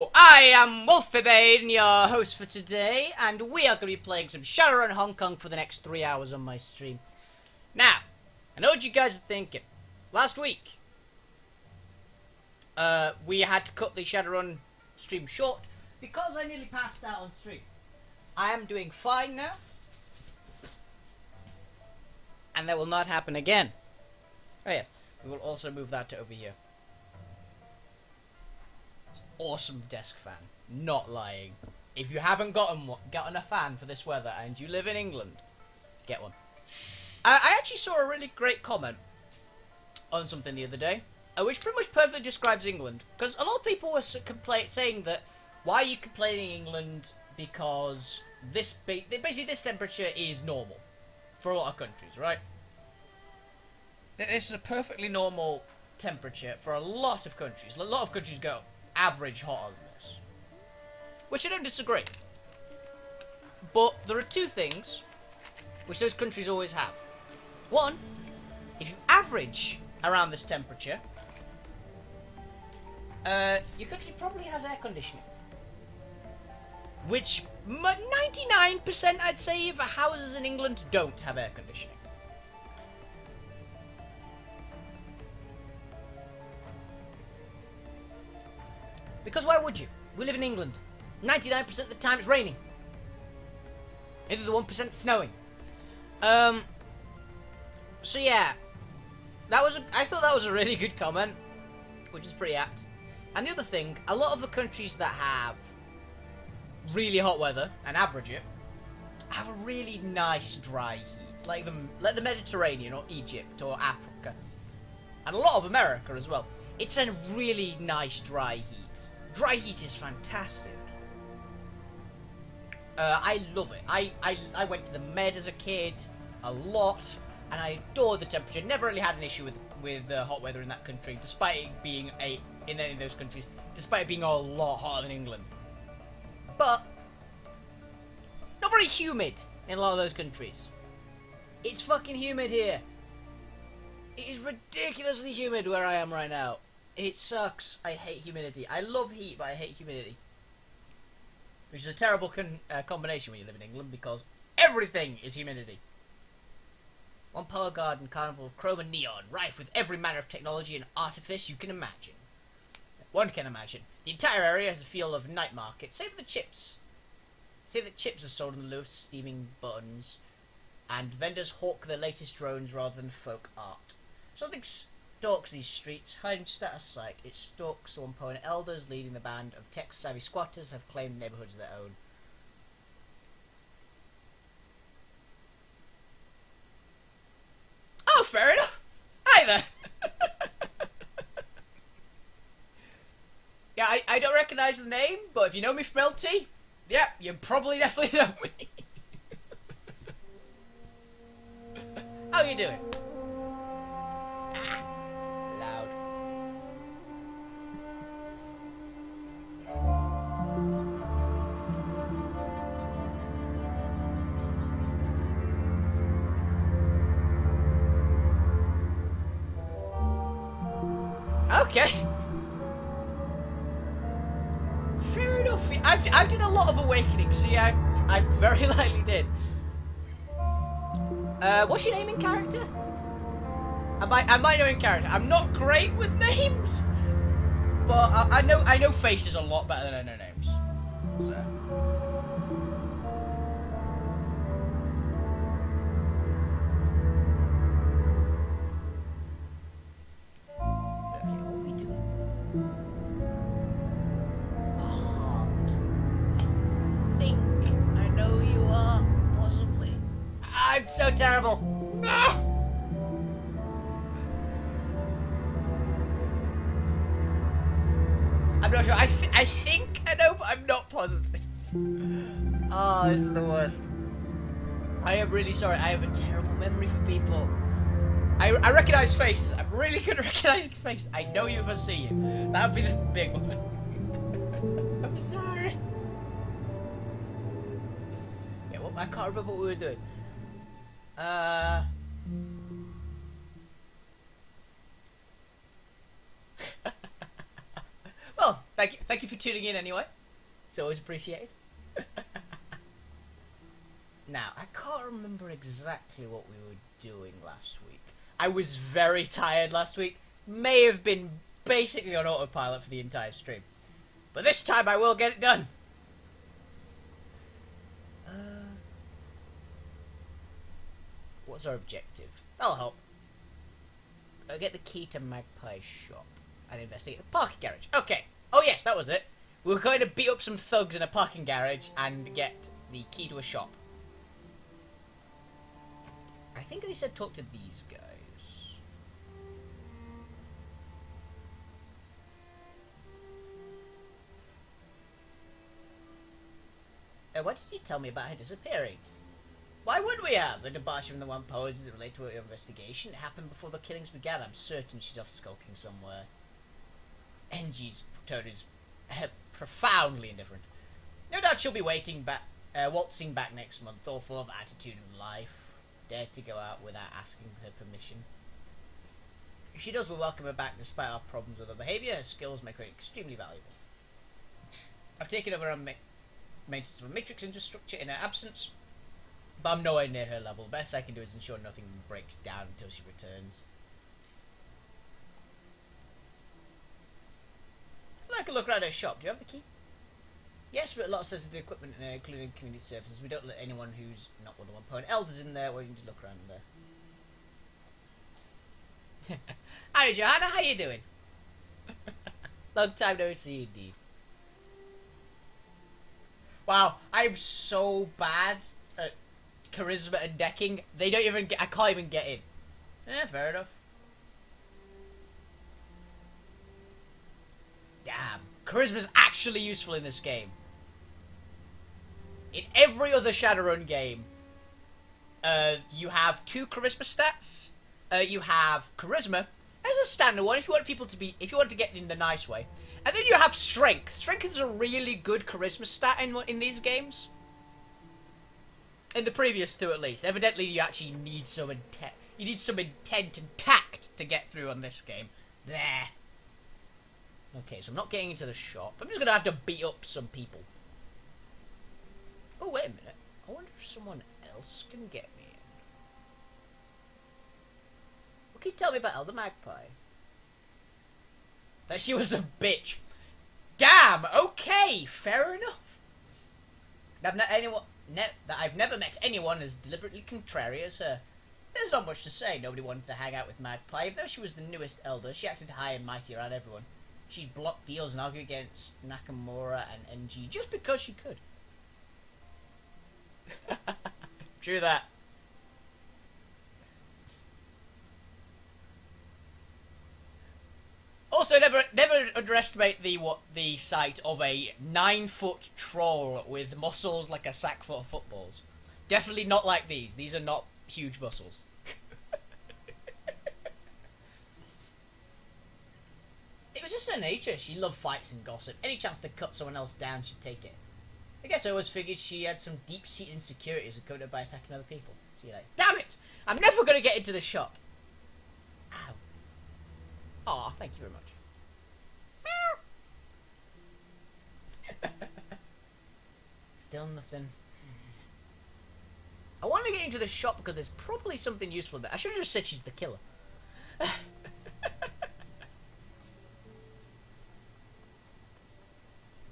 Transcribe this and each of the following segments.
I am Wolfie, your host for today, and we are going to be playing some Shadowrun Hong Kong for the next 3 hours on my stream. Now, I know what you guys are thinking. Last week, we had to cut the Shadowrun stream short because I nearly passed out on stream. I am doing fine now, and that will not happen again. Oh yes, we will also move that to over here. Awesome desk fan. Not lying. If you haven't gotten a fan for this weather and you live in England, get one. I actually saw a really great comment on something the other day, which pretty much perfectly describes England. Because a lot of people were saying that, why are you complaining England? Because basically this temperature is normal for a lot of countries, right? This is a perfectly normal temperature for a lot of countries. A lot of countries go average hotter than this, which I don't disagree. But there are two things which those countries always have. One, if you average around this temperature, your country probably has air conditioning, which 99% I'd say of houses in England don't have air conditioning. Because why would you? We live in England. 99% of the time it's raining. Maybe the 1% snowing. So yeah, I thought that was a really good comment, which is pretty apt. And the other thing, a lot of the countries that have really hot weather and average it have a really nice dry heat, like the Mediterranean or Egypt or Africa, and a lot of America as well. It's a really nice dry heat. Dry heat is fantastic. I love it. I went to the Med as a kid a lot, and I adored the temperature. Never really had an issue with hot weather in that country, despite it being in any of those countries, despite it being a lot hotter than England. But not very humid in a lot of those countries. It's fucking humid here. It is ridiculously humid where I am right now. It sucks. I hate humidity. I love heat, but I hate humidity. Which is a terrible combination when you live in England, because everything is humidity. One power garden carnival of chrome and neon, rife with every manner of technology and artifice you can imagine. One can imagine. The entire area has a feel of night market, save for the chips. Save that chips are sold in the loaf steaming buns, and vendors hawk their latest drones rather than folk art. Something stalks these streets, hiding just out of sight. It stalks one point. Elders leading the band of tech-savvy squatters have claimed neighborhoods of their own. Oh, fair enough. Hi there. Yeah, I don't recognise the name, but if you know me from LT, yeah, you probably definitely know me. How you doing? Loud. Okay. Fair enough. I've done a lot of awakening, so yeah, I very likely did. What's your name in character? I might know in character. I'm not great with names, but I know faces a lot better than I know names. So. Okay, what are we doing? Heart. I think I know who you are, possibly. I'm so terrible. Ah! I'm not sure. I think I know, but I'm not positive. Oh, this is the worst. I am really sorry. I have a terrible memory for people. I recognise faces. I'm really good at recognising faces. I know you if I see you. That would be the big one. I'm sorry. Yeah, well, I can't remember what we were doing. Well, Thank you for tuning in anyway. It's always appreciated. Now, I can't remember exactly what we were doing last week. I was very tired last week. May have been basically on autopilot for the entire stream. But this time I will get it done. What's our objective? That'll help. I'll get the key to Magpie's shop and investigate the parking garage. Okay. Oh yes, that was it. We were going to beat up some thugs in a parking garage and get the key to a shop. I think they said talk to these guys. What did you tell me about her disappearing? Why would we have? The departure from the One Powers is related to her investigation. It happened before the killings began. I'm certain she's off skulking somewhere. NG's tone is profoundly indifferent. No doubt she'll be waltzing back next month, all full of attitude and life. Dare to go out without asking her permission. If she does, we'll welcome her back despite our problems with her behaviour. Her skills make her extremely valuable. I've taken over maintenance of a matrix infrastructure in her absence, but I'm nowhere near her level. The best I can do is ensure nothing breaks down until she returns. I'd like a look around her shop. Do you have the key? Yes, but a lot of sensitive equipment, including community services. We don't let anyone who's not with the One Power elders in there. We need to look around there. Hi, Johanna. How you doing? Long time no see, indeed. Wow, I'm so bad at charisma and decking. They don't even get. I can't even get in. Fair enough. Damn, charisma's actually useful in this game. In every other Shadowrun game, you have 2 charisma stats. You have charisma as a standard one if you want people to be, if you want to get in the nice way, and then you have strength. Strength is a really good charisma stat in these games. In the previous 2, at least. Evidently, you actually need some intent. You need some intent and tact to get through on this game. There. Okay, so I'm not getting into the shop. I'm just gonna have to beat up some people. Oh, wait a minute. I wonder if someone else can get me in. What can you tell me about Elder Magpie? That she was a bitch. Damn, okay, fair enough. I've never met anyone as deliberately contrary as her. There's not much to say. Nobody wanted to hang out with Magpie. Though she was the newest elder, she acted high and mighty around everyone. She'd block deals and argue against Nakamura and NG just because she could. True that. Also, never underestimate the sight of a 9-foot troll with muscles like a sack full of footballs. Definitely not like these. These are not huge muscles. It was just her nature. She loved fights and gossip. Any chance to cut someone else down, she'd take it. I guess I always figured she had some deep-seated insecurities that covered up by attacking other people. So you're like, damn it! I'm never going to get into the shop. Ow. Aw, thank you very much. Still nothing. I want to get into the shop because there's probably something useful there. I should have just said she's the killer. I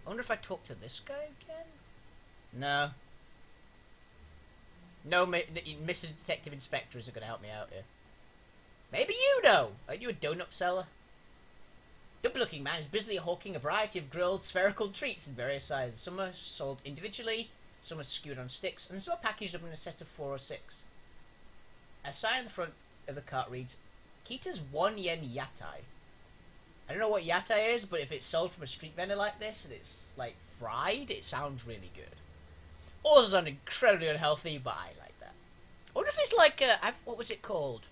wonder if I talk to this guy again? No. No, Mr. Detective Inspector isn't going to help me out here. Maybe you know! Are you a donut seller? Dumpy-looking man is busily hawking a variety of grilled spherical treats in various sizes. Some are sold individually, some are skewered on sticks, and some are packaged up in a set of 4 or 6. A sign on the front of the cart reads, Kita's 1 yen yatai. I don't know what yatai is, but if it's sold from a street vendor like this, and it's, like, fried, it sounds really good. All sound incredibly unhealthy, but I like that. I wonder if it's like, what was it called?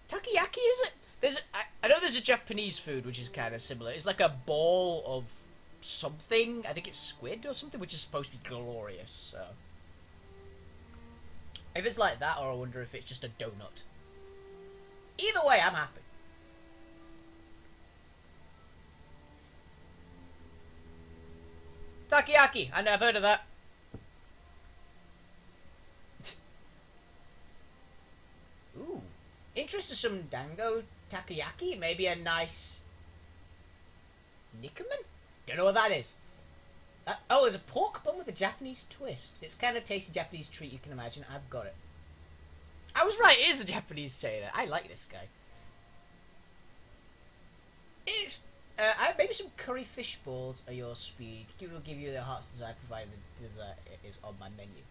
Takoyaki, is it? I know there's a Japanese food which is kind of similar. It's like a ball of something. I think it's squid or something, which is supposed to be glorious. So, if it's like that, or I wonder if it's just a donut. Either way, I'm happy. Takoyaki. I know, I've heard of that. Ooh. Interested in some dango takoyaki? Maybe a nice Nickerman? Don't know what that is. Oh, there's a pork bun with a Japanese twist. It's kind of tasty Japanese treat you can imagine. I've got it. I was right, it is a Japanese tailor. I like this guy. It's maybe some curry fish balls are your speed. It will give you the heart's desire provided the dessert is on my menu.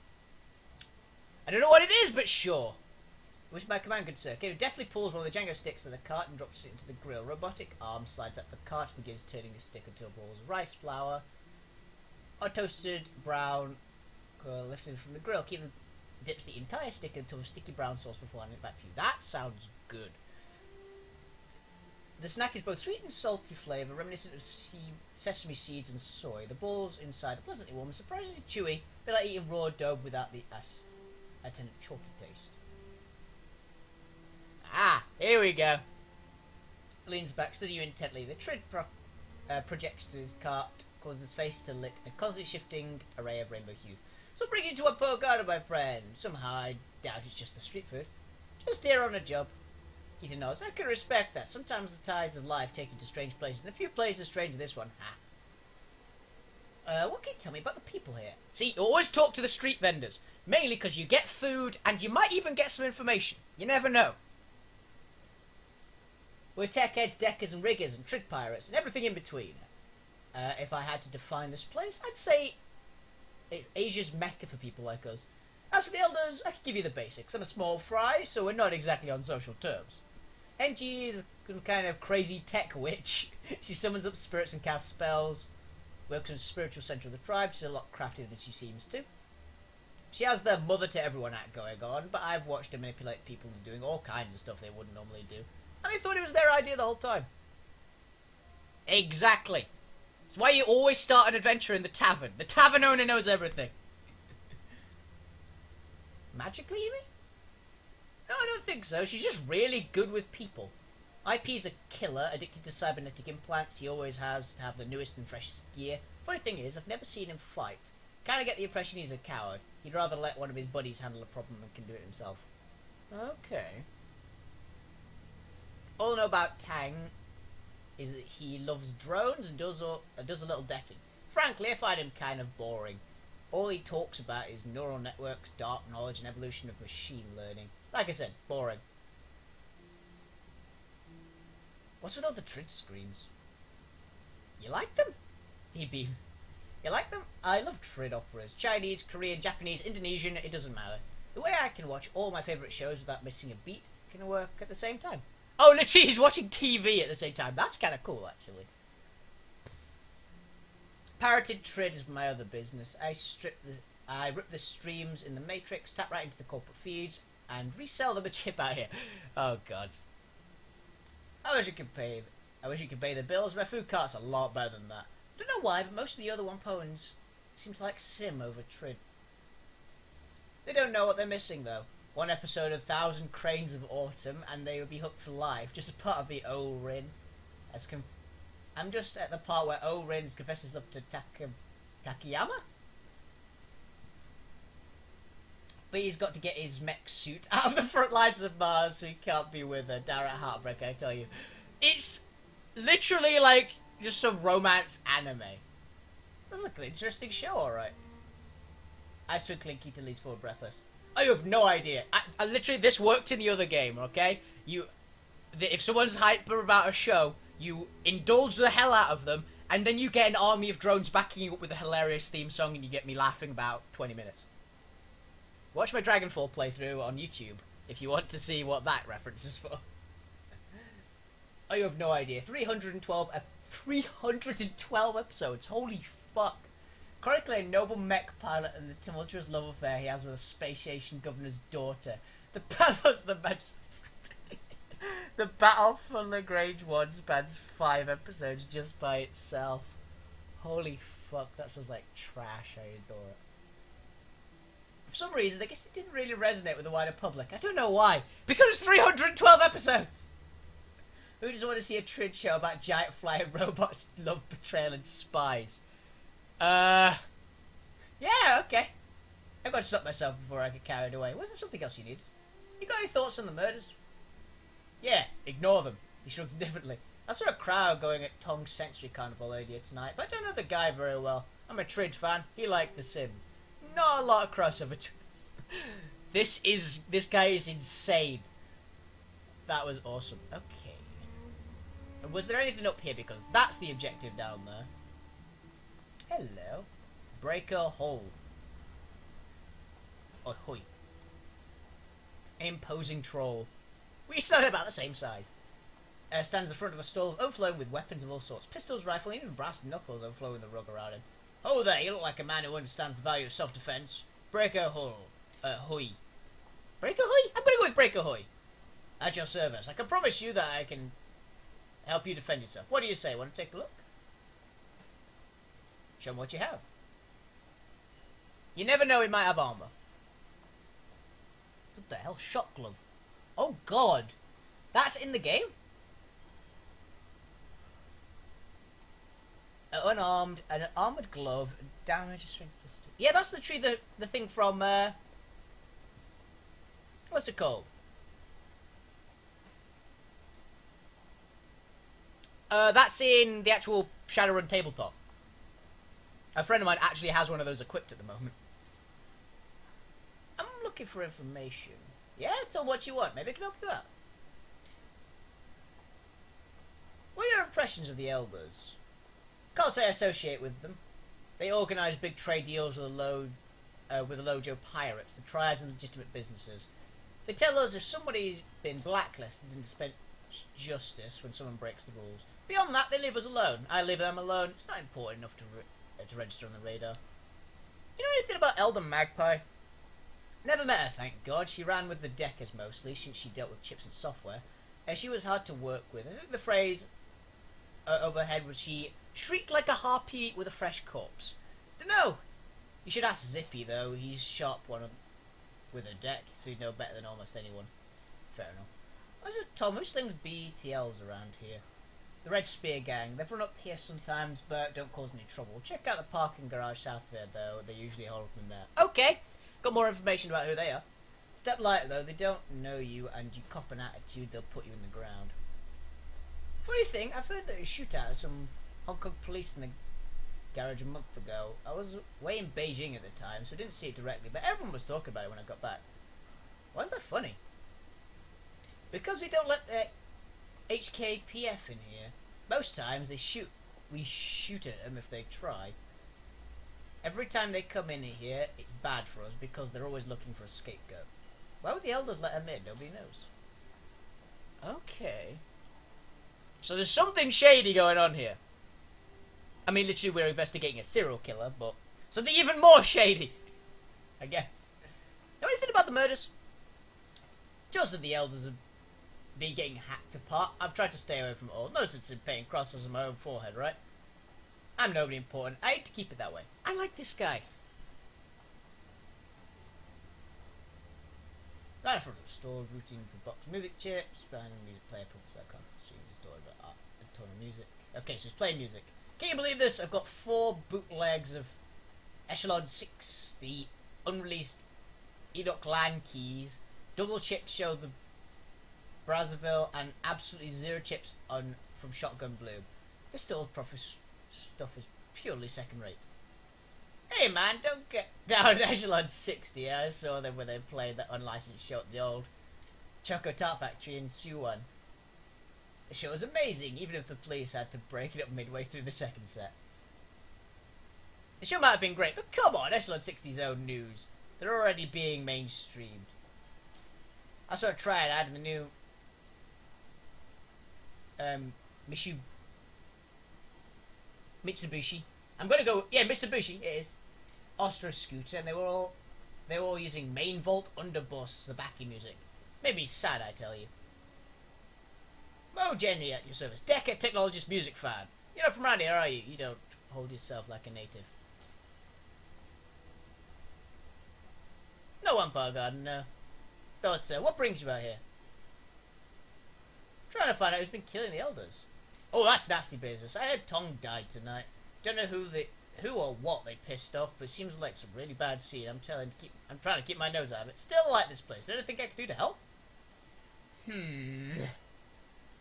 I don't know what it is, but sure. Which my command, good sir. Okay, definitely pulls one of the Django sticks of the cart and drops it into the grill. Robotic arm slides up the cart and begins turning the stick until balls of rice flour are toasted brown, lifted from the grill. Keep them, dips the entire stick into a sticky brown sauce before handing it back to you. That sounds good. The snack is both sweet and salty flavour, reminiscent of sesame seeds and soy. The balls inside are pleasantly warm and surprisingly chewy, a bit like eating raw dough without the attendant chalky taste. Ah, here we go. Leans back, studying you intently. The Trid projects to his cart, causes his face to lit in a constantly shifting array of rainbow hues. So bring you to a poor garden, my friend. Somehow I doubt it's just the street food. Just here on a job. He nods. I can respect that. Sometimes the tides of life take you to strange places, and a few places strange to this one. What can you tell me about the people here? See, you always talk to the street vendors. Mainly because you get food, and you might even get some information. You never know. We're tech heads, deckers, and riggers, and trick pirates, and everything in between. If I had to define this place, I'd say it's Asia's mecca for people like us. As for the elders, I can give you the basics. I'm a small fry, so we're not exactly on social terms. Engie is some kind of crazy tech witch. She summons up spirits and casts spells. Works in the spiritual centre of the tribe. She's a lot craftier than she seems to. She has the mother to everyone act going on, but I've watched her manipulate people into doing all kinds of stuff they wouldn't normally do. And they thought it was their idea the whole time. Exactly. It's why you always start an adventure in the tavern. The tavern owner knows everything. Magically, you mean? No, I don't think so. She's just really good with people. IP's a killer, addicted to cybernetic implants. He always has to have the newest and freshest gear. Funny thing is, I've never seen him fight. Kind of get the impression he's a coward. He'd rather let one of his buddies handle a problem than can do it himself. Okay. All I know about Tang is that he loves drones and does a little decking. Frankly, I find him kind of boring. All he talks about is neural networks, dark knowledge, and evolution of machine learning. Like I said, boring. What's with all the Trid screams? You like them? He beamed. You like them? I love Trid operas. Chinese, Korean, Japanese, Indonesian, it doesn't matter. The way I can watch all my favourite shows without missing a beat can work at the same time. Oh, literally, he's watching TV at the same time. That's kind of cool, actually. Pirated Trid is my other business. I rip the streams in the Matrix, tap right into the corporate feeds, and resell them a chip out here. Oh god. I wish you could pay the bills. My food cart's a lot better than that. Don't know why, but most of the other one poems seem to like sim over Trid. They don't know what they're missing though. One episode of 1,000 Cranes of Autumn, and they would be hooked for life, just a part of the O-Rin. I'm just at the part where O-Rin confesses love to Takayama? But he's got to get his mech suit out of the front lines of Mars, so he can't be with a direct heartbreak, I tell you. It's literally like just some romance anime. Sounds like an interesting show, alright. I swing Clinky to leads forward breathless. Oh, you have no idea. I literally, this worked in the other game, okay? If someone's hyper about a show, you indulge the hell out of them, and then you get an army of drones backing you up with a hilarious theme song, and you get me laughing about 20 minutes. Watch my Dragonfall playthrough on YouTube, if you want to see what that reference is for. Oh, you have no idea. 312 episodes. Holy fuck. Chronicling a noble mech pilot and the tumultuous love affair he has with a space station governor's daughter. The Battle for Lagrange 1 spans 5 episodes just by itself. Holy fuck, that sounds like trash. I adore it. For some reason, I guess it didn't really resonate with the wider public. I don't know why. Because it's 312 episodes! Who just want to see a Trid show about giant flying robots, love, betrayal, and spies? Uh, yeah, okay. I've got to stop myself before I get carried away. Was there something else you need? You got any thoughts on the murders? Yeah, ignore them. He shrugs differently. I saw a crowd going at Tong's Sensory Carnival earlier tonight, but I don't know the guy very well. I'm a Trid fan. He liked The Sims. Not a lot of crossover to us. This guy is insane. That was awesome. Okay. And was there anything up here? Because that's the objective down there. Hello. Breaker Hull. Ahoy. Imposing troll. We sound about the same size. Stands at the front of a stall overflowing with weapons of all sorts. Pistols, rifle, even brass knuckles overflowing the rug around him. Oh there, you look like a man who understands the value of self-defense. Breaker Hull. Hoy. Breaker Hoy? I'm gonna go with Breaker Hoy. At your service. I can promise you that I can help you defend yourself. What do you say? Want to take a look? Show me what you have. You never know, he might have armor. What the hell? Shot glove. Oh god. That's in the game? Unarmed, an armored glove, damage strength pistol. Yeah, that's the thing from what's it called? That's in the actual Shadowrun tabletop. A friend of mine actually has one of those equipped at the moment. I'm looking for information. Yeah, tell what you want. Maybe I can help you out. What are your impressions of the Elders? Can't say I associate with them. They organise big trade deals with the Lojo pirates, the tribes and legitimate businesses. They tell us if somebody's been blacklisted and dispense justice when someone breaks the rules. Beyond that, they leave us alone. I leave them alone. It's not important enough to register on the radar. You know anything about Elder Magpie? Never met her, thank God. She ran with the Deckers mostly, since she dealt with chips and software. She was hard to work with. I think the phrase over her head was she shrieked like a harpy with a fresh corpse. Dunno. You should ask Zippy, though. He's sharp one with a deck, so he'd know better than almost anyone. Fair enough. What's it, Tom? Who slings BTLs around here? The Red Spear Gang. They've run up here sometimes, but don't cause any trouble. Check out the parking garage south there, though. They usually hold them there. Okay. Got more information about who they are. Step lighter, though. They don't know you, and you cop an attitude, they'll put you in the ground. Funny thing, I've heard that a shootout of some Hong Kong police in the garage a month ago. I was way in Beijing at the time, so I didn't see it directly, but everyone was talking about it when I got back. Why is that funny? Because we don't let the HKPF in here. Most times we shoot at them if they try. Every time they come in here, it's bad for us because they're always looking for a scapegoat. Why would the Elders let them in? Nobody knows. Okay. So there's something shady going on here. I mean, literally we're investigating a serial killer, but something even more shady, I guess. Know anything about the murders? Just that the Elders have been getting hacked apart. I've tried to stay away from it all. No sense in painting crosses on my own forehead, right? I'm nobody important. I hate to keep it that way. I like this guy. Right in front of the store, routing for box music chips, behind the music player, pumps that constitutes the story about art and tone of music. Okay, so he's playing music. Can you believe this? I've got 4 bootlegs of Echelon 60 unreleased Enoch Land keys. Double chips show the Brazzaville and absolutely 0 chips on from Shotgun Blue. This still stuff is purely second rate. Hey man, don't get down Echelon 60. I saw them when they played that unlicensed show at the old Choco Tart Factory in Suwon. The show was amazing, even if the police had to break it up midway through the second set. The show might have been great, but come on, Echelon 60's own news. They're already being mainstreamed. I saw a triad ad in the new Mitsubishi. I'm gonna go, yeah, Mitsubishi, it is. Ostro scooter, and they were all using main vault underbus, the backing music. Made me sad, I tell you. Mo Jenny at your service. Decker technologist music fan. You're not from around here, are you? You don't hold yourself like a native. No Empire Garden, no. But what brings you out here? Trying to find out who's been killing the Elders. Oh, that's nasty business. I heard Tong died tonight. Don't know who or what they pissed off, but it seems like some really bad scene. I'm trying to keep my nose out of it. Still like this place. Is there anything I can do to help?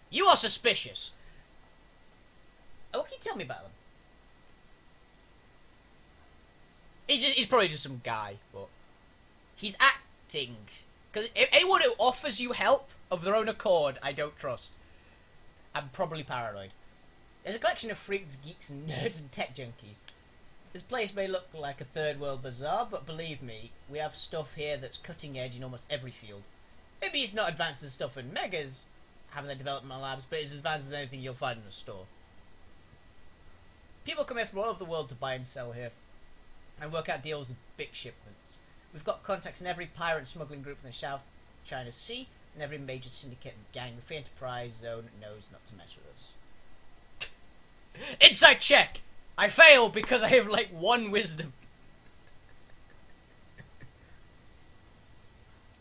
You are suspicious. Oh, what can you tell me about them? He's probably just some guy, but he's acting. Because anyone who offers you help of their own accord, I don't trust. I'm probably paranoid. There's a collection of freaks, geeks, and nerds and tech junkies. This place may look like a third world bazaar, but believe me, we have stuff here that's cutting edge in almost every field. Maybe it's not advanced as stuff in Megas having their development labs, but it's as advanced as anything you'll find in a store. People come here from all over the world to buy and sell here, and work out deals with big shipments. We've got contacts in every pirate and smuggling group from the South China Sea, and every major syndicate and gang. The Free Enterprise Zone knows not to mess with us. Insight check! I fail because I have like 1 wisdom.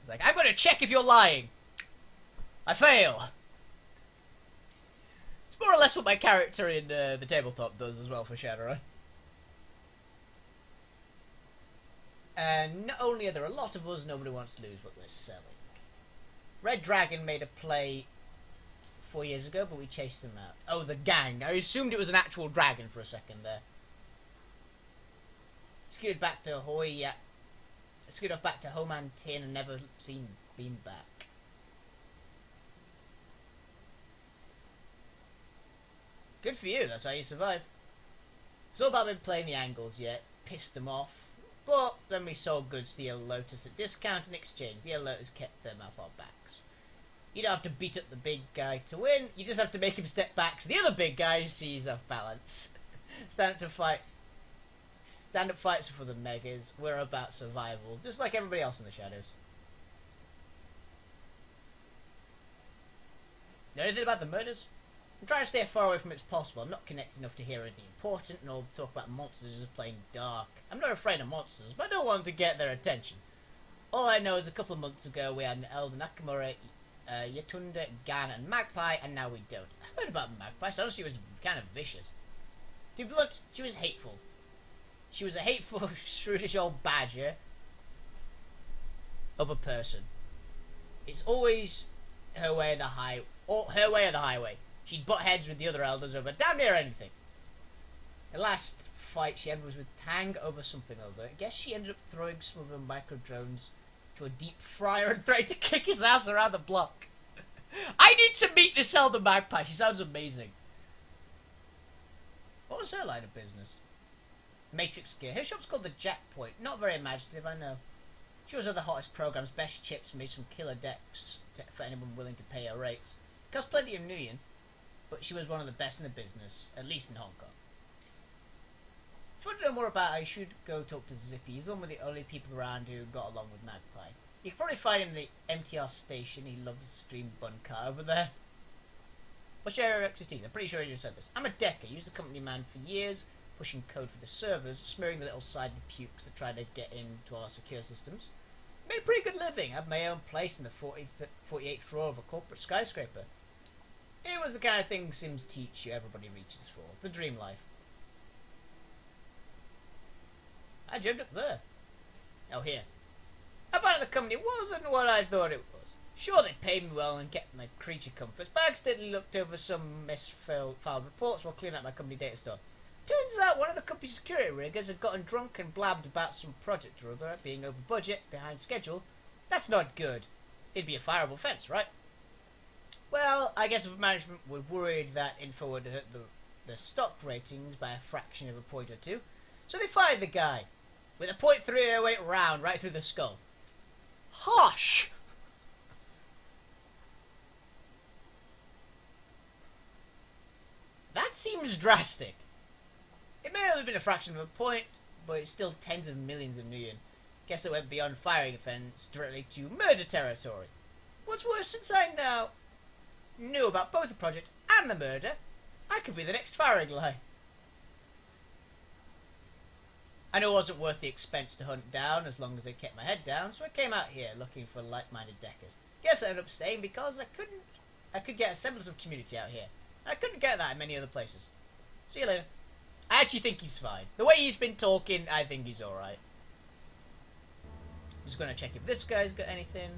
It's like, I'm gonna check if you're lying. I fail. It's more or less what my character in the tabletop does as well for Shadowrun. And not only are there a lot of us, nobody wants to lose what we're selling. Red Dragon made a play 4 years ago, but we chased them out. Oh, the gang. I assumed it was an actual dragon for a second there. Scooted back to Hawaii, yeah. Scooted off back to Homan Tin and never been back. Good for you, that's how you survive. It's all about me playing the angles yet. Pissed them off. But then we sold goods to the Yellow Lotus at discount in exchange. The Yellow Lotus kept them off our backs. You don't have to beat up the big guy to win. You just have to make him step back so the other big guy sees off balance. Stand up fights for the Megas. We're about survival, just like everybody else in the Shadows. Know anything about the murders? I'm trying to stay as far away from it as possible. I'm not connected enough to hear anything important, and all the talk about monsters is just plain dark. I'm not afraid of monsters, but I don't want to get their attention. All I know is a couple of months ago we had an Elder Nakamura, Yatunda, Gan, and Magpie, and now we don't. I heard about Magpie, so she was kind of vicious. To be blunt, she was hateful. She was a hateful, shrewish old badger of a person. It's always her way or the highway. She'd butt heads with the other elders over damn near anything. The last fight she had was with Tang over something over. I guess she ended up throwing some of her micro drones to a deep fryer and threatened to kick his ass around the block. I need to meet this Elder Magpie. She sounds amazing. What was her line of business? Matrix gear. Her shop's called the Jackpoint. Not very imaginative, I know. She was one of the hottest programs, best chips, made some killer decks for anyone willing to pay her rates. Cost plenty of Nuyen, but she was one of the best in the business, at least in Hong Kong. If you want to know more about her, you should go talk to Zippy. He's one of the only people around who got along with Magpie. You can probably find him in the MTR station. He loves the stream bun car over there. What's your area of expertise? I'm pretty sure you just said this. I'm a decker. Used the company man for years, pushing code for the servers, smearing the little side pukes that try to get into our secure systems. Made a pretty good living. I had my own place in the 48th floor of a corporate skyscraper. It was the kind of thing Sims teach you everybody reaches for. The dream life. I jumped up there. Oh, here. How about the company wasn't what I thought it was. Sure, they paid me well and kept my creature comforts, but I accidentally looked over some misfiled reports while cleaning out my company data store. Turns out one of the company's security riggers had gotten drunk and blabbed about some project or other being over budget, behind schedule. That's not good. It'd be a fireable offence, right? Well, I guess if management were worried that info would hurt the stock ratings by a fraction of a point or two, so they fired the guy with a .308 round right through the skull. Harsh! That seems drastic. It may have been a fraction of a point, but it's still tens of millions of Nuyen. Guess it went beyond firing offence directly to murder territory. What's worse, since I now knew about both the project and the murder, I could be the next firing line. I knew it wasn't worth the expense to hunt down as long as they kept my head down, so I came out here looking for like-minded deckers. Guess I ended up staying because I could get a semblance of community out here. I couldn't get that in many other places. See you later. I actually think he's fine. The way he's been talking, I think he's alright. I'm just gonna check if this guy's got anything.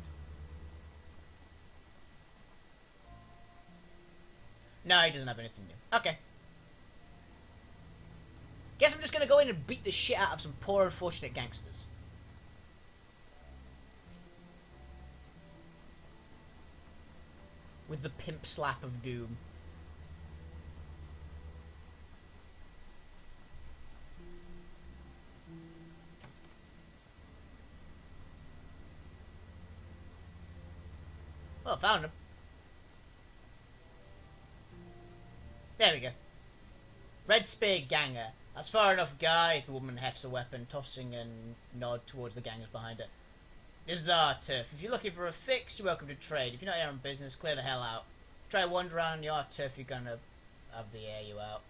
No, he doesn't have anything new. Okay. Guess I'm just gonna go in and beat the shit out of some poor unfortunate gangsters. With the pimp slap of doom. Well, found him. There we go. Red Spear Ganger. That's far enough, guy. The woman hefts a weapon, tossing a nod towards the gangers behind her. This is our turf. If you're looking for a fix, you're welcome to trade. If you're not here on business, clear the hell out. Try to wander around your turf, you're gonna have the air you out.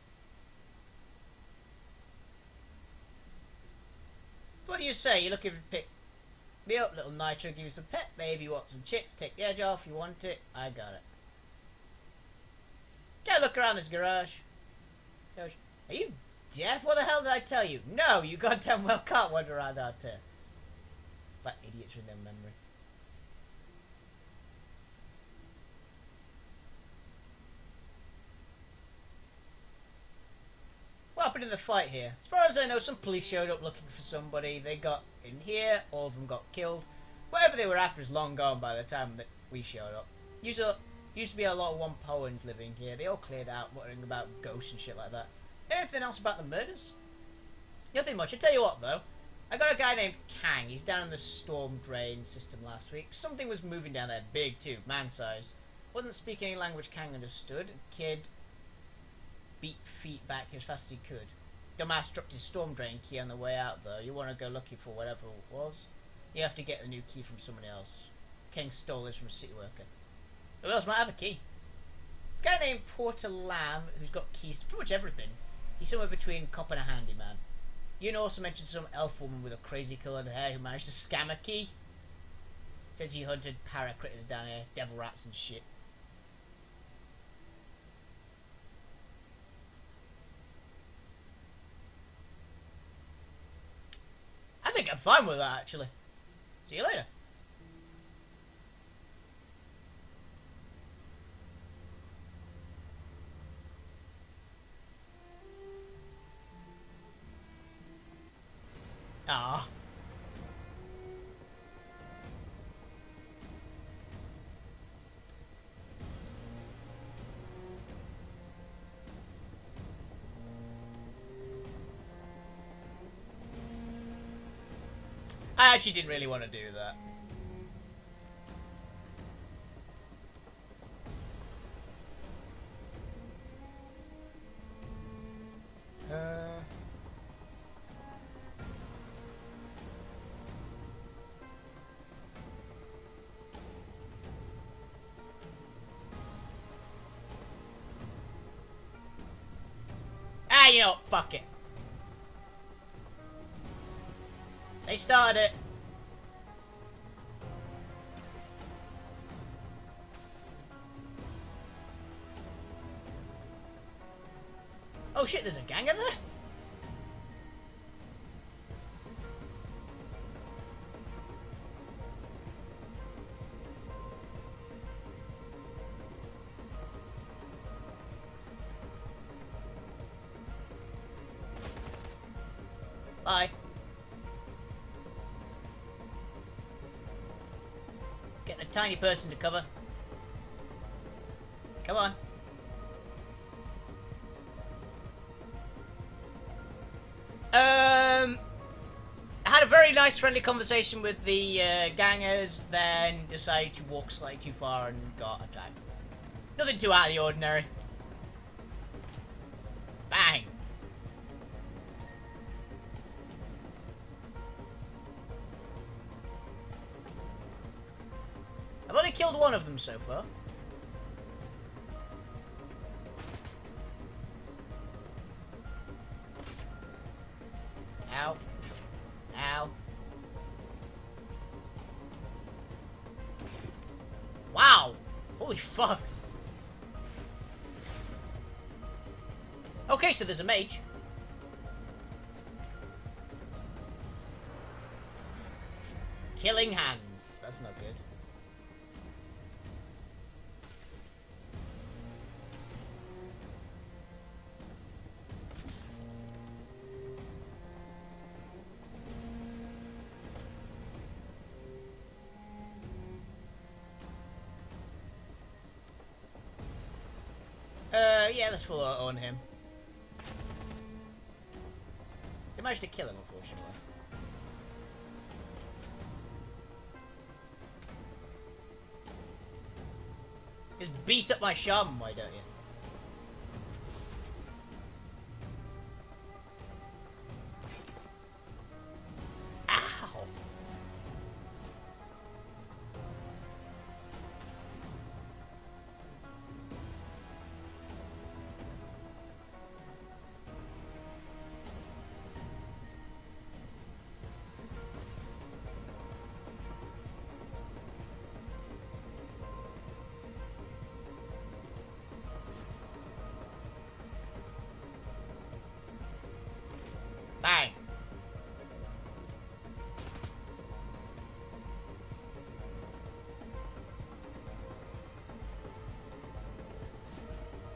What do you say? You're looking to pick me up, little Nitro, give you some pep, maybe you want some chip, take the edge off, you want it, I got it. Go look around this garage. Are you deaf? What the hell did I tell you? No, you goddamn well can't wander around our turf. Like idiots with no memory. What happened in the fight here? As far as I know, some police showed up looking for somebody. They got in here, all of them got killed. Whatever they were after is long gone by the time that we showed up. Used to be a lot of one-poens living here. They all cleared out, muttering about ghosts and shit like that. Anything else about the murders? Nothing much. I tell you what, though. I got a guy named Kang. He's down in the storm drain system last week. Something was moving down there, big too, man-size. Wasn't speaking any language Kang understood. Kid beat feet back as fast as he could. Dumbass dropped his storm drain key on the way out, though. You want to go looking for whatever it was? You have to get the new key from someone else. King stole this from a city worker. Who else might have a key? This guy named Porter Lamb, who's got keys to pretty much everything. He's somewhere between cop and a handyman. You also mentioned some elf woman with a crazy coloured hair who managed to scam a key. Says he hunted para critters down here, devil rats and shit. I think I'm fine with that, actually. See you later. Ah. I actually didn't really want to do that. You know, fuck it. They started it. Oh shit, there's a gang in there? Bye. Getting a tiny person to cover. Come on. I had a very nice friendly conversation with the gangers, then decided to walk slightly too far and got attacked. Nothing too out of the ordinary. Bang! I've only killed one of them so far. Ow. Ow. Wow! Holy fuck! Okay, so there's a mage. Killing hands. That's not good. Yeah, let's full on him. They managed to kill him, unfortunately. Just beat up my shaman, why don't you? Ow! Bang!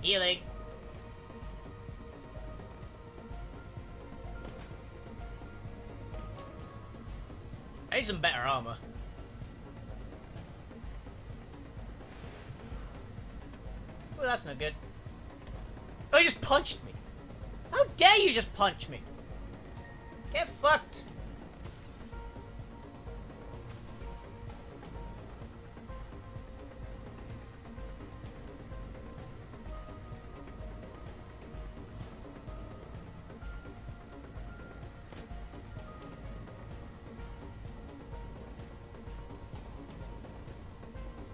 Healing. I need some better armor. Oh, that's not good. Oh, you just punched me. How dare you just punch me? Get fucked.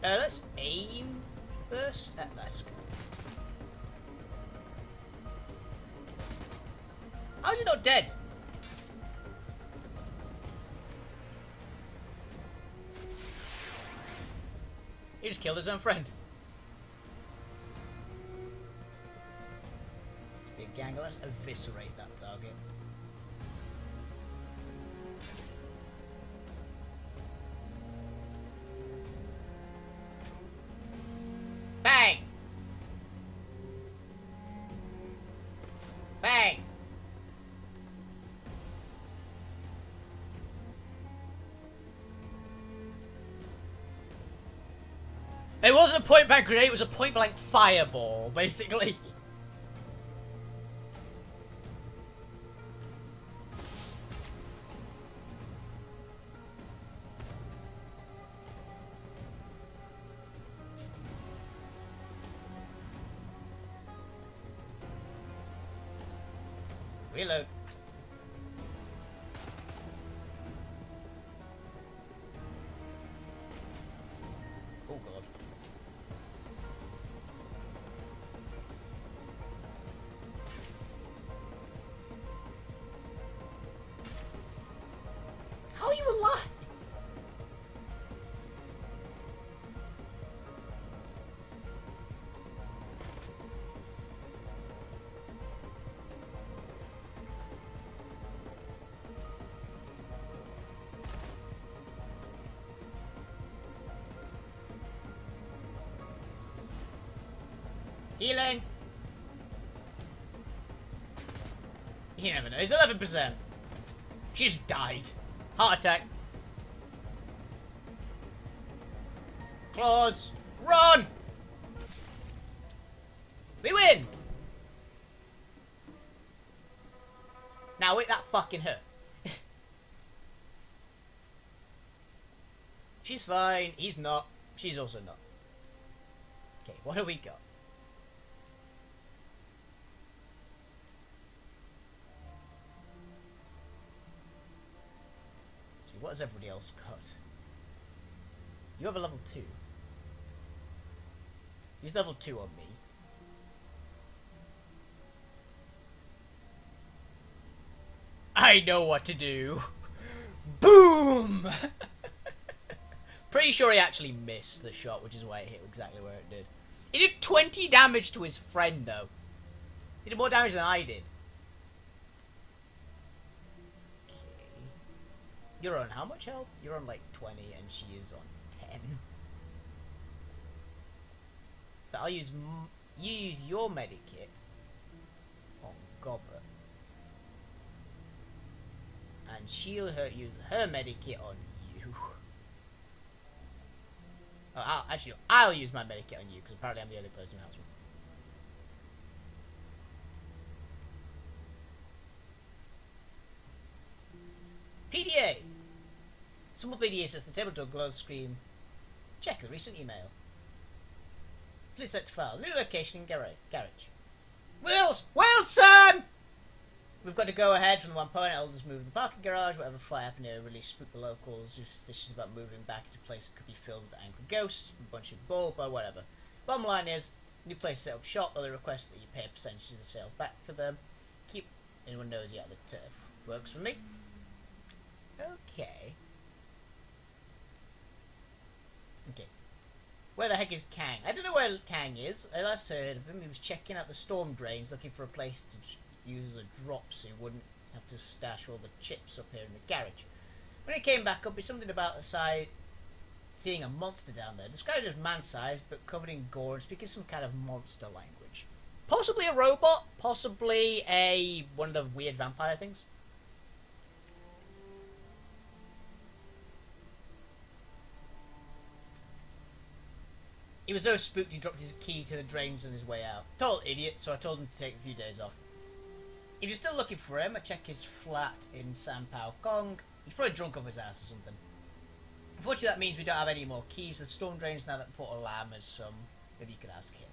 Let's aim first. That's good. How is he not dead? He just killed his own friend. Big gang, let's eviscerate that target. Bang! Bang! It wasn't a point blank grenade, it was a point blank fireball, basically. Reload. Oh god. How are you alive? Healing. You never know. He's 11%. She's died. Heart attack. Claws. Run! We win! Now wait, that fucking hurt. She's fine. He's not. She's also not. Okay, what do we got? What has everybody else got? You have a level 2. Use level 2 on me. I know what to do. Boom! Pretty sure he actually missed the shot, which is why it hit exactly where it did. He did 20 damage to his friend, though. He did more damage than I did. You're on how much health? You're on like 20 and she is on 10. So I'll use... You use your medikit on Goblet. And she'll use her medikit on you. Oh, I'll use my medikit on you, because apparently I'm the only person who has one. PDA! Someone PDA sets the table to a glow screen. Check the recent email. Please select file. New location in garage. Wilson! We've got to go ahead from the one point. Elders move the parking garage. Whatever fire happened here really spooked the locals. Suspicious about moving back into a place that could be filled with angry ghosts, a bunch of bull, but whatever. Bottom line is, new place to set up shop. Other requests that you pay a percentage of the sale back to them. Keep anyone knows you out the turf. Works for me. Okay. Okay. Where the heck is Kang? I don't know where Kang is. I last heard of him. He was checking out the storm drains, looking for a place to use a drop so he wouldn't have to stash all the chips up here in the garage. When he came back up, it's something about the side seeing a monster down there. Described as man-sized, but covered in gore and speaking some kind of monster language. Possibly a robot. Possibly one of the weird vampire things. He was so spooked he dropped his key to the drains on his way out. Total idiot, so I told him to take a few days off. If you're still looking for him, I check his flat in Sanpao Kong. He's probably drunk off his ass or something. Unfortunately, that means we don't have any more keys to the storm drains now that Port Alam has some. Maybe you could ask him.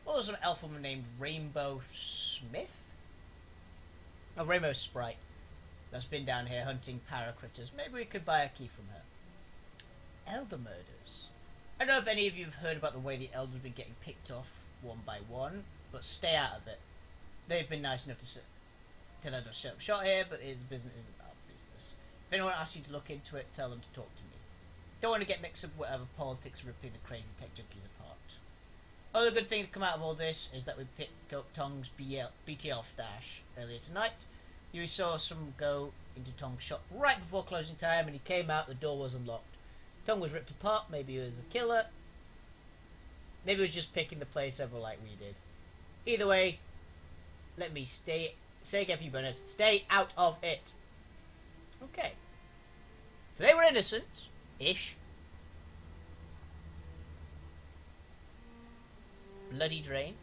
Well, there's an elf woman named Rainbow Smith? Oh, Rainbow Sprite. That's been down here hunting paracritters. Maybe we could buy a key from her. Elder murders. I don't know if any of you have heard about the way the elders have been getting picked off one by one, but stay out of it. They've been nice enough to tell us to shut up shot here, but his business isn't our business. If anyone asks you to look into it, tell them to talk to me. Don't want to get mixed up with whatever politics ripping the crazy tech junkies apart. Other good thing to come out of all this is that we picked up Tong's BTL stash earlier tonight. You saw some go into Tong's shop right before closing time, and he came out, the door was unlocked. Tong was ripped apart, maybe he was a killer. Maybe he was just picking the place over like we did. Either way, let me say again for you bonus, stay out of it. Okay. So they were innocent-ish. Bloody drain.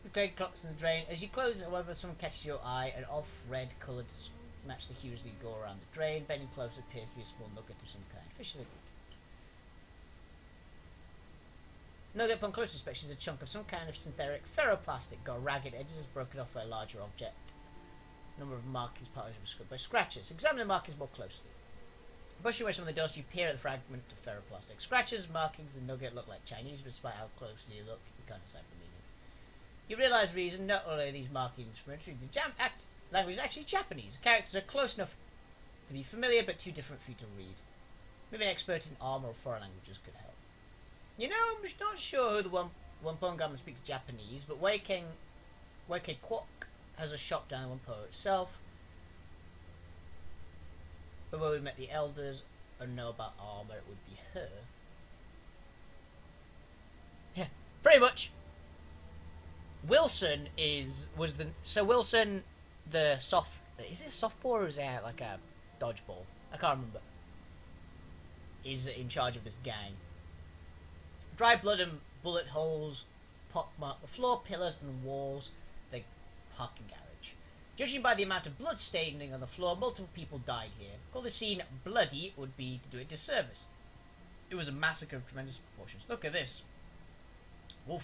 The drain clocks in the drain. As you close it, however, someone catches your eye, an off-red coloured match the hues that go around the drain. Bending closer appears to be a small nugget of some kind. Fish of the nugget upon closer inspection is a chunk of some kind of synthetic ferroplastic. Got ragged edges as broken off by a larger object. Number of markings partly obscured by scratches. Examine the markings more closely. Brushing away some of the dust, you peer at the fragment of ferroplastic. Scratches, markings, and nugget look like Chinese, but despite how closely you look, you can't decipher the meaning. You realise the reason not only are these markings from entry, the language is actually Japanese. The characters are close enough to be familiar, but too different for you to read. Maybe an expert in armor or foreign languages could help. You know, I'm not sure who the Wampong government speaks Japanese, but Wei Kwok has a shop down in Wampo itself. But where we met the elders and know about armor, it would be her. Yeah, pretty much. Wilson was the soft. Is it a softball or is it like a dodgeball? I can't remember. Is in charge of this gang. Dry blood and bullet holes pockmark the floor, pillars, and walls. The parking garage. Judging by the amount of blood staining on the floor, multiple people died here. Call the scene bloody would be to do it disservice. It was a massacre of tremendous proportions. Look at this. Wolf.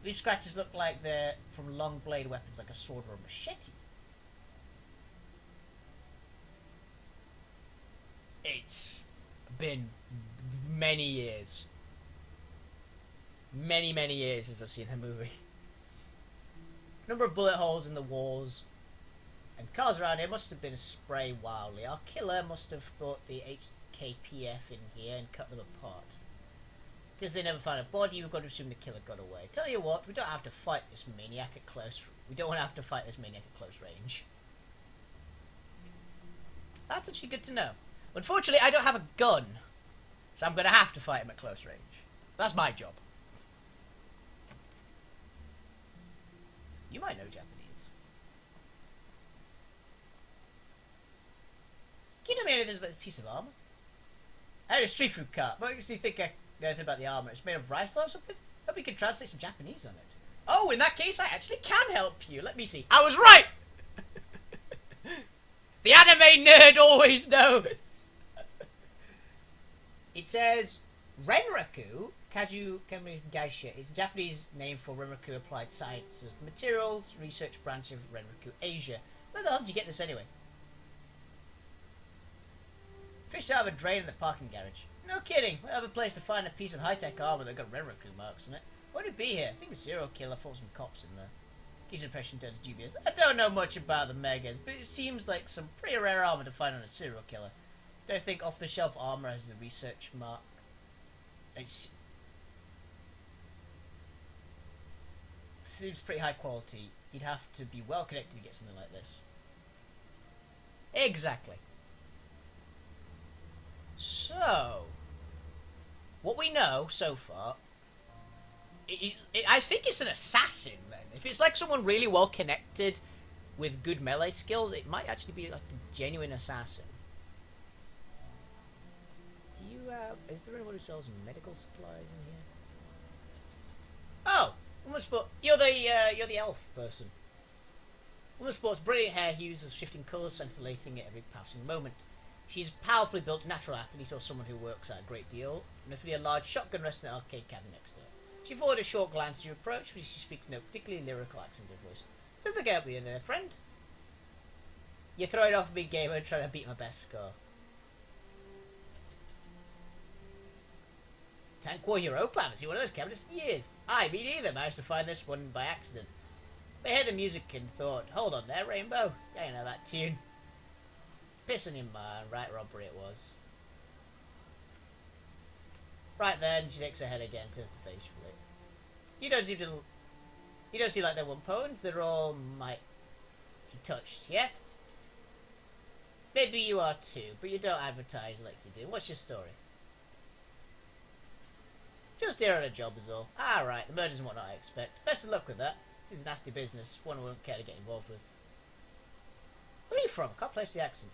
These scratches look like they're from long blade weapons like a sword or a machete. It's been many years. Many years since I've seen her movie. Number of bullet holes in the walls and cars around here must have been sprayed wildly. Our killer must have thought the HKPF in here and cut them apart. Because they never found a body, we've got to assume the killer got away. Tell you what, we don't have to fight this maniac at close. We don't want to have to fight this maniac at close range. That's actually good to know. Unfortunately, I don't have a gun, so I'm going to have to fight him at close range. That's my job. You might know Japanese. Can you tell me anything about this piece of armor? I had a street food cart. What makes you think I know anything about the armor? It's made of rifle or something? Hope you can translate some Japanese on it. Oh, in that case, I actually can help you. Let me see. I was right! The anime nerd always knows. It says Renraku Kaju Kemi Gaisha. It's a Japanese name for Renraku Applied Sciences, the materials research branch of Renraku Asia. Where the hell did you get this anyway? Fished out of a drain in the parking garage. No kidding. What other place to find a piece of high-tech armor that got Renraku marks on it? What would it be here? I think the serial killer fought some cops in there. Gives the impression turns dubious. I don't know much about the Megas, but it seems like some pretty rare armor to find on a serial killer. Don't think off-the-shelf armor has a research mark. It seems pretty high quality. You'd have to be well connected to get something like this. Exactly. So, what we know so far, I think it's an assassin then. If it's like someone really well connected with good melee skills, it might actually be like a genuine assassin. Do you is there anyone who sells medical supplies in here? Oh, woman sport. You're the elf person. Woman sports brilliant hair hues of shifting colours, scintillating at every passing moment. She's powerfully built, natural athlete, or someone who works out a great deal. Notably a large shotgun rests in the arcade cabinet next to her. She avoided a short glance as you approach, but she speaks no particularly lyrical accent or voice. Something to help you there, friend. You throw it off me, gamer, trying to beat my best score. Tank War Hero Plan. I've seen one of those cabinets in years. Aye, me neither. Managed to find this one by accident. They heard the music and thought, hold on there, Rainbow. Yeah, you know that tune. Pissing him, man. Right robbery it was. Right then, she shakes her head again, turns the face for it. You don't seem like they're one pwned. They're all mighty touched, yeah? Maybe you are too, but you don't advertise like you do. What's your story? Just here on a job is all. Ah, right, the murder's what I expect. Best of luck with that. This is nasty business. One I wouldn't care to get involved with. Where are you from? I can't place the accent.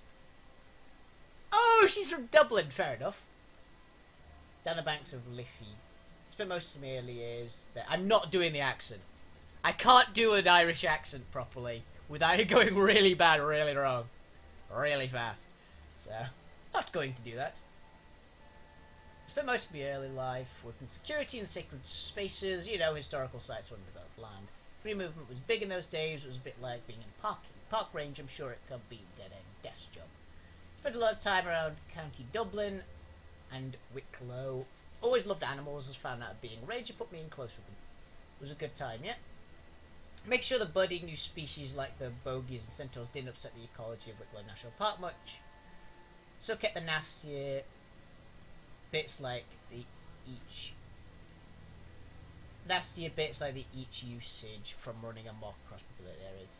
Oh, she's from Dublin. Fair enough. Down the banks of Liffey. Spent most of my early years there. I'm not doing the accent. I can't do an Irish accent properly without it going really bad, really wrong, really fast. So, not going to do that. Spent most of my early life working security in sacred spaces, you know, historical sites on undeveloped land. Free movement was big in those days. It was a bit like being in park range. I'm sure it could be a dead-end desk job. Spent a lot of time around County Dublin and Wicklow. Always loved animals. As found out being a ranger put me in close with them. It was a good time, yeah. Make sure the budding new species like the bogies and centaurs didn't upset the ecology of Wicklow National Park much. So kept the nastier bits like the each usage from running amok across populated areas.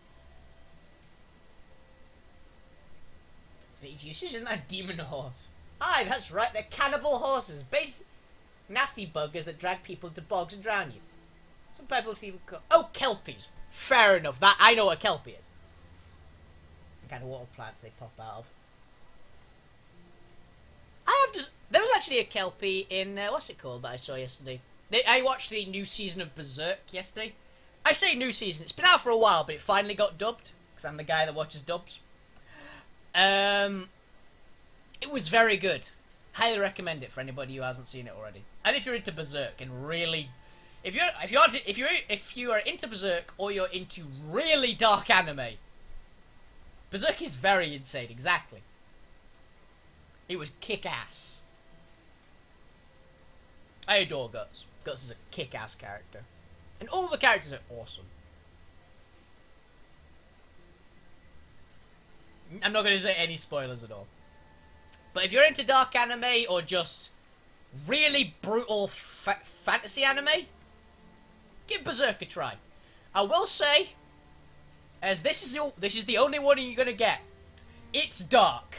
The each usage isn't that a demon horse? Aye, that's right, they're cannibal horses. Nasty buggers that drag people into bogs and drown you. Some people even call... Oh, kelpies. Fair enough. That I know what a kelpie is. The kind of water plants they pop out of. There was actually a kelpie in what's it called that I saw yesterday. I watched the new season of Berserk yesterday. I say new season. It's been out for a while, but it finally got dubbed because I'm the guy that watches dubs. It was very good. Highly recommend it for anybody who hasn't seen it already. And if you're into Berserk and really, if you are into Berserk or you're into really dark anime, Berserk is very insane. Exactly. It was kick-ass. I adore Guts. Guts is a kick-ass character. And all the characters are awesome. I'm not going to say any spoilers at all. But if you're into dark anime or just really brutal fantasy anime, give Berserk a try. I will say, as this is the only one you're going to get, it's dark.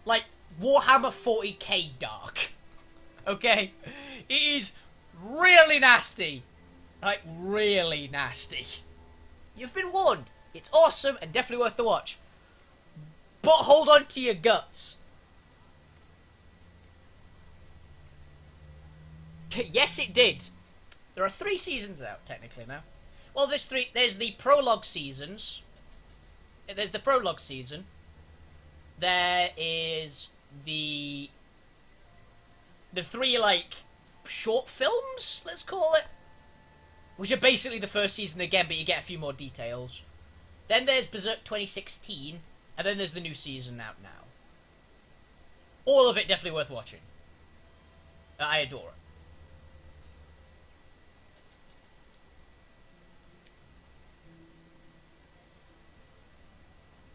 like Warhammer 40k dark. Okay? It is really nasty. Like, really nasty. You've been warned. It's awesome and definitely worth the watch. But hold on to your guts. Yes, it did. There are 3 seasons out, technically, now. Well, there's 3. There's the prologue seasons. There's the prologue season. There is the 3, like, short films, let's call it. Which are basically the first season again, but you get a few more details. Then there's Berserk 2016, and then there's the new season out now. All of it definitely worth watching. I adore it.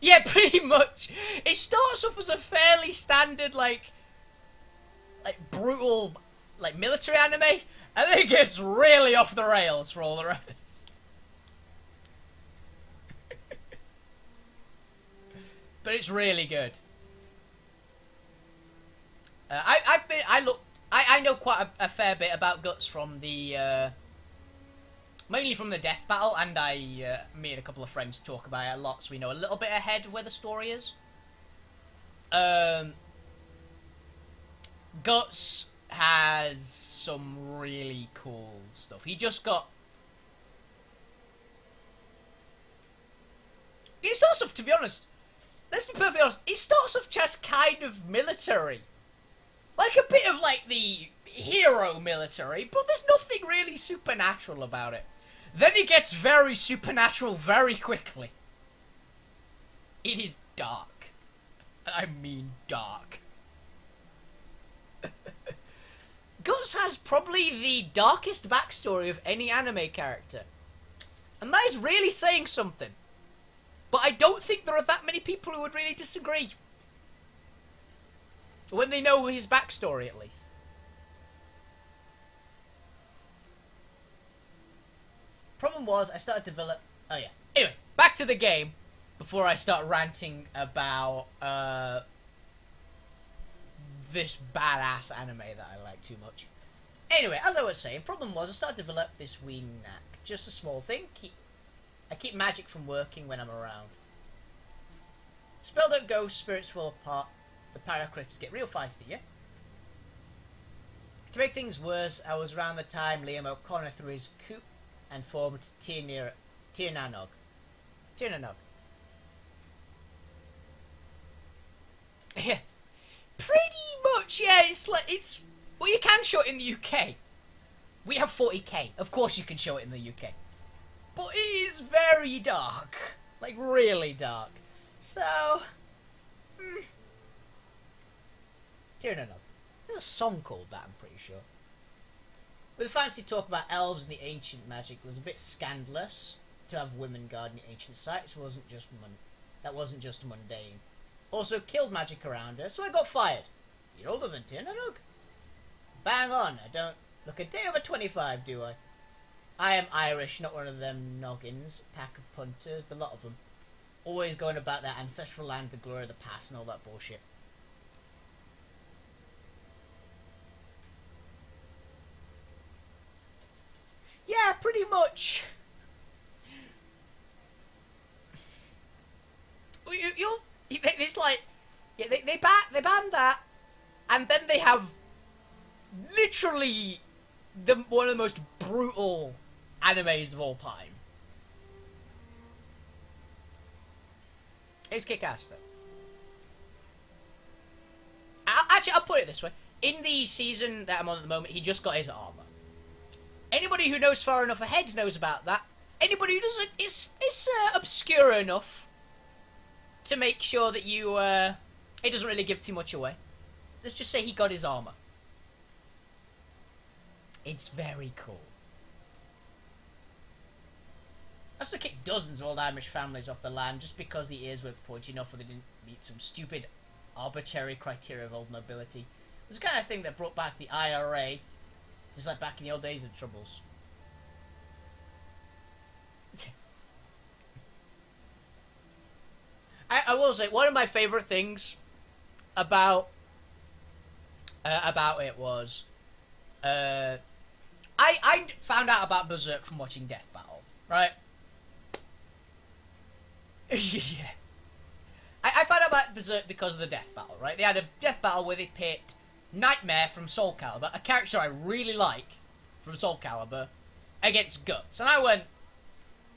Yeah, pretty much. It starts off as a fairly standard, like brutal, like military anime, and then it gets really off the rails for all the rest. But it's really good. I know quite a fair bit about Guts from the mainly from the death battle, and me and a couple of friends talk about it a lot, so we know a little bit ahead of where the story is. Guts has some really cool stuff. He just got... It starts off, to be honest, let's be perfectly honest, it starts off just kind of military. Like a bit of, like, the hero military, but there's nothing really supernatural about it. Then it gets very supernatural very quickly. It is dark. I mean dark. Guts has probably the darkest backstory of any anime character. And that is really saying something. But I don't think there are that many people who would really disagree. When they know his backstory, at least. Problem was, I started to develop... Oh, yeah. Anyway, back to the game. Before I start ranting about this badass anime that I like too much. Anyway, as I was saying, problem was, I started to develop this wee knack. Just a small thing. I keep magic from working when I'm around. Spell don't go, spirits fall apart. The paracrits get real feisty, yeah? To make things worse, I was around the time Liam O'Connor threw his coup and formed Tirnanog. Yeah. Pretty much, yeah, it's... Well, you can show it in the UK. We have 40k. Of course you can show it in the UK. But it is very dark. Like, really dark. So... Tirnanog. There's a song called that, I'm pretty sure. With the fancy talk about elves and the ancient magic, it was a bit scandalous to have women guarding ancient sites. That wasn't just mundane. Also killed magic around her, so I got fired. You're older than Tirnanog. Bang on, I don't look a day over 25, do I? I am Irish, not one of them noggins, pack of punters, the lot of them. Always going about their ancestral land, the glory of the past, and all that bullshit. Yeah, pretty much. It's like, yeah, they banned that, and then they have literally one of the most brutal animes of all time. It's kick-ass, though. Actually, I'll put it this way. In the season that I'm on at the moment, he just got his armor. Anybody who knows far enough ahead knows about that. Anybody who doesn't, it's obscure enough to make sure that you, it doesn't really give too much away. Let's just say he got his armor. It's very cool. That's to kick dozens of old Irish families off the land just because the ears weren't pointy enough or they didn't meet some stupid arbitrary criteria of old nobility. It was the kind of thing that brought back the IRA, just like back in the old days of Troubles. I will say, one of my favourite things about it was I found out about Berserk from watching Death Battle, right? Yeah. I found out about Berserk because of the Death Battle, right? They had a Death Battle where they picked Nightmare from Soul Calibur, a character I really like from Soul Calibur, against Guts. And I went,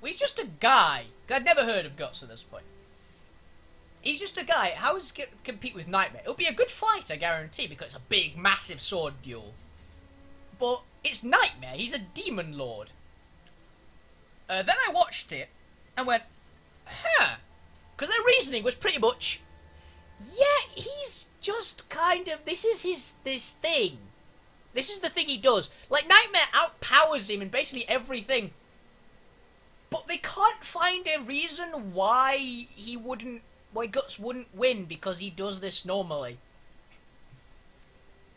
well, he's just a guy. I'd never heard of Guts at this point. He's just a guy. How is he going to compete with Nightmare? It'll be a good fight, I guarantee, because it's a big, massive sword duel. But it's Nightmare. He's a demon lord. Then I watched it and went, huh. Because their reasoning was pretty much, yeah, he's just kind of, this thing. This is the thing he does. Like, Nightmare outpowers him in basically everything. But they can't find a reason why Guts wouldn't win because he does this normally.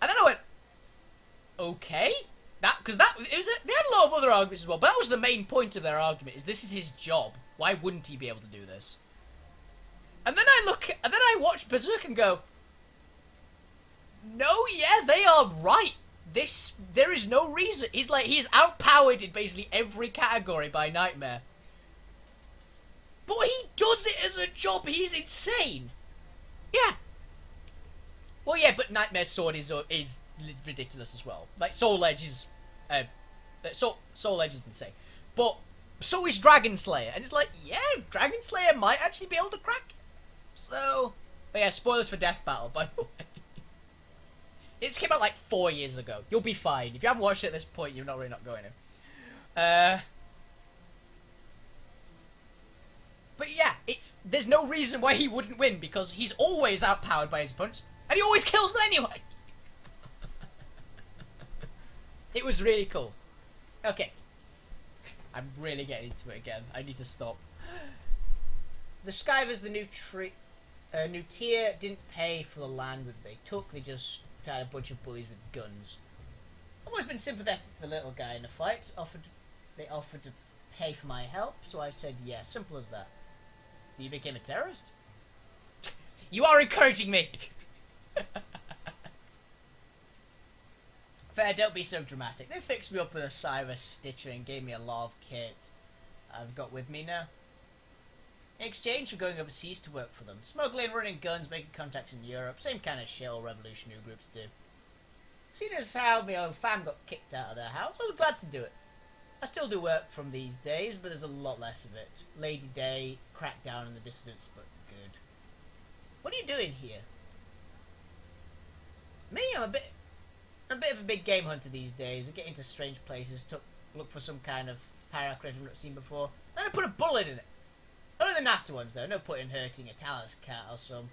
And then I went, okay. They had a lot of other arguments as well, but that was the main point of their argument, is this is his job. Why wouldn't he be able to do this? And then I watch Berserk and go, no, yeah, they are right. There is no reason. He's outpowered in basically every category by Nightmare. But he does it as a job. He's insane. Yeah. Well, yeah, but Nightmare's sword is ridiculous as well. Like, Soul Edge is insane. But so is Dragon Slayer, and it's like, yeah, Dragon Slayer might actually be able to crack it. So, but yeah, spoilers for Death Battle, by the way. It came out like 4 years ago. You'll be fine. If you haven't watched it at this point, you're not going to. But yeah, there's no reason why he wouldn't win, because he's always outpowered by his opponents, and he always kills them anyway. It was really cool. Okay. I'm really getting into it again. I need to stop. The Skyvers, the new tier, didn't pay for the land that they took. They just had a bunch of bullies with guns. I've always been sympathetic to the little guy in the fights. They offered to pay for my help, so I said yes. Simple as that. So you became a terrorist? You are encouraging me! Fair, don't be so dramatic. They fixed me up with a Cyrus Stitcher and gave me a lot of kit I've got with me now. In exchange for going overseas to work for them. Smuggling, running guns, making contacts in Europe. Same kind of shit all revolutionary groups do. Seeing as how my own fam got kicked out of their house, I was glad to do it. I still do work from these days, but there's a lot less of it. Lady Day, crackdown in the distance, but good. What are you doing here? Me, I'm a bit of a big game hunter these days. I get into strange places, look for some kind of paracrit I've not seen before, then I put a bullet in it. Only the nasty ones though, no point in hurting a Talus cat or some.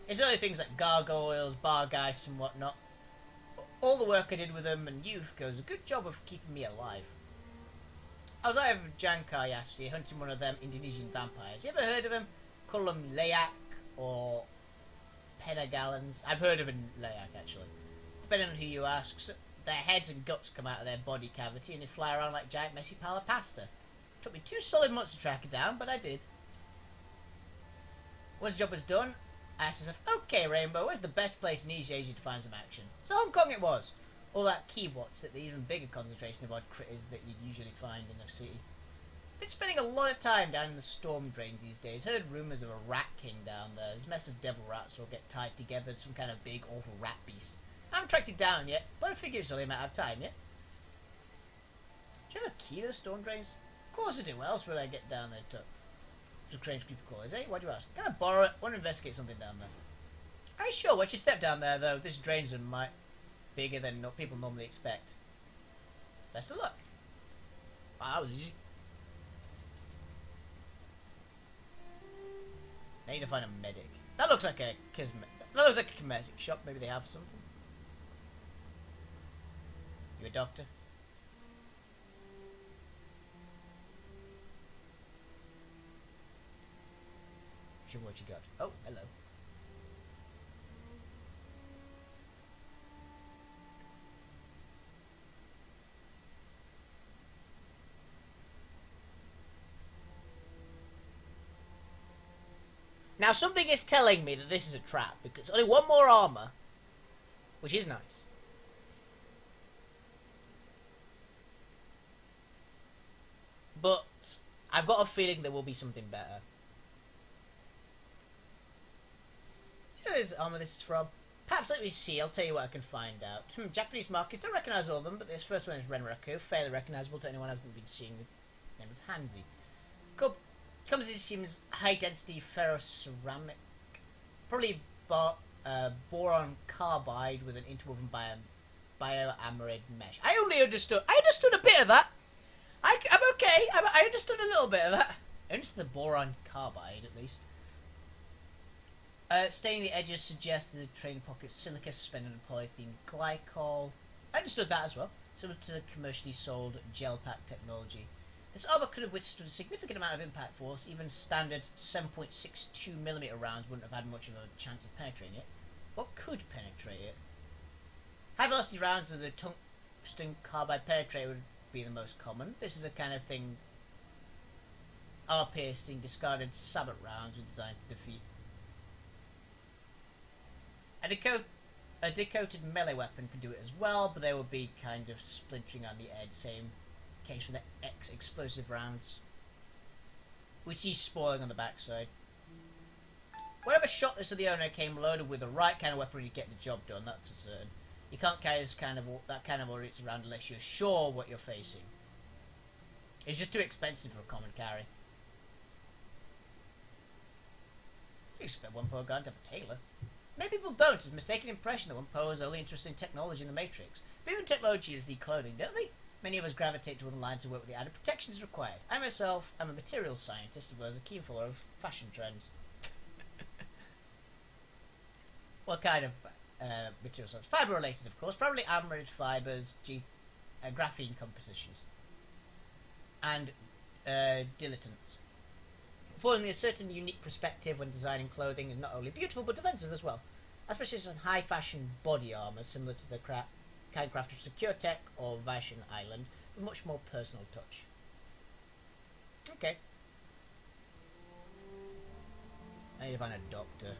It's only things like gargoyles, bargheists and whatnot. All the work I did with them and youth goes a good job of keeping me alive. I was out of Jankar yesterday hunting one of them Indonesian vampires. You ever heard of him? Call them Layak or Penagallans. I've heard of a Layak actually. Depending on who you ask, their heads and guts come out of their body cavity and they fly around like giant messy pile of pasta. Took me 2 solid months to track it down, but I did. Once the job was done, I asked myself, okay Rainbow, where's the best place in East Asia to find some action? So Hong Kong it was. All that keybots at the even bigger concentration of odd critters that you'd usually find in a city. Been spending a lot of time down in the storm drains these days. Heard rumours of a rat king down there. This mess of devil rats will get tied together to some kind of big awful rat beast. I haven't tracked it down yet, but I figure it's only a matter of time, yeah? Do you have a key to the storm drains? Of course I do. What else would I get down there to? Strange creepy crawlers, eh? Why do you ask? Can I borrow it? I want to investigate something down there. Are you sure? Once you step down there, though, this drains are bigger than people normally expect. Best of luck. Wow, that was easy. I need to find a medic. That looks like a cosmetic shop. Maybe they have something. You a doctor? Show me what you got. Oh, hello. Now something is telling me that this is a trap, because only one more armor, which is nice. But I've got a feeling there will be something better. You know this armor this is from? Perhaps let me see, I'll tell you what I can find out. Japanese markets, don't recognise all of them, but this first one is Renraku, fairly recognisable to anyone who hasn't been seeing the name of Hanzi. Comes in, seems high density ferroceramic, probably boron carbide with an interwoven bioamide mesh. I understood a bit of that. I'm okay. I understood a little bit of that. I understood the boron carbide at least. Staining the edges suggests the training pocket silica suspended in polyethylene glycol. I understood that as well. Similar to the commercially sold gel pack technology. This armor could have withstood a significant amount of impact force. Even standard 7.62mm rounds wouldn't have had much of a chance of penetrating it. What could penetrate it? High velocity rounds of the tungsten carbide penetrator would be the most common. This is a kind of thing piercing discarded sabot rounds were designed to defeat. A decoated melee weapon can do it as well, but they will be kind of splintering on the edge. Same case for the X explosive rounds, which he's spoiling on the backside. Whatever shot this of the owner came loaded with the right kind of weapon, you get the job done. That's for certain. You can't carry that kind of ordnance around unless you're sure what you're facing. It's just too expensive for a common carry. You expect one poor guy to have a tailor. Many people don't. It's a mistaken impression that one poor is only interested in technology in the Matrix. But even technology is the clothing, don't they? Many of us gravitate toward the lines of work with the added protection is required. I myself am a materials scientist as well as a keen follower of fashion trends. What kind of material science? Fibre related, of course. Probably amarid fibres, graphene compositions. And dilettants. Affording me a certain unique perspective when designing clothing is not only beautiful but defensive as well. Especially some high fashion body armour similar to the kind crafted of Secure Tech or Vashon Island with much more personal touch. Okay. I need to find a doctor.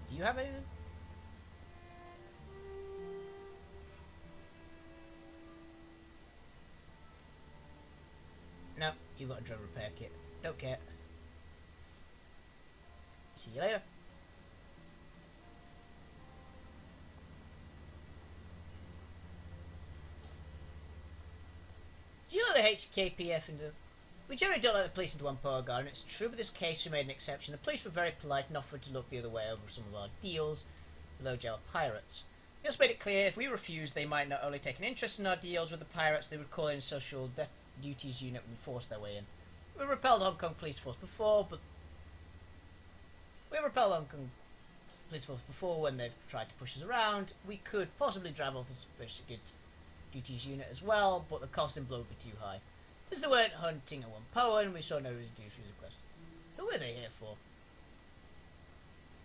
Do you have anything? No, you've got a drone repair kit. Don't care. See you later. Do you know the HKPF and the... We generally don't let the police into one poor garden. It's true, but this case we made an exception. The police were very polite and offered to look the other way over some of our deals with low gel pirates. They also made it clear if we refused, they might not only take an interest in our deals with the pirates, they would call in social duties unit and force their way in. We repelled Hong Kong police force before, but when they've tried to push us around. We could possibly drive off the special duties unit as well, but the cost in blow would be too high. Since they weren't hunting at one Poen, we saw no reason to refuse the request. Who were they here for?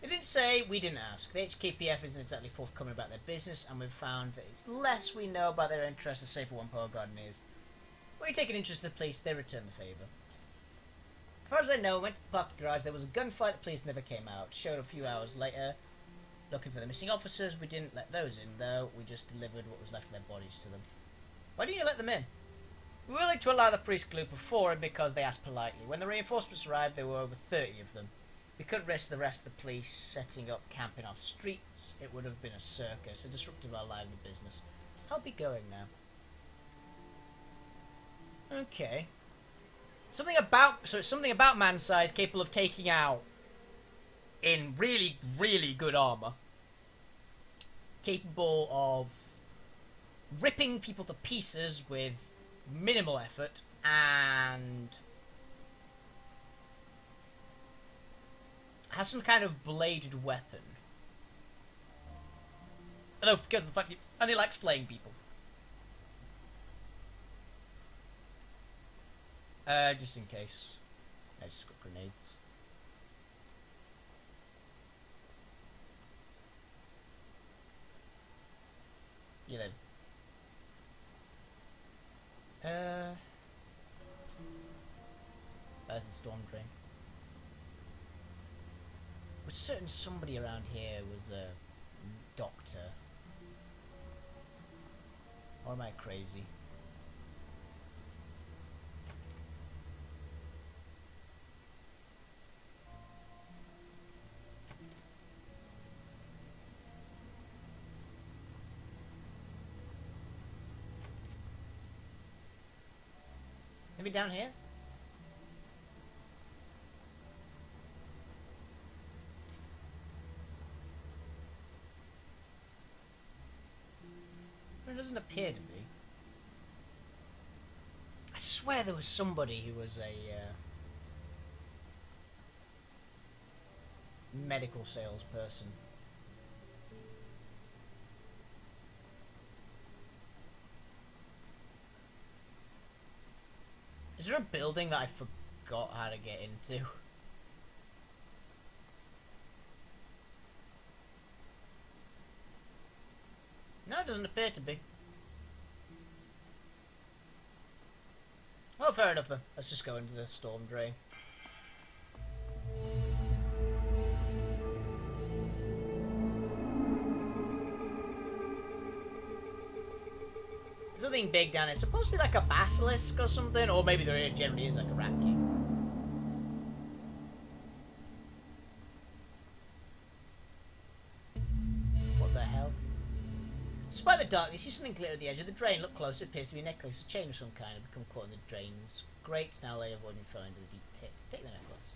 They didn't say, we didn't ask. The HKPF isn't exactly forthcoming about their business, and we've found that it's less we know about their interests the safer one Poen garden is. When we take an interest in the police, they return the favour. As far as I know, went to the parking garage, there was a gunfight, the police never came out. Showed a few hours later, looking for the missing officers. We didn't let those in, though. We just delivered what was left of their bodies to them. Why didn't you let them in? We were willing to allow the police group before because they asked politely. When the reinforcements arrived, there were over 30 of them. We couldn't risk the rest of the police setting up camp in our streets. It would have been a circus, a disruption of our lively business. I'll be going now. Okay. Something about man-size capable of taking out in really, really good armor. Capable of ripping people to pieces with minimal effort and has some kind of bladed weapon. Although, because of the fact he only likes playing people. Just in case. I just got grenades. See you then. storm drain. Was certain somebody around here was a doctor. Or am I crazy? Maybe down here? It doesn't appear to be. I swear there was somebody who was a medical salesperson. Is there a building that I forgot how to get into? No, it doesn't appear to be. Well, fair enough then. Let's just go into the storm drain. There's something big down there. It's supposed to be like a basilisk or something, or maybe there generally is like a rat king. What the hell? Despite the dark, you see something glitter at the edge of the drain. Look closer, it appears to be a necklace, a chain of some kind, and become caught in the drain's grate. Now lay avoiding falling into the deep pit. Take the necklace.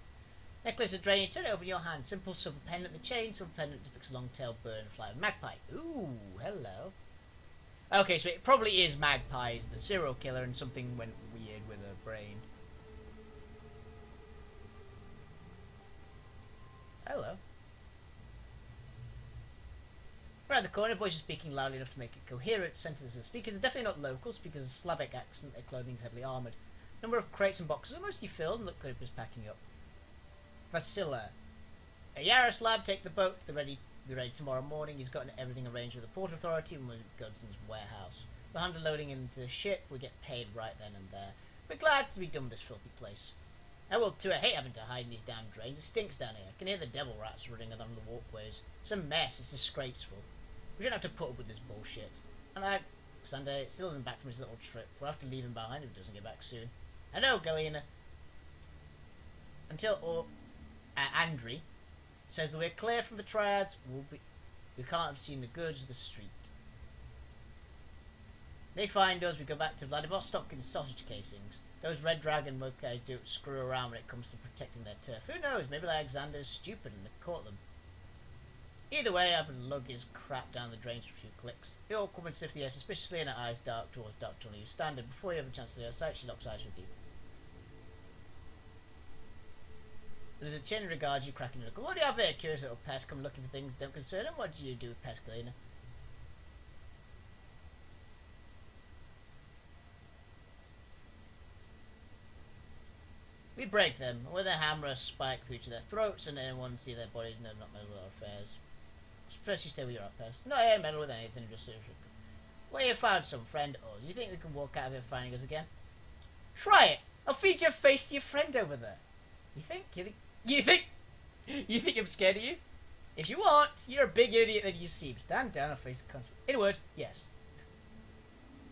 Necklace of drain, you turn it over in your hand. Simple silver pendant, the chain, silver pendant depicts a long-tailed bird and fly of magpie. Ooh, hello. Okay, so it probably is magpies, the serial killer, and something went weird with her brain. Hello. Around the corner, voice is speaking loudly enough to make it coherent. Sentences of speakers are definitely not local. Speakers of Slavic accent, their clothing is heavily armoured. Number of crates and boxes are mostly filled and look like it's packing up. Vasila. A Yaroslav, take the boat. Be ready tomorrow morning. He's got everything arranged with the Port Authority and with Godson's warehouse. We'll handle loading into the ship. We get paid right then and there. We're glad to be done with this filthy place. I will too. I hate having to hide in these damn drains. It stinks down here. I can hear the devil rats running along the walkways. It's a mess. It's disgraceful. We shouldn't have to put up with this bullshit. And Sunday still isn't back from his little trip. We'll have to leave him behind if he doesn't get back soon. I know, Galena. Until Andri says that we're clear from the triads, we can't have seen the goods of the street. They find us, we go back to Vladivostok in sausage casings. Those Red Dragon Mokai do screw around when it comes to protecting their turf. Who knows, maybe Alexander's stupid and they caught them. Either way, I've been lugging his crap down the drains for a few clicks. They all come and sniff the air suspiciously and her eyes dark towards Dr. Tunnel. You stand and before you have a chance to see her sight, she locks eyes with you. There's a chin regards you, cracking your knuckle. What do you have here? Curious little pest, come looking for things that don't concern him. What do you do with pest, Galena? We break them, and with a hammer or spike through to their throats, and anyone see their bodies know not meddle with our affairs. First you say we are at pest. No, I ain't meddle with anything, just well, you found some friend of ours. You think we can walk out of here finding us again? Try it! I'll feed your face to your friend over there. You think I'm scared of you? If you aren't, you're a bigger idiot than you seem. Stand down and face the consequence. In a word, yes.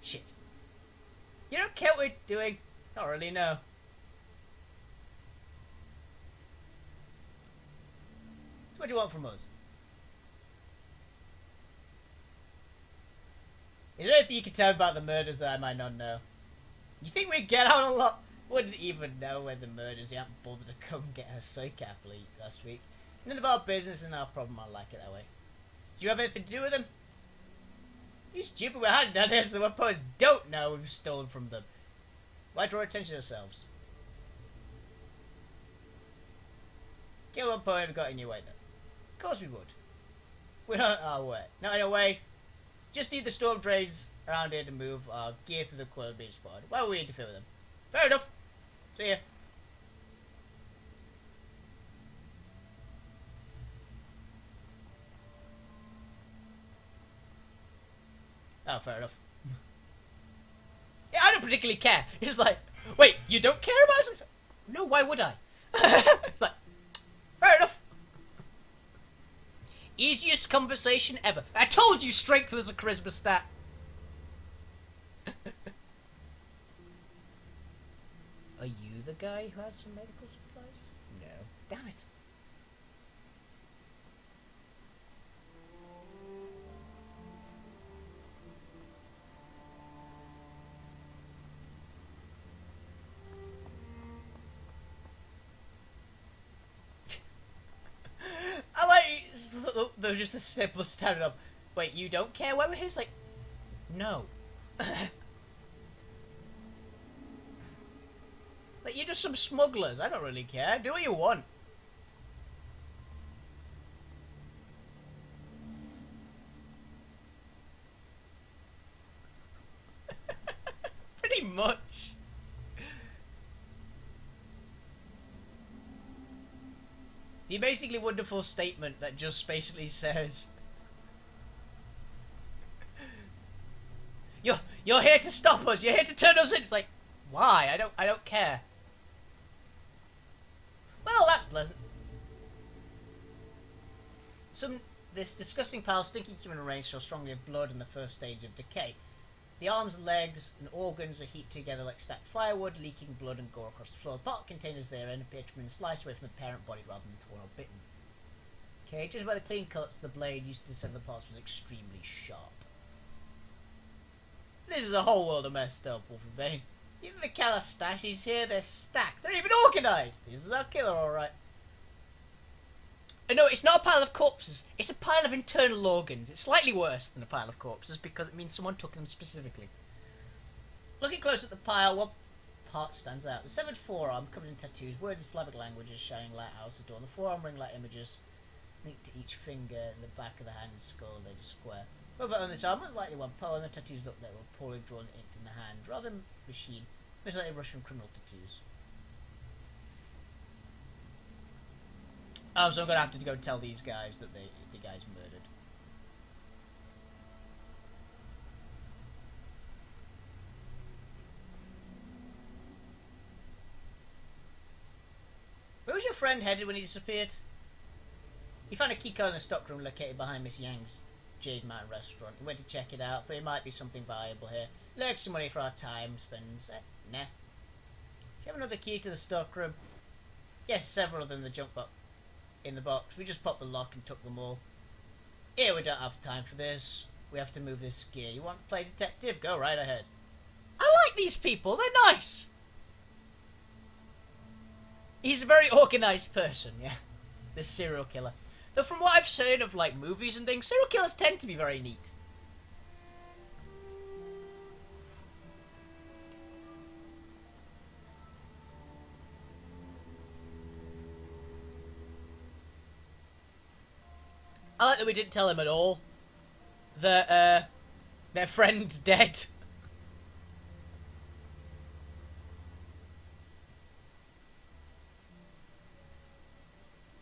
Shit. You don't care what we're doing? Not really, no. So what do you want from us? Is there anything you can tell me about the murders that I might not know? You think we'd get out a lot? Wouldn't even know where the murders. You haven't bothered to come get her psych athlete last week. None of our business and our problem. I like it that way. Do you have anything to do with them? You stupid, we're hiding down here so the weapons don't know we've stolen from them. Why draw attention to ourselves? Kill one point we've got in your way though. Of course we would. We're not our way. Not in a way. Just need the storm drains around here to move our gear through the coil being spotted. Why would we interfere with them? Fair enough. See ya. Oh, fair enough. Yeah, I don't particularly care. It's like, wait, you don't care about us? No, why would I? It's like, fair enough. Easiest conversation ever. I told you strength was a charisma stat. Are you the guy who has some medical supplies? No. Damn it. I like they're just the simple standing up. Wait, you don't care where we're here? It's like, no. Like, you're just some smugglers. I don't really care. Do what you want. Pretty much. The basically wonderful statement that just basically says, You're here to stop us. You're here to turn us in. It's like, why? I don't care. Well, that's pleasant. This disgusting pile of stinking human remains show strongly of blood in the first stage of decay. The arms, legs, and organs are heaped together like stacked firewood, leaking blood and gore across the floor. The pot containers therein appear to have been sliced away from the parent body rather than torn or bitten. Okay, just by the clean cuts, the blade used to sever the parts was extremely sharp. This is a whole world of messed up, Wolfie Bane. Even the killer stashes here, they're stacked. They're even organised. This is our killer, alright. No, it's not a pile of corpses. It's a pile of internal organs. It's slightly worse than a pile of corpses because it means someone took them specifically. Looking close at the pile, one part stands out. The severed forearm, covered in tattoos, words in Slavic languages, shining lighthouse adorn the forearm, ring light images linked to each finger, and the back of the hand, skull, laid a square. What about on this arm? Most likely one poem. The tattoos look like they were poorly drawn ink in the hand, rather than machine. Most likely Russian criminal tattoos. Oh, so I'm gonna have to go tell these guys that the guy's murdered. Where was your friend headed when he disappeared? He found a keycard in the stockroom located behind Miss Yang's Jade Mountain restaurant. He went to check it out, but it might be something valuable here. Extra money for our time spends. Nah. Do you have another key to the stockroom? Yes, several of them in the junk box. In the box. We just popped the lock and took them all. Here, we don't have time for this. We have to move this gear. You want to play detective? Go right ahead. I like these people. They're nice. He's a very organised person, yeah. This serial killer. Though from what I've seen of like movies and things, serial killers tend to be very neat. I like that we didn't tell him at all that their friend's dead.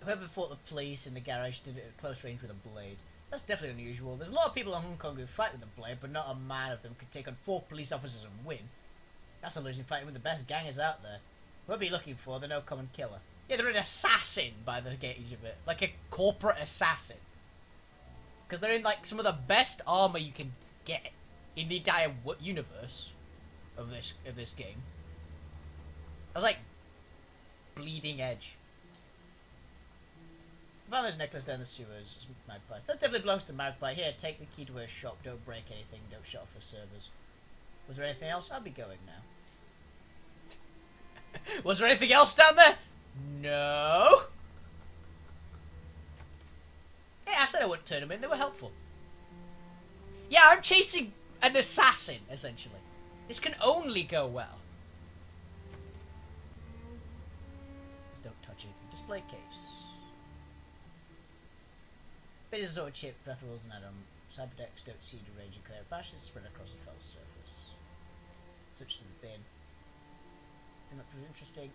Whoever fought the police in the garage did it at close range with a blade. That's definitely unusual. There's a lot of people in Hong Kong who fight with a blade, but not a man of them could take on 4 police officers and win. That's a losing fighting with the best gangers out there. Whoever you're looking for, they're no common killer. Yeah, they're an assassin by the gauge of it. Like a corporate assassin. Because they're in like some of the best armor you can get in the entire universe of this game. I was like, bleeding edge. Found this necklace down the sewers. Magpie. That definitely belongs to Magpie. Here, take the key to her shop. Don't break anything. Don't shut off her servers. Was there anything else? I'll be going now. Was there anything else down there? No. Hey, I said I wouldn't turn them in. They were helpful. Yeah, I'm chasing an assassin, essentially. This can only go well. Just don't touch anything. Display case. Bit of sort of chip, breath rolls and add-on. Cyberdecks don't see the range of clear bashes spread across a fell surface. Such to the bin. Isn't that pretty interesting?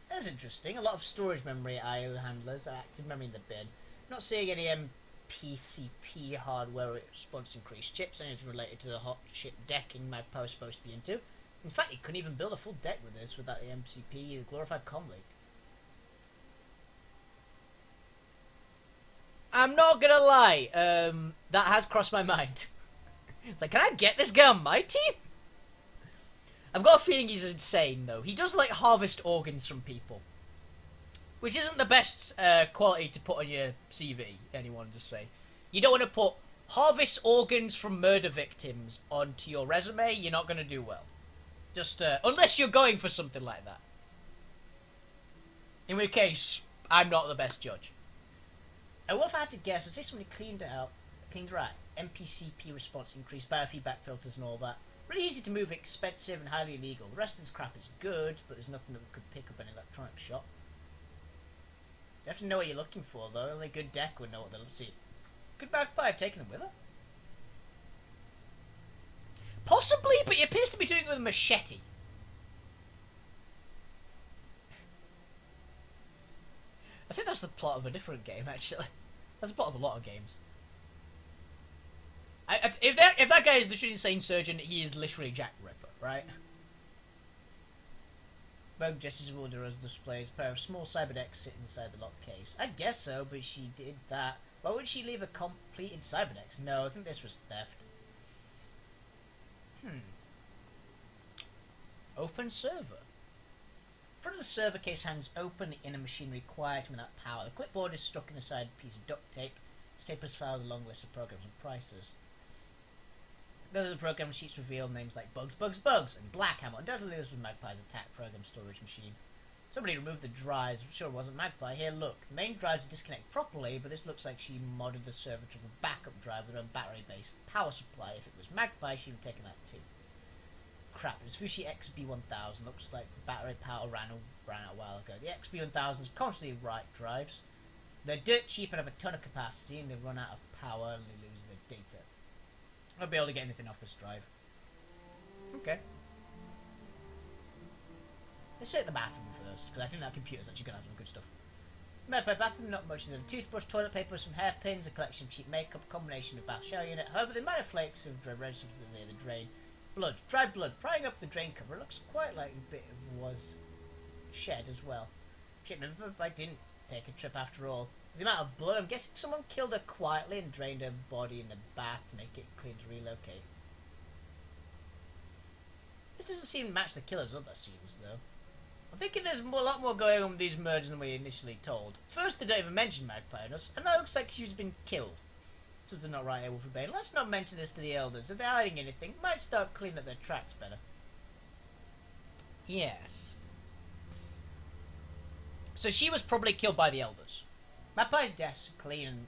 That's interesting. A lot of storage memory IO handlers, active memory in the bin. Not seeing any MPCP hardware response increased chips, anything related to the hot ship decking my power is supposed to be into. In fact, you couldn't even build a full deck with this without the MCP, the glorified comlink. I'm not gonna lie, that has crossed my mind. It's like, can I get this guy on my team? I've got a feeling he's insane, though. He does, like, harvest organs from people. Which isn't the best quality to put on your CV, anyone to say. You don't want to put harvest organs from murder victims onto your resume, you're not going to do well. Just, unless you're going for something like that. In which case, I'm not the best judge. And what if I had to guess, I'd say somebody cleaned it out, cleaned right. MPCP response increased, biofeedback filters and all that. Really easy to move, expensive and highly illegal. The rest of this crap is good, but there's nothing that we could pick up in an electronic shop. You have to know what you're looking for, though. Only a good deck would know what they're looking for. Good magpie, I've taken him with her. Possibly, but he appears to be doing it with a machete. I think that's the plot of a different game, actually. That's the plot of a lot of games. If that guy is literally insane surgeon, he is literally Jack Ripper, right? Rogue Jessie's order as displays a pair of small cyberdecks sit inside the locked case. I guess so, but she did that. Why would she leave a completed cyberdeck? No, I think this was theft. Open server. Front of the server case hangs open, the inner machinery quiet and without power. The clipboard is stuck inside a piece of duct tape. This paper's filed a long list of programs and prices. Those are the program sheets reveal names like Bugs, Bugs, Bugs, and Blackhammer. Undoubtedly this was Magpie's attack program storage machine. Somebody removed the drives. I'm sure it wasn't Magpie. Here, look. The main drives are disconnected properly, but this looks like she modded the server to a backup drive with her own battery-based power supply. If it was Magpie, she would have taken that too. Crap, it's Fushi XB1000. Looks like the battery power ran out a while ago. The XB1000 is constantly right drives. They're dirt cheap and have a ton of capacity, and they run out of power and they lose their data. I won't be able to get anything off this drive. Okay. Let's check the bathroom first, because I think that computer's actually going to have some good stuff. Magpie bathroom, not much. There's a toothbrush, toilet paper, some hairpins, a collection of cheap makeup, a combination of bath shower unit. However, the amount of flakes of registered near the drain. Blood, dried blood, prying up the drain cover. It looks quite like a bit was shed as well. Shit, maybe I didn't take a trip after all. The amount of blood, I'm guessing someone killed her quietly and drained her body in the bath to make it clean to relocate. This doesn't seem to match the killer's other scenes, though. I'm thinking there's a lot more going on with these murders than we initially told. First, they don't even mention Magpie in us, and now it looks like she's been killed. Something's not right here, Wolfie Bane. Let's not mention this to the elders. If they're hiding anything, might start cleaning up their tracks better. Yes. So she was probably killed by the elders. Magpie's desk, clean,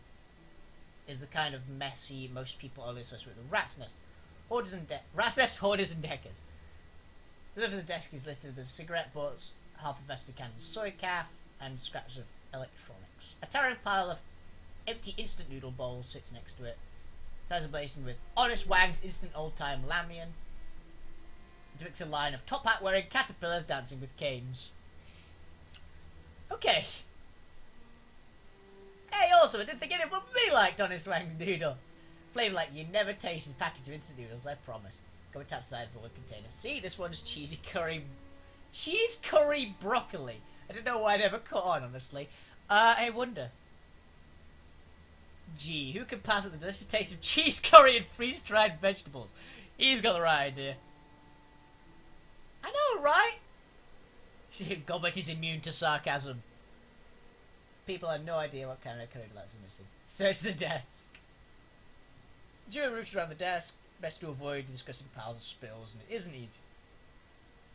is the kind of messy most people only associate with a rat's nest. Rat's nest, hoarders, and deckers. Over the desk is listed as cigarette butts, half-invested cans of soy calf, and scraps of electronics. A towering pile of empty instant noodle bowls sits next to it. There's a basin with Honest Wang's instant old-time lamian. It depicts a line of top hat-wearing caterpillars dancing with canes. Okay. Hey, also, I didn't think anyone but me liked Honest Wang's noodles. Flavour like you never tasted package of instant noodles, I promise. Go and tap side for one container. See, this one's cheesy curry. Cheese curry broccoli. I don't know why I never caught on, honestly. I wonder. Gee, who can pass up the delicious taste of cheese curry and freeze-dried vegetables? He's got the right idea. I know, right? Gobbet is immune to sarcasm. People have no idea what kind of curry glass is missing. Search the desk. Jury roofs around the desk. Best to avoid discussing piles of spills, and it isn't easy.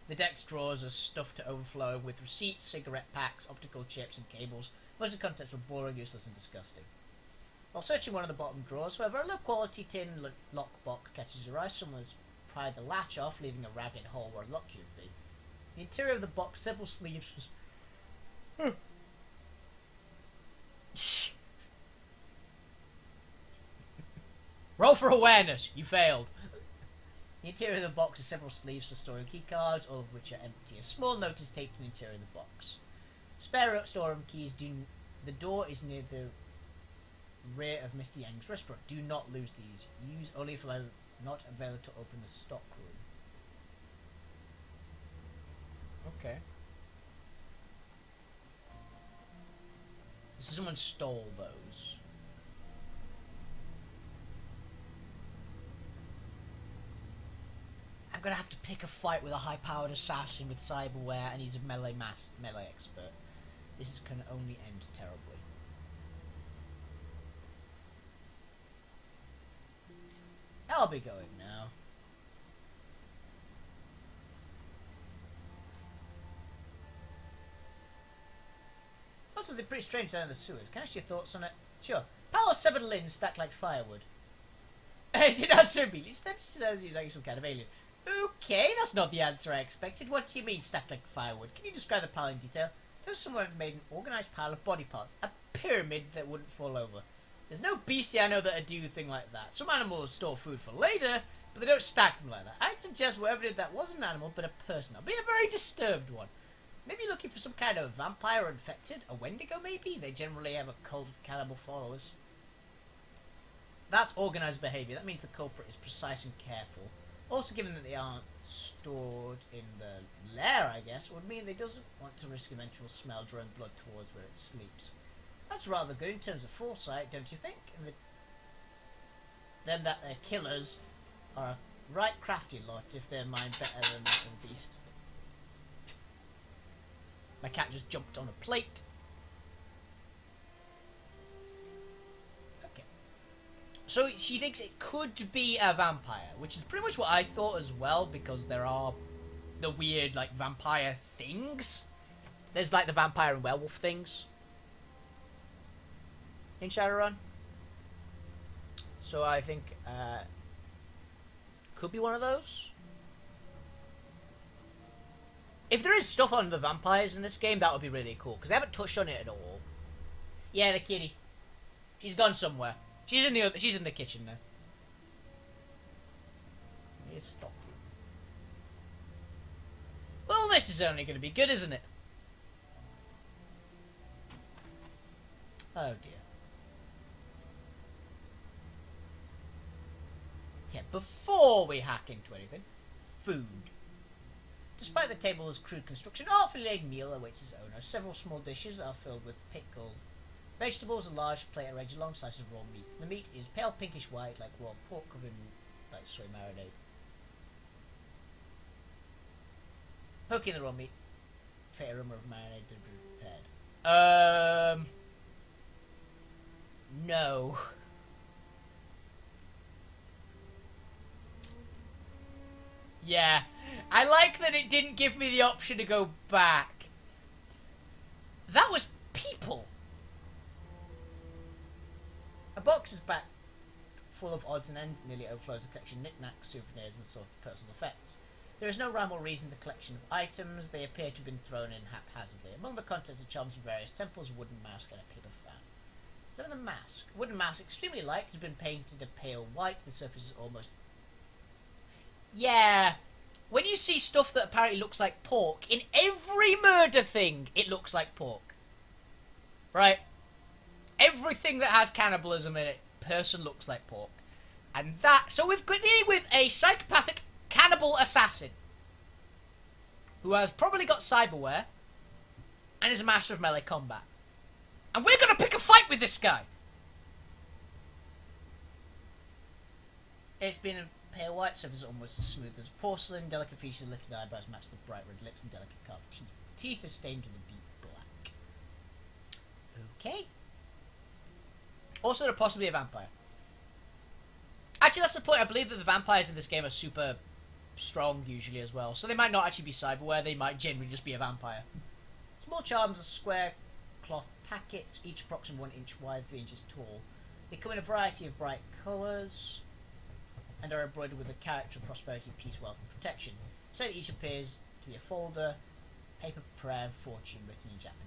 The desk drawers are stuffed to overflow with receipts, cigarette packs, optical chips, and cables. Most of the contents were boring, useless, and disgusting. While searching one of the bottom drawers, however, a low-quality tin lockbox catches your eye. Someone has pried the latch off, leaving a ragged hole where a lock key would be. The interior of the box, several sleeves was... Roll for awareness. You failed. The interior of the box has several sleeves for storing key cards, all of which are empty. A small note is taped to the interior of the box. Spare storeroom keys. The door is near the rear of Mr. Yang's restaurant. Do not lose these. Use only if not available to open the stock room. Okay. So someone stole those. gonna have to pick a fight with a high-powered assassin with cyberware, and he's a melee expert. This can only end terribly. I'll be going now. Also, they're pretty strange down in the sewers. Can I ask your thoughts on it? Sure. Power severed limbs stacked like firewood. Did answer me. That sounds like some kind of alien. Okay, that's not the answer I expected. What do you mean stacked like firewood? Can you describe the pile in detail? There's someone made an organised pile of body parts. A pyramid that wouldn't fall over. There's no beastie I know that do a thing like that. Some animals store food for later, but they don't stack them like that. I'd suggest whoever did that wasn't an animal, but a person. I'll be a very disturbed one. Maybe looking for some kind of vampire or infected. A Wendigo, maybe? They generally have a cult of cannibal followers. That's organised behaviour. That means the culprit is precise and careful. Also, given that they aren't stored in the lair, I guess, would mean they doesn't want to risk eventual smell drawing blood towards where it sleeps. That's rather good in terms of foresight, don't you think? And then that their killers are a right crafty lot if they're mind better than the beast. My cat just jumped on a plate. Okay. So she thinks it could be a vampire, which is pretty much what I thought as well, because there are the weird, like, vampire things. There's, like, the vampire and werewolf things in Shadowrun. So I think, could be one of those. If there is stuff on the vampires in this game, that would be really cool, because they haven't touched on it at all. Yeah, the kitty. She's gone somewhere. She's in the kitchen now. Yes, stop. Well, this is only going to be good, isn't it? Oh dear. Yeah, before we hack into anything, food. Despite the table's crude construction, an artfully laid meal awaits its owner. Several small dishes are filled with pickled vegetables, a large plate arranged along slices of raw meat. The meat is pale pinkish white, like raw pork, covered in like soy marinade. Poking the raw meat, faint aroma of marinade to be prepared. No. Yeah. I like that it didn't give me the option to go back. That was people. A box is back full of odds and ends, nearly overflows a collection of knickknacks, souvenirs, and sort of personal effects. There is no rhyme or reason to the collection of items. They appear to have been thrown in haphazardly. Among the contents are charms from various temples, a wooden mask, and a paper fan. So the mask. A wooden mask, extremely light, has been painted a pale white. The surface is almost... Yeah. When you see stuff that apparently looks like pork, in every murder thing, it looks like pork. Right? Everything that has cannibalism in it, person looks like pork. And that... So we've got here with a psychopathic cannibal assassin who has probably got cyberware and is a master of melee combat. And we're going to pick a fight with this guy. It's been a pale white surface, almost as smooth as porcelain. Delicate features, lifted eyebrows match the bright red lips and delicate carved teeth. Teeth are stained with a deep black. Okay. Also, they're possibly a vampire. Actually, that's the point. I believe that the vampires in this game are super strong usually as well. So they might not actually be cyberware. They might generally just be a vampire. Small charms are square cloth packets, each approximately 1 inch wide, 3 inches tall. They come in a variety of bright colours and are embroidered with the character of prosperity, peace, wealth, and protection. So each appears to be a folder, paper prayer, fortune written in Japanese.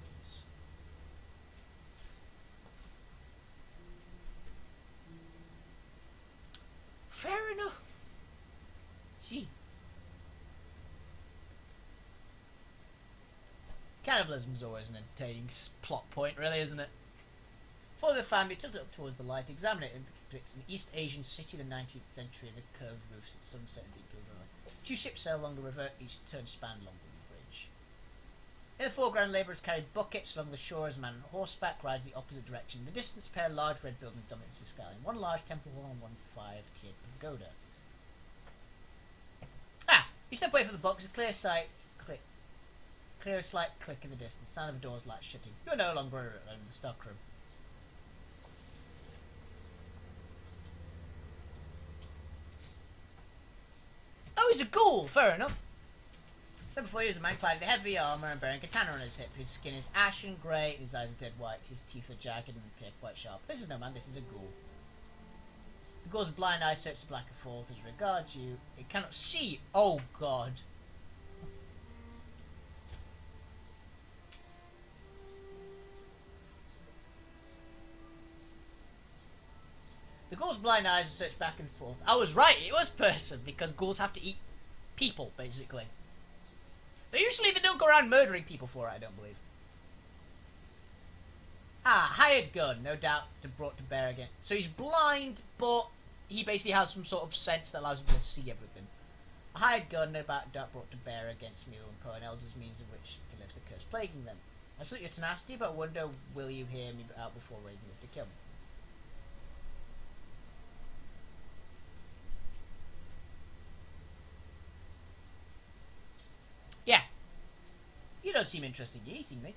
Fair enough. Jeez. Cannibalism is always an entertaining plot point, really, isn't it? For the family, tilted up towards the light, examine it. It depicts an East Asian city in the 19th century, the curved roofs at sunset and deep blue river. 2 ships sail along the river, each turn spanned along the bridge. In the foreground, labourers carried buckets along the shore as a man on horseback rides the opposite direction. In the distance, a pair of large red buildings dominates the skyline. One large temple hall and one 5-tiered pagoda. Ah! You step away from the box, a clear sight click. Clear a slight click in the distance, sound of a door's latch shutting. You're no longer in the stockroom. Oh, he's a ghoul! Fair enough. So before you is a man clad in heavy armour and bearing a katana on his hip. His skin is ashen grey, and his eyes are dead white. His teeth are jagged and appear quite sharp. This is no man, this is a ghoul. The ghoul's blind eye searches the black and forth as regards you. It cannot see. Oh god. The ghoul's blind eyes search back and forth. I was right, it was person, because ghouls have to eat people, basically. They don't go around murdering people for it, I don't believe. Ah, hired gun, no doubt brought to bear again. So he's blind, but he basically has some sort of sense that allows him to see everything. A hired gun, no doubt brought to bear against me and Poe and Elders, means of which can lift the curse plaguing them. I salute your tenacity, but I wonder, will you hear me out before raising it to kill me? Yeah. You don't seem interested in eating me.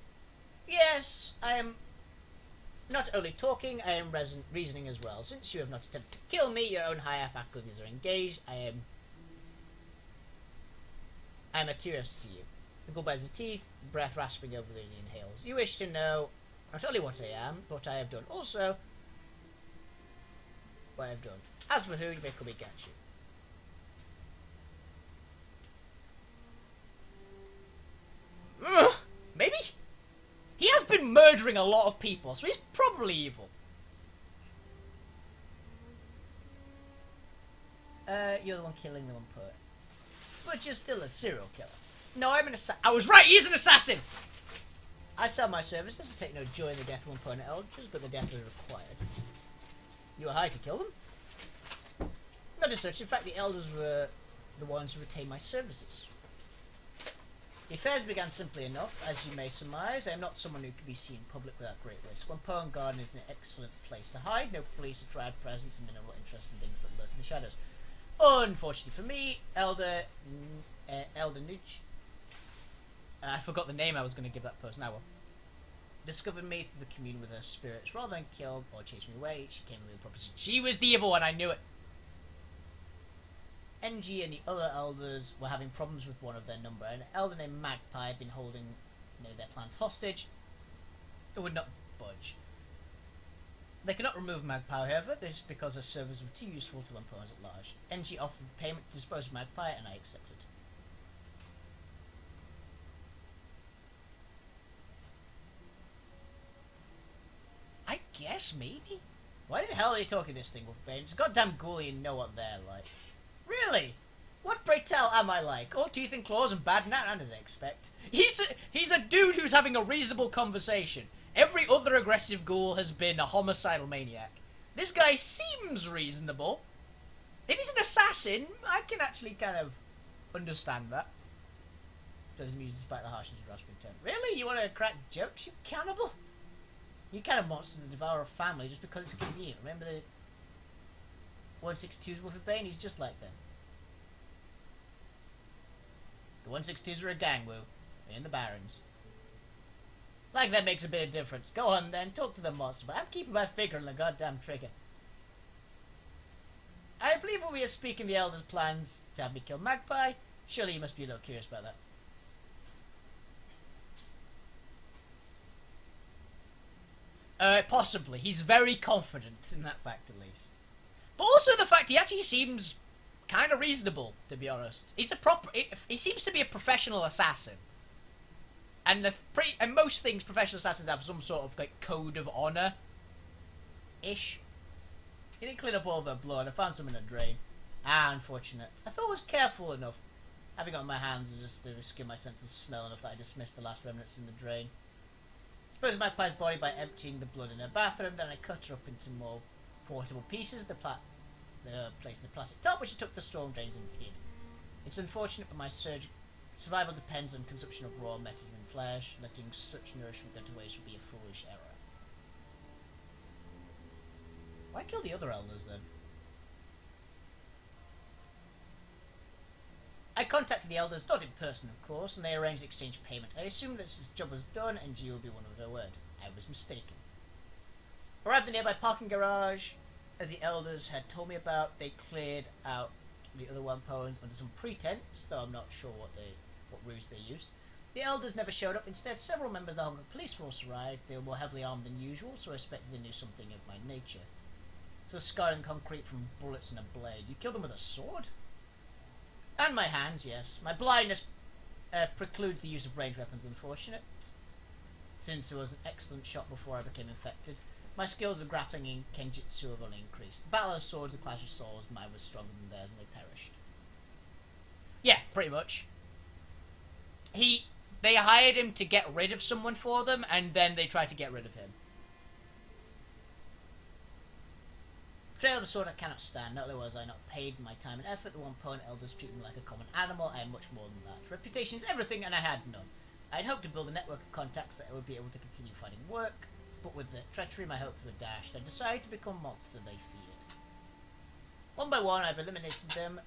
Yes, I am not only talking, I am reasoning as well. Since you have not attempted to kill me, your own higher faculties are engaged. I am a curiosity to you. The ghoul bites his teeth, breath rasping over the inhales. You wish to know not only what I am, but what I have done. Also, what I have done. As for who, you may call me Ganshu. Maybe? He has been murdering a lot of people, so he's probably evil. You're the one killing the one poet. But you're still a serial killer. No, I'm an assassin. I was right, he's an assassin! I sell my services to take no joy in the death of one poet and elders, but the death is required. You were hired to kill them? Not as such, in fact the elders were the ones who retained my services. The affairs began simply enough, as you may surmise. I am not someone who can be seen in public without great risk. One Poem Garden is an excellent place to hide. No police or tribe presence and minimal interest in things that lurk in the shadows. Unfortunately for me, Elder Nuge, I forgot the name I was going to give that person. I will. Discovered me through the commune with her spirits. Rather than killed or chase me away, she came with a proposition. She was the evil one, I knew it. NG and the other elders were having problems with one of their number. An elder named Magpie had been holding their clans hostage. It would not budge. They could not remove Magpie, however, this is because her services were too useful to impose at large. NG offered payment to dispose of Magpie, and I accepted. I guess, maybe? Why the hell are you talking this thing, Wolfie? It's goddamn ghouly and know what they're like. Really? What, pray tell, am I like? All teeth and claws and bad nat, as I expect. He's a dude who's having a reasonable conversation. Every other aggressive ghoul has been a homicidal maniac. This guy seems reasonable. If he's an assassin, I can actually kind of understand that. Doesn't use despite the harshness of rasping tone. Really? You want to crack jokes, you cannibal? You kind of monster to devour a family just because it's convenient. Remember the 162's Wolfie Bane? He's just like them. The 162's are a gang, Woo. In the Barrens. Like that makes a bit of difference. Go on then, talk to the monster, but I'm keeping my finger on the goddamn trigger. I believe when we are speaking the Elder's plans to have me kill Magpie, surely you must be a little curious about that. Possibly. He's very confident in that fact, at least. But also the fact he actually seems kind of reasonable, to be honest. He seems to be a professional assassin. And most things professional assassins have some sort of like code of honor ish. He didn't clean up all the blood. I found some in a drain. Ah, unfortunate. I thought I was careful enough. Having it on my hands was just to skim my sense of smell enough that I dismissed the last remnants in the drain. Disposed of Magpie's body by emptying the blood in her bathroom. Then I cut her up into more portable pieces. The place in the plastic top, which I took the storm drains and hid. It's unfortunate, but my survival depends on consumption of raw metal and flesh. Letting such nourishment go to waste would be a foolish error. Why kill the other elders then? I contacted the elders, not in person of course, and they arranged exchange payment. I assumed that this job was done and G will be one of their word. I was mistaken. Arrived at the nearby parking garage, as the elders had told me about. They cleared out the other Wampos under some pretense, though I'm not sure what ruse they used. The elders never showed up. Instead, several members of the Hong Kong police force arrived. They were more heavily armed than usual, so I expected they knew something of my nature. So scarred and concrete from bullets and a blade. You killed them with a sword? And my hands, yes. My blindness precludes the use of ranged weapons, unfortunate. Since I was an excellent shot before I became infected. My skills of grappling in Kenjutsu have only increased. The battle of swords, the clash of swords, mine was stronger than theirs and they perished. Yeah, pretty much. They hired him to get rid of someone for them, and then they tried to get rid of him. Betrayal of the sword I cannot stand. Not only was I not paid my time and effort, the one opponent elders treat me like a common animal. I am much more than that. Reputation is everything, and I had none. I had hoped to build a network of contacts that I would be able to continue finding work, but with the treachery my hopes were dashed. I decided to become a monster they feared. One by one I've eliminated them.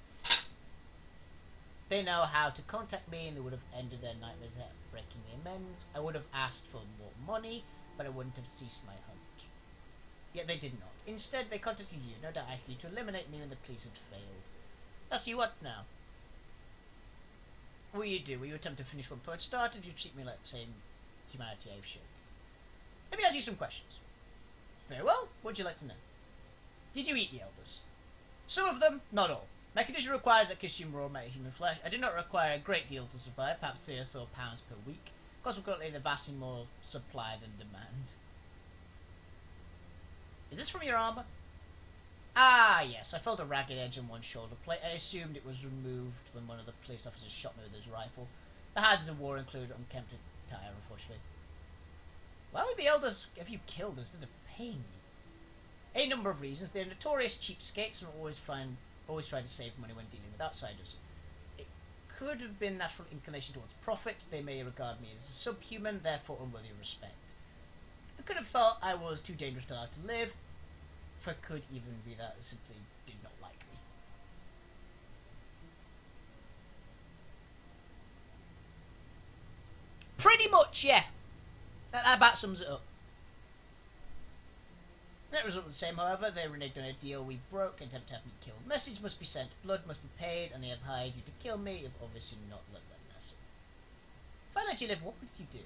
They know how to contact me, and they would have ended their nightmares at breaking the amends. I would have asked for more money, but I wouldn't have ceased my hunt. Yet they did not. Instead, they contacted you, no doubt asking you to eliminate me when the police had failed. That's you what now? What will you do? Will you attempt to finish what Poet started? Do you treat me like the same humanity I've shown? Let me ask you some questions. Very well. What would you like to know? Did you eat the elders? Some of them, not all. My condition requires that I consume raw human flesh. I do not require a great deal to survive, perhaps 3 or so pounds per week. Consequently, there vastly more supply than demand. Is this from your armour? Ah, yes. I felt a ragged edge on one shoulder plate. I assumed it was removed when one of the police officers shot me with his rifle. The hazards of war include unkempt attire, unfortunately. Why would the elders have you killed instead of paying you? A number of reasons. They're notorious cheapskates and always try to save money when dealing with outsiders. It could have been natural inclination towards profit. They may regard me as a subhuman, therefore unworthy of respect. I could have thought I was too dangerous to allow to live. If I could even be that, they simply did not like me. Pretty much, yeah. That about sums it up. The net result was the same, however. They reneged on a deal we broke and attempted to have me killed. Message must be sent, blood must be paid, and they have hired you to kill me. You've obviously not learned that lesson. If I let you live, what would you do?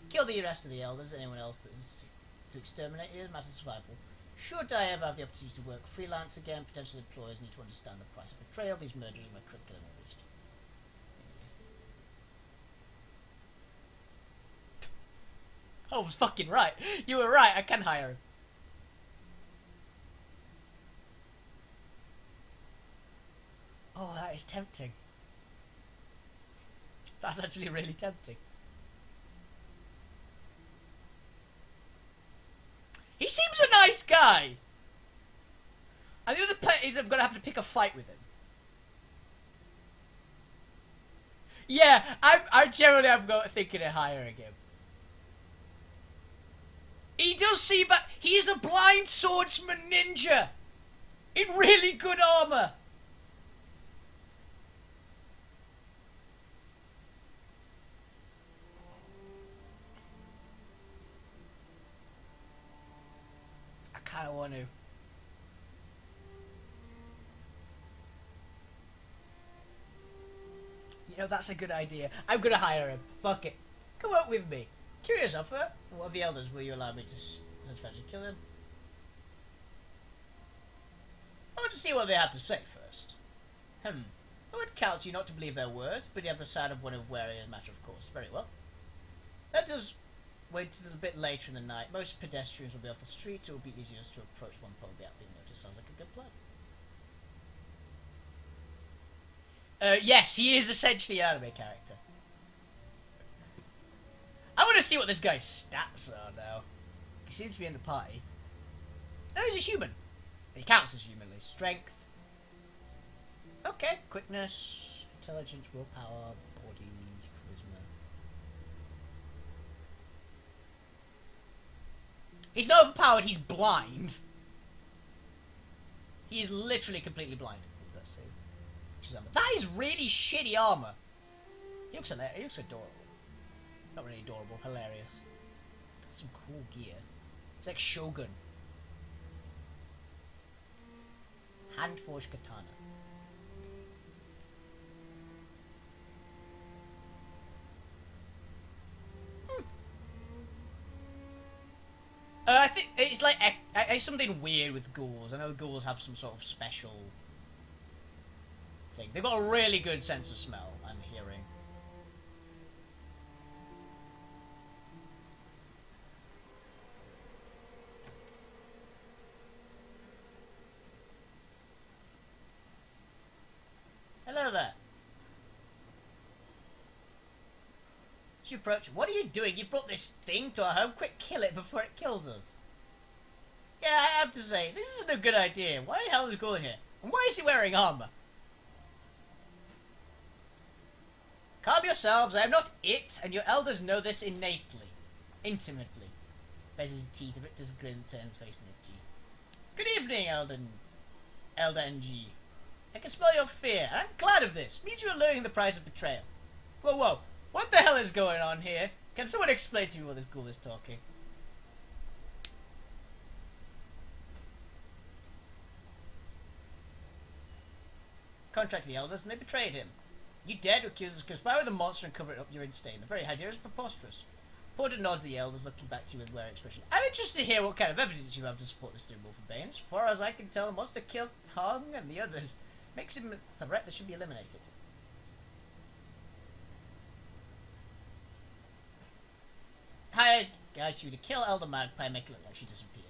Kill the rest of the elders, anyone else that is to exterminate. It doesn't matter survival. Should I ever have the opportunity to work freelance again, potential employers need to understand the price of betrayal. These murders are my curriculum always. I was fucking right. You were right. I can hire him. Oh, that is tempting. That's actually really tempting. He seems a nice guy. And the other part is I'm going to have to pick a fight with him. Yeah, I generally am thinking of hiring him. He does seem but he's a blind swordsman ninja in really good armor. I kind of want to. You know, that's a good idea. I'm going to hire him. Fuck it. Come up with me. Curious offer. What of the elders will you allow me to try to kill him? I want to see what they have to say first. I would counsel you not to believe their words, but you have the side of one of wary as a matter of course. Very well. Let us wait a little bit later in the night. Most pedestrians will be off the street, so it will be easier to approach one pole without being noticed. Sounds like a good plan. Yes, he is essentially an anime character. I want to see what this guy's stats are now. He seems to be in the party. No, he's a human. He counts as humanly. Strength. Okay. Quickness, intelligence, willpower, body, charisma. He's not overpowered, he's blind. He is literally completely blind. Let's see. That is really shitty armor. He looks adorable. Not really adorable, hilarious. That's some cool gear. It's like Shogun. Hand-forged katana. I think it's like it's something weird with ghouls. I know ghouls have some sort of special thing. They've got a really good sense of smell and hearing. Hello there. As you approach, what are you doing? You brought this thing to our home. Quick, kill it before it kills us. Yeah, I have to say, this isn't a good idea. Why the hell is he going here? And why is he wearing armor? Calm yourselves, I am not it, and your elders know this innately. Intimately. Bares his teeth, a bit does grin, turns face at G. Good evening, Elder NG. I can smell your fear, and I'm glad of this. Means you are learning the price of betrayal. Whoa, whoa. What the hell is going on here? Can someone explain to me what this ghoul is talking? Contract the elders, and they betrayed him. You dared to accuse us of conspiring with the monster and cover it up your insane. The very idea is preposterous. Porter nods to the elders, looking back to you with weary expression. I'm interested to hear what kind of evidence you have to support this theory, Wolfie Baines. As far as I can tell, the monster killed Tong and the others. Makes him a threat that should be eliminated. Hired guide you to kill Elder Magpie and make it look like she disappeared.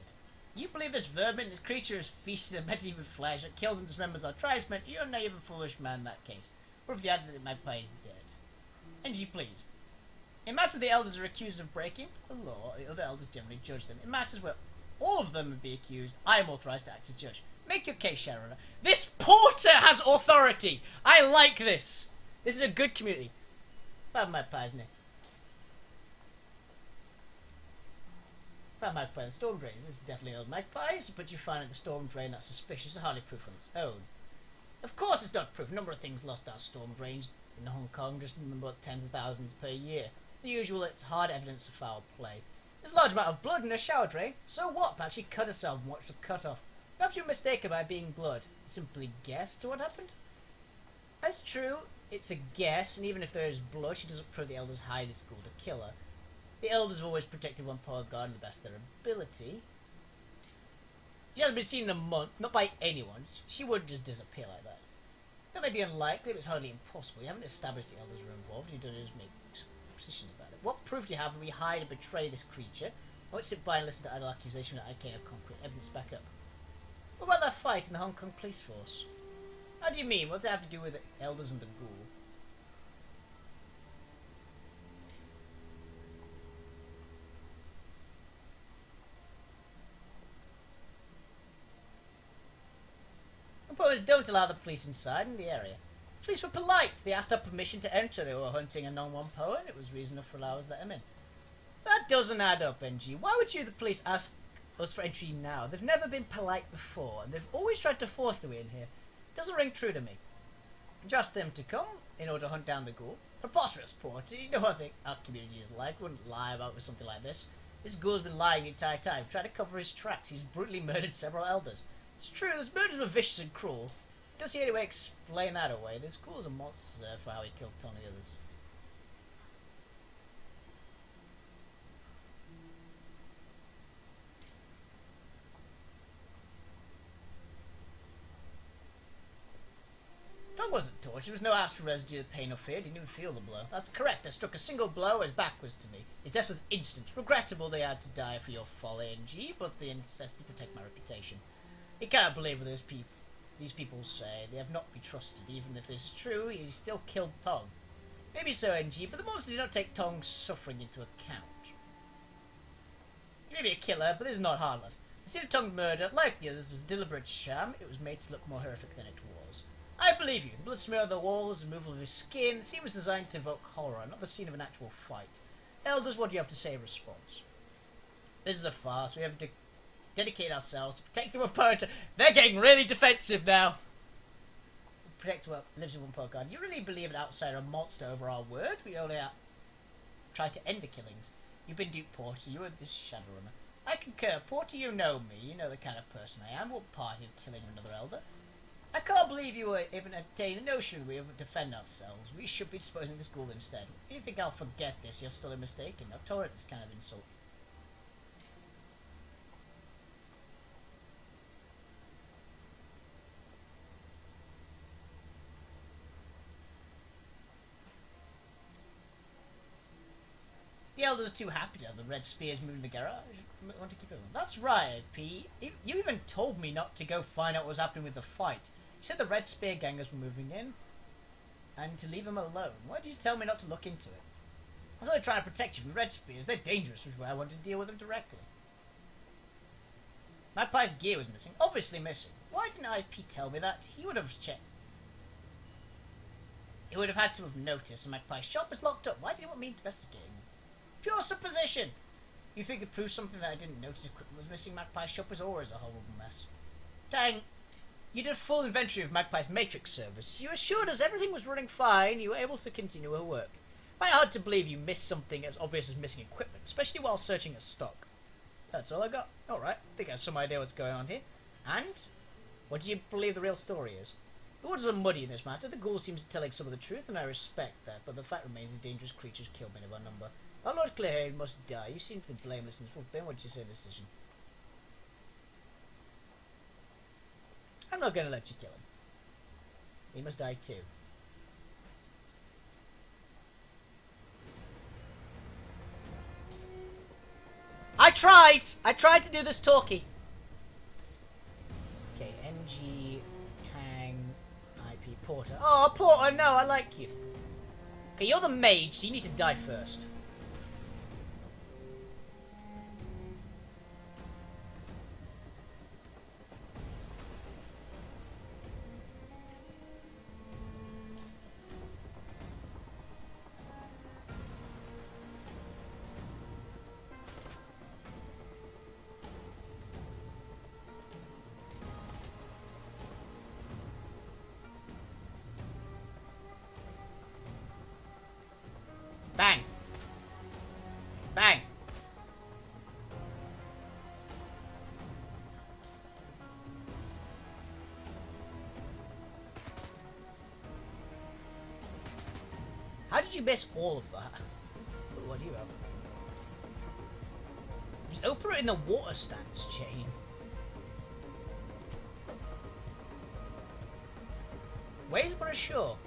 You believe this vermin, this creature is feasted and meant with flesh that kills and dismembers our tribesmen? You're a naive and foolish man in that case. Or if you added that Magpie is dead. NG, please. In matters where the elders are accused of breaking the law, the other elders generally judge them. In matters where all of them would be accused, I am authorized to act as judge. Make your case, Shadowrunner. This porter has authority! I like this! This is a good community. Found Magpie, isn't it? Found Magpie in the storm drains. This is definitely old Magpies, but you find at the storm drain that's suspicious and hardly proof on its own. Of course it's not proof. A number of things lost our storm drains in Hong Kong, just in about tens of thousands per year. The usual, it's hard evidence of foul play. There's a large amount of blood in a shower drain. So what? Perhaps she cut herself and watched the cut off. Perhaps you're mistaken by being blood. Simply guess to what happened? That's true. It's a guess, and even if there is blood, she doesn't prove the elders hired this school to kill her. The elders have always protected one poor god to the best of their ability. She hasn't been seen in a month, not by anyone. She wouldn't just disappear like that. That may be unlikely, but it's hardly impossible. You haven't established the elders were involved. You don't just make suspicions about it. What proof do you have that we hired and betray this creature? I won't sit by and listen to idle accusation that I can't have concrete evidence back up. What about that fight in the Hong Kong police force? How do you mean? What does it have to do with the elders and the ghoul? Opponents don't allow the police inside in the area. The police were polite. They asked our permission to enter. They were hunting a non-Wampoa, and it was reason enough for allowing us to let them in. That doesn't add up, NG. Why would you, the police, ask us for entry now? They've never been polite before, and they've always tried to force their way in here. It doesn't ring true to me. Just them to come in order to hunt down the ghoul. Preposterous, Porter. You know what our community is like. Wouldn't lie about something like this. This ghoul's been lying the entire time, trying to cover his tracks. He's brutally murdered several elders. It's true, those murders were vicious and cruel. Don't see any way to explain that away. This ghoul is a monster for how he killed Tony and the others. Tongue wasn't tortured. There was no astral residue of pain or fear. Didn't even feel the blow. That's correct. I struck a single blow as backwards to me. His death was instant. Regrettable they had to die for your folly, NG, but the necessity to protect my reputation. You can't believe what these people say. They have not been trusted. Even if this is true, he still killed Tong. Maybe so, NG, but the monster did not take Tong's suffering into account. He may be a killer, but this is not harmless. The scene of Tong's murder, like the others, was a deliberate sham. It was made to look more horrific than it was. I believe you. The blood smear on the walls, the removal of his skin. The scene was designed to evoke horror, not the scene of an actual fight. Elders, what do you have to say in response? This is a farce. We have to dedicate ourselves to protect the opponent. They're getting really defensive now. protect what lives in one podcast. Do you really believe an outsider, a monster over our word? We only try to end the killings. You've been duped, Porter. You are this Shadowrunner. I concur. Porter, you know me. You know the kind of person I am. What party of killing another elder? I can't believe you were even entertaining the notion we would defend ourselves. We should be disposing this ghoul instead. Do you think I'll forget this? You're still mistaken. I've tolerate this kind of insult. The elders are too happy to have the red spears moving the garage. I want to keep it on. That's right, P. You even told me not to go find out what was happening with the fight. You said the red spear gangers were moving in, and to leave them alone. Why did you tell me not to look into it? I was only trying to protect you from the red spears. They're dangerous, which is why I wanted to deal with them directly. Magpie's gear was missing. Obviously missing. Why didn't IP tell me that? He would have checked. He would have had to have noticed the Magpie's shop is locked up. Why do you want me investigating? Pure supposition! You think it proves something that I didn't notice equipment was missing? Magpie's shop was always a horrible mess. Dang. You did a full inventory of Magpie's matrix service. You assured us everything was running fine. You were able to continue her work. Quite hard to believe you missed something as obvious as missing equipment, especially while searching a stock. That's all I got. Alright, I think I have some idea what's going on here. And? What do you believe the real story is? The waters are muddy in this matter. The ghoul seems to be telling some of the truth, and I respect that, but the fact remains the dangerous creatures kill many of our number. Our Lord Clearhaven must die. You seem to be blameless in this one. Ben, what did you say in the decision? I'm not going to let you kill him. He must die too. I tried to do this talkie. Okay, NG, Tang, IP, Porter. Oh, Porter, no, I like you. Okay, you're the mage, so you need to die first. Bang! Bang! How did you miss all of that? What do you have? The opera in the water stance chain. Waves on a shore.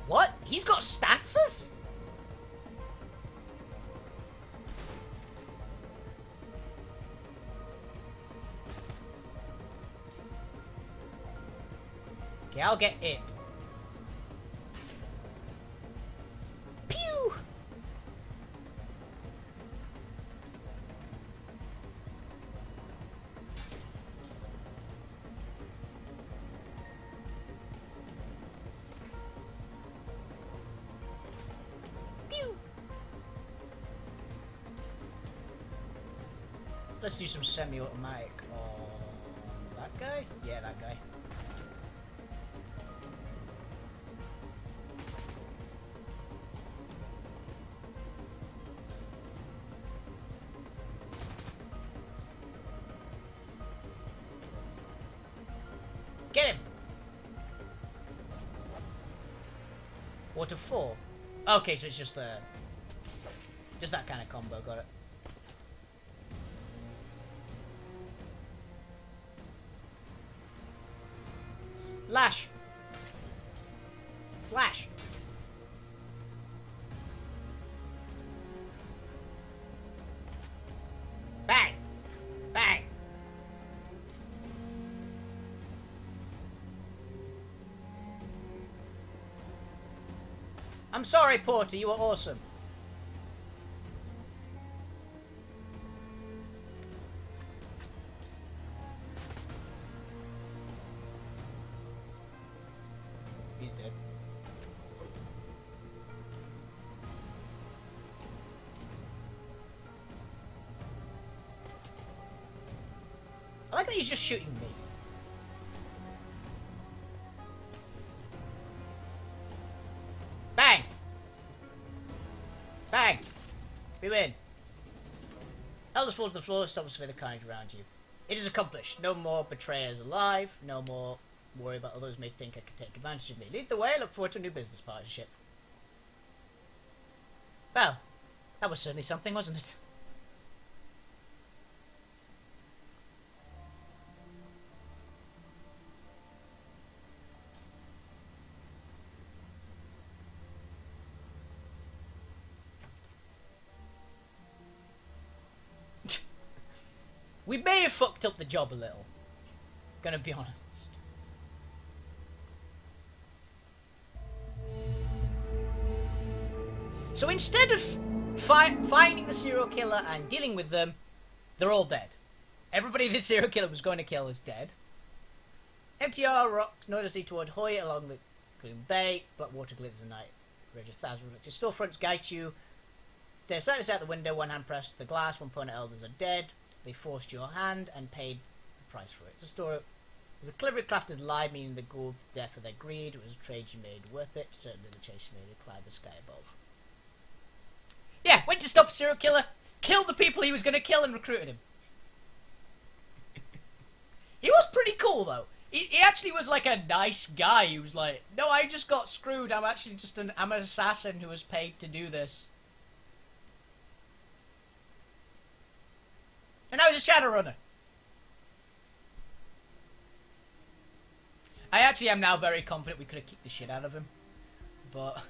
What? He's got stances? Okay, I'll get it. Pew! Let's do some semi-automatic on that guy. Yeah, that guy. Get him! Water 4. Okay, so it's just that kind of combo, got it. Slash! Slash! Bang! Bang! I'm sorry, Porter, you were awesome. He's dead. I like that he's just shooting me. Bang! Bang! We win. Eldest fall to the floor, stops for the carnage around you. It is accomplished. No more betrayers alive. No more worry about others may think I can take advantage of me. Lead the way. Look forward to a new business partnership. Well, that was certainly something, wasn't it? We may have fucked up the job a little. Gonna be honest. So instead of finding the serial killer and dealing with them, they're all dead. Everybody the serial killer was going to kill is dead. MTR rocks noticeably toward Hoy along the Gloom Bay. Black water glitters at night. Rages thousands of reflected storefronts guide you. Stare sightless out the window, one hand pressed to the glass. One opponent elders are dead. They forced your hand and paid the price for it. It's a story. It was a cleverly crafted lie, meaning the gold death of their greed. It was a trade you made worth it. Certainly the chase you made to climb the sky above. Yeah, went to stop a serial killer, killed the people he was going to kill, and recruited him. He was pretty cool, though. He actually was like a nice guy. He was like, no, I just got screwed. I'm actually just I'm an assassin who was paid to do this. And now he's a Shadowrunner. I actually am now very confident we could have kicked the shit out of him. But...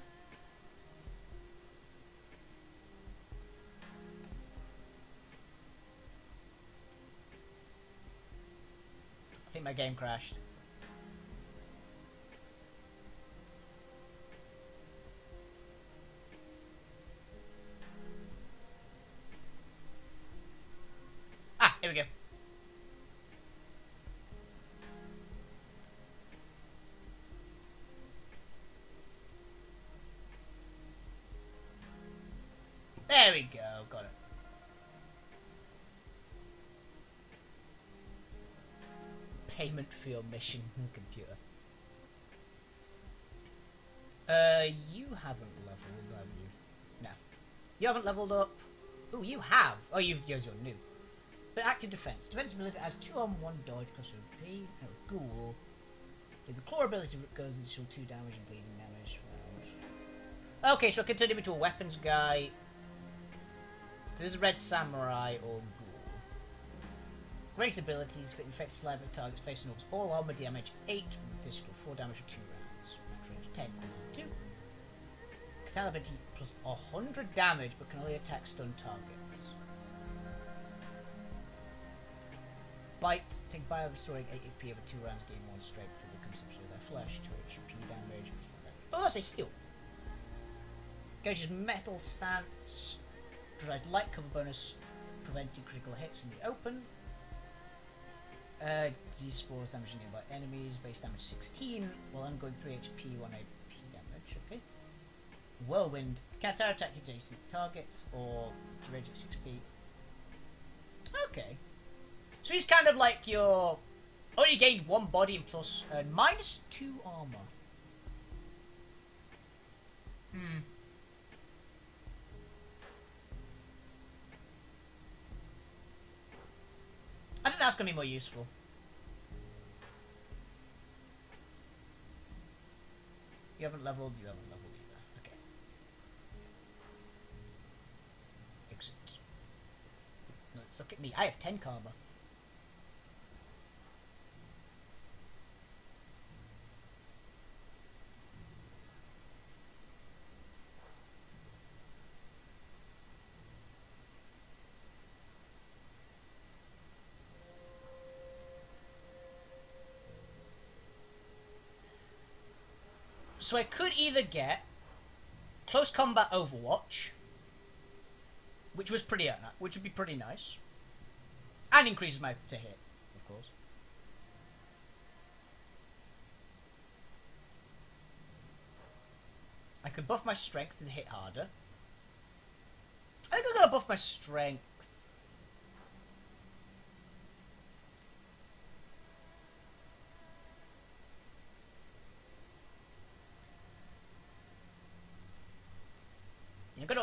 I think my game crashed. Ah, here we go. There we go, got it. Payment for your mission, computer. You haven't leveled, have you? No. You haven't leveled up. Oh, you have. Oh, you're new. But active defense. Defense ability has 2-on-1 dodge plus OP. And a ghoul. If the claw ability goes additional 2 damage and bleeding damage. Okay, so I can turn him into a weapons guy. There's a red samurai or ghoul. Great abilities that infect saliva targets facing orbs. All armor damage 8, additional 4 damage for 2 rounds. Max range 10, 2. Katana ability plus 100 damage but can only attack stun targets. Bite. Take bite restoring 8 HP over 2 rounds, gain 1 strength for the consumption of their flesh. 2 HP damage. Oh, that's a heal. Gauges metal stance. Provides light cover bonus, preventing critical hits in the open. Spores damage nearby enemies, base damage 16, while I'm going 3 HP, 1 AP damage, okay. Whirlwind, counter attack adjacent targets, or range at 6 feet. Okay. So he's kind of like your... Only gained 1 body and plus... minus 2 armor. I think that's going to be more useful. You haven't leveled either. Okay. Exit. Let's look at me. I have 10 karma. So I could either get close combat Overwatch, which would be pretty nice, and increases my to hit, of course. I could buff my strength to hit harder. I think I'm gonna buff my strength.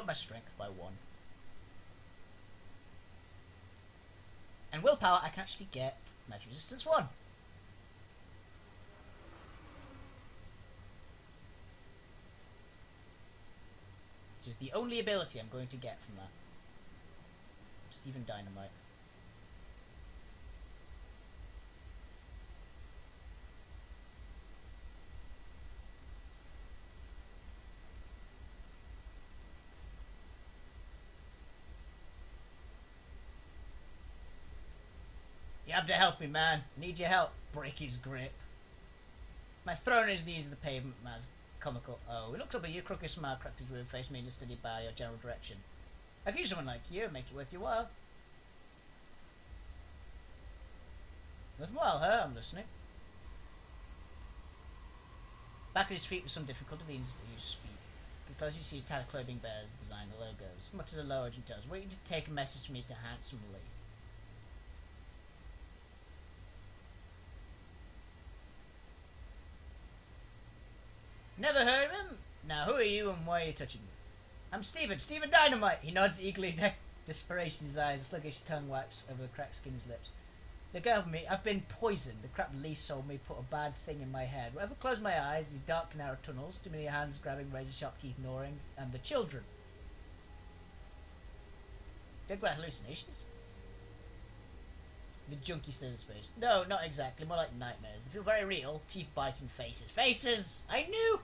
my strength by 1. And willpower, I can actually get magic resistance 1. Which is the only ability I'm going to get from that. Stephen Dynamite. You have to help me, man. I need your help. Break his grip. My throw on his knees in the pavement, man's comical. Oh, he looks up at you, crooked smile, cracked his weird face, meaning to study by your general direction. I can use someone like you, make it worth your while. Worth my while, huh? I'm listening. Back at his feet with some difficulty, he begins to speak. Because you see tattered clothing bears design the logos. Much to the lower and tells, waiting to take a message from me to handsomely. Never heard of him? Now, who are you and why are you touching me? I'm Stephen Dynamite! He nods eagerly, desperation in his eyes, a sluggish tongue wipes over the cracked skin of his lips. Look out for me, I've been poisoned. The crap Lee sold me put a bad thing in my head. Whenever I close my eyes, these dark narrow tunnels, too many hands grabbing, razor-sharp teeth gnawing, and the children. Dead by hallucinations? The junkie stirs his face. No, not exactly. More like nightmares. They feel very real. Teeth biting faces. Faces! I knew!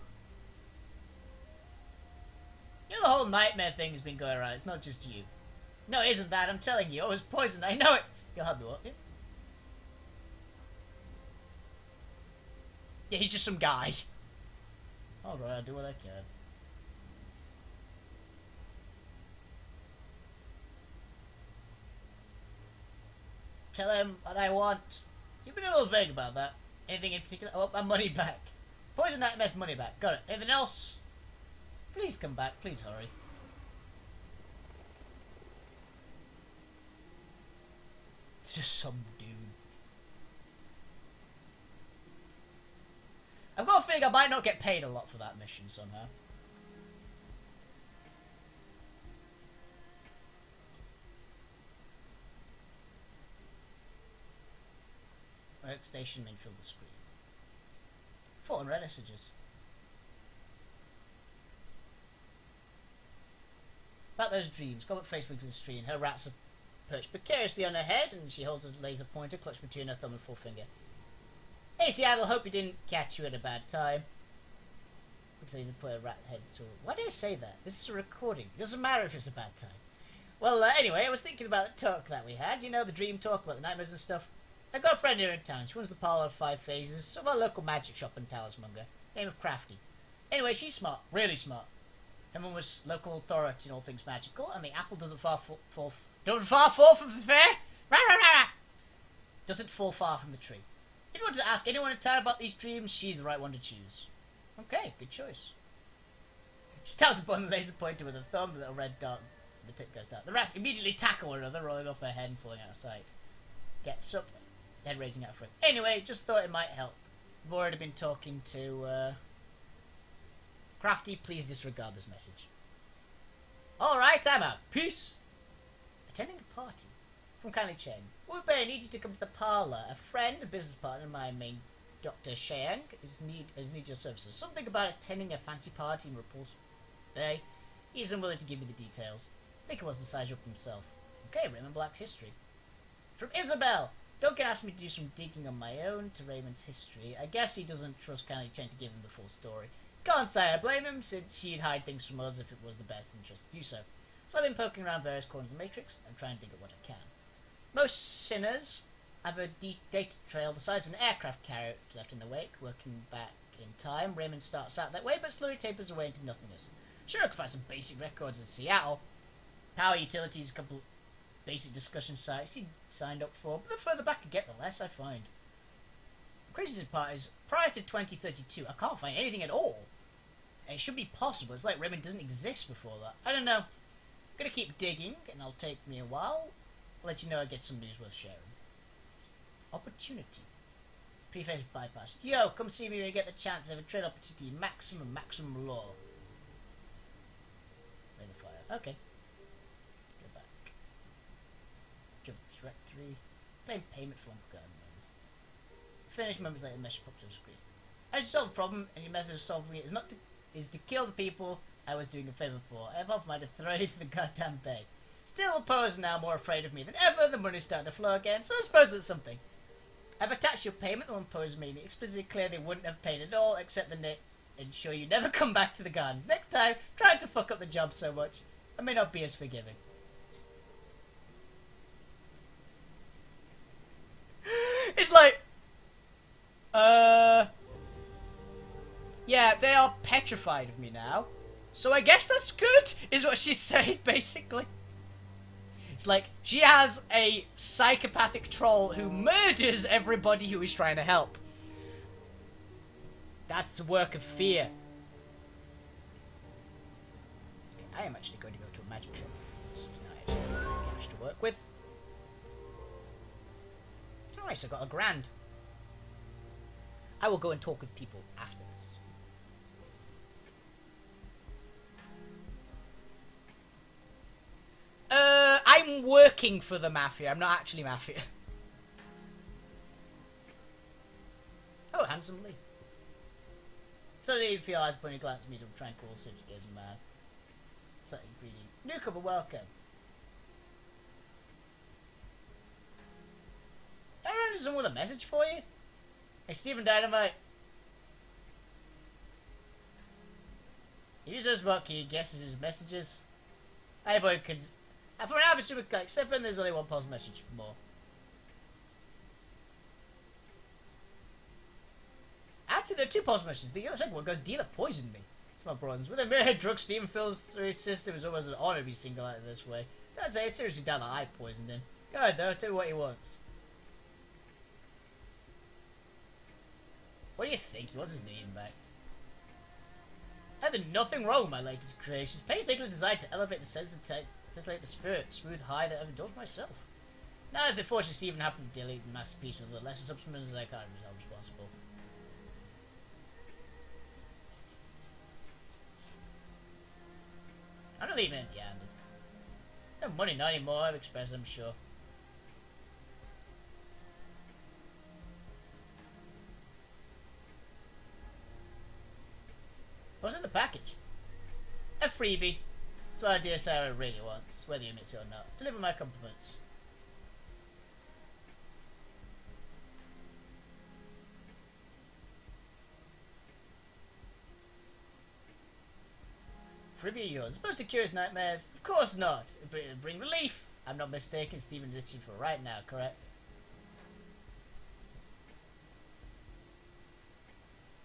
You know the whole nightmare thing has been going around. It's not just you. No, it isn't that. I'm telling you. I was poisoned. I know it. You'll help me, won't you? Yeah, he's just some guy. Alright, I'll do what I can. Tell him what I want. You've been a little vague about that. Anything in particular? I want my money back. Poison Nightmare's money back. Got it. Anything else? Please come back. Please hurry. It's just some dude. I've got a feeling I might not get paid a lot for that mission somehow. Workstation may fill the screen. 4 unread messages. About those dreams, Goblet face wigs in the screen. Her rats are perched precariously on her head, and she holds a laser pointer clutched between her thumb and forefinger. Hey Seattle, hope he didn't catch you at a bad time. Looks like he's put a rat head through. Why did I say that? This is a recording. It doesn't matter if it's a bad time. Well, anyway, I was thinking about the talk that we had. You know, the dream talk about the nightmares and stuff. I got a friend here in town. She runs the parlour of 5 Phases, sort of a local magic shop and talismonger. Name of Crafty. Anyway, she's smart. Really smart. Her mum was local authority in all things magical, and the apple doesn't far fall from the fair? Rah, rah, rah, rah. Doesn't fall far from the tree. If you want to ask anyone in town about these dreams, she's the right one to choose. Okay, good choice. She taps upon the laser pointer with her thumb, the little red dot, the tip goes down. The rats immediately tackle one another, rolling off her head and falling out of sight. Gets up, head raising out for it. Anyway, just thought it might help. I've already been talking to, Crafty, please disregard this message. Alright, I'm out. Peace! Attending a party. From Kindly Chen. Wolfie, I need you to come to the parlour. A friend, a business partner, my main Dr. Shang, need your services. Something about attending a fancy party in Repulse Bay. He's unwilling to give me the details. I think he wants to size you up himself. Okay, Raymond Black's history. From Isabel! Duncan asked me to do some digging on my own to Raymond's history. I guess he doesn't trust Kindly Chen to give him the full story. Can't say I blame him, since he'd hide things from us if it was the best interest to do so. So I've been poking around various corners of the Matrix and trying to dig at what I can. Most sinners have a data trail the size of an aircraft carrier left in the wake. Working back in time, Raymond starts out that way, but slowly tapers away into nothingness. Sure, I could find some basic records in Seattle. Power utilities, a couple basic discussion sites he signed up for, but the further back I get, the less I find. The craziest part is, prior to 2032, I can't find anything at all. And it should be possible. It's like Raymond doesn't exist before that. I don't know. I'm gonna keep digging, and it'll take me a while. I'll let you know I get some news worth sharing. Opportunity. Preface bypass. Yo, come see me when you get the chance of a trade opportunity. Maximum law. Rain of fire. Okay. Go back. Jump directory. Claim payment for unforgotten names. Finish moments later, message pops on the screen. As you solve the problem, and your method of solving it is to kill the people I was doing a favour for. I have offered my to throw it to the goddamn bay. Still, opposers now more afraid of me than ever. The money's starting to flow again, so I suppose that's something. I've attached your payment. The opposers made me explicitly clear they wouldn't have paid at all, except the net. Ensure you never come back to the gardens. Next time, try to fuck up the job so much. I may not be as forgiving. It's like, yeah, they are petrified of me now. So I guess that's good, is what she's saying, basically. It's like, she has a psychopathic troll who murders everybody who is trying to help. That's the work of fear. Okay, I am actually going to go to a magic shop first. I actually have cash to work with. Nice, I got $1,000. I will go and talk with people after this. I'm working for the Mafia. I'm not actually Mafia. Oh, handsome Lee. Suddenly you feel eyes pointing glance at me to tranquil subjugating man. Slightly greedy. Newcomer, welcome. I run into someone with a message for you? Hey, Stephen Dynamite. Use this book, he guesses his messages. Hey boy, kids. For an average super quick, step in, there's only one pause message for more. Actually, there are 2 pause messages, but the other second one goes, dealer poisoned me. It's my bronze. With a mere drug Stephen fills through his system, it's almost an honor to be singled out this way. I'd say it's seriously down that I poisoned him. Go ahead though, tell me what he wants. What do you think? He wants his name back. I had nothing wrong with my latest creations. Painstakingly designed to elevate the sense of titillate the spirit, smooth high that I've indulged myself. Now, if the fortunate Stephen happened to delete the masterpiece with the lesser substance, I can't be held responsible. I'm not leaving empty-handed. There's no money, not anymore. I've expressed, I'm sure. What's in the package? A freebie. It's what our dear Sarah really wants, whether you admit it or not. Deliver my compliments. Freebie yours. Supposed to cure his nightmares? Of course not. It'll bring relief. I'm not mistaken. Stephen's itching for right now, correct?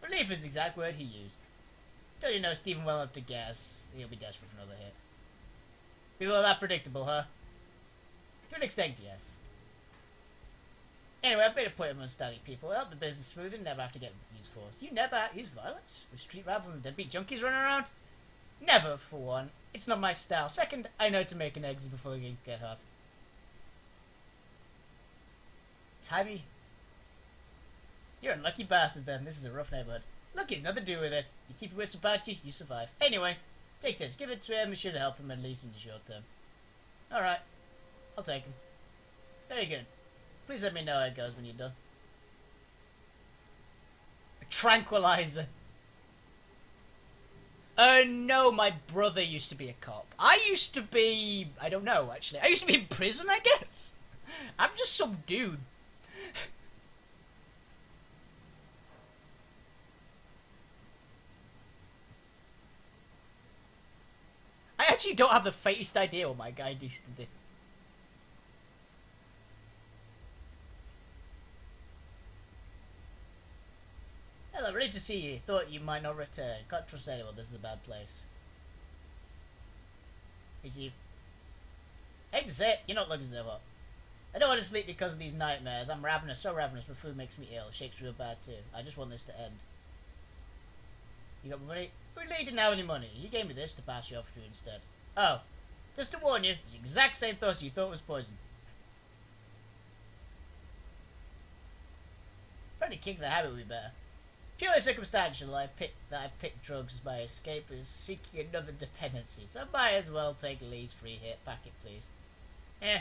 Relief is the exact word he used. Don't you know Stephen well enough to guess he'll be desperate for another hit? People are that predictable, huh? To an extent, yes. Anyway, I've made a point of understanding people. Help the business smooth and never have to get used force. You never use violence? With street rabble and deadbeat junkies running around? Never, for one. It's not my style. Second, I know to make an exit before we get hurt. Timey. You're a lucky bastard then. This is a rough neighborhood. Lucky has nothing to do with it. You keep your wits about you, you survive. Anyway, take this. Give it to him. It should help him at least in the short term. Alright. I'll take him. Very good. Please let me know how it goes when you're done. A tranquilizer. No, my brother used to be a cop. I used to be... I don't know, actually. I used to be in prison, I guess. I'm just some dude. I actually don't have the faintest idea what my guy used to do. Hello, ready to see you. Thought you might not return. Can't trust anyone, this is a bad place. You see, I hate to say it, you're not looking so hot. I don't want to sleep because of these nightmares. I'm ravenous, so ravenous, but food makes me ill. Shake's real bad too. I just want this to end. You got money? We really didn't have any money. You gave me this to pass you off to instead. Oh, just to warn you, it's the exact same thought you thought was poison. Trying to kick the habit would be better. Purely circumstantial, I picked drugs as my escape is seeking another dependency, so I might as well take Lee's free hit packet, please. Eh.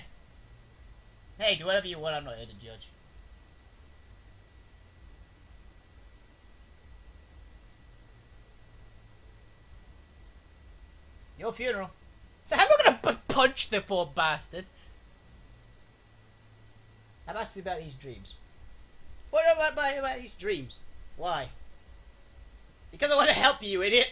Hey, do whatever you want, I'm not here to judge. Your funeral. So how am I gonna punch the poor bastard? I'm asking about these dreams. What about these dreams? Why? Because I want to help you, idiot!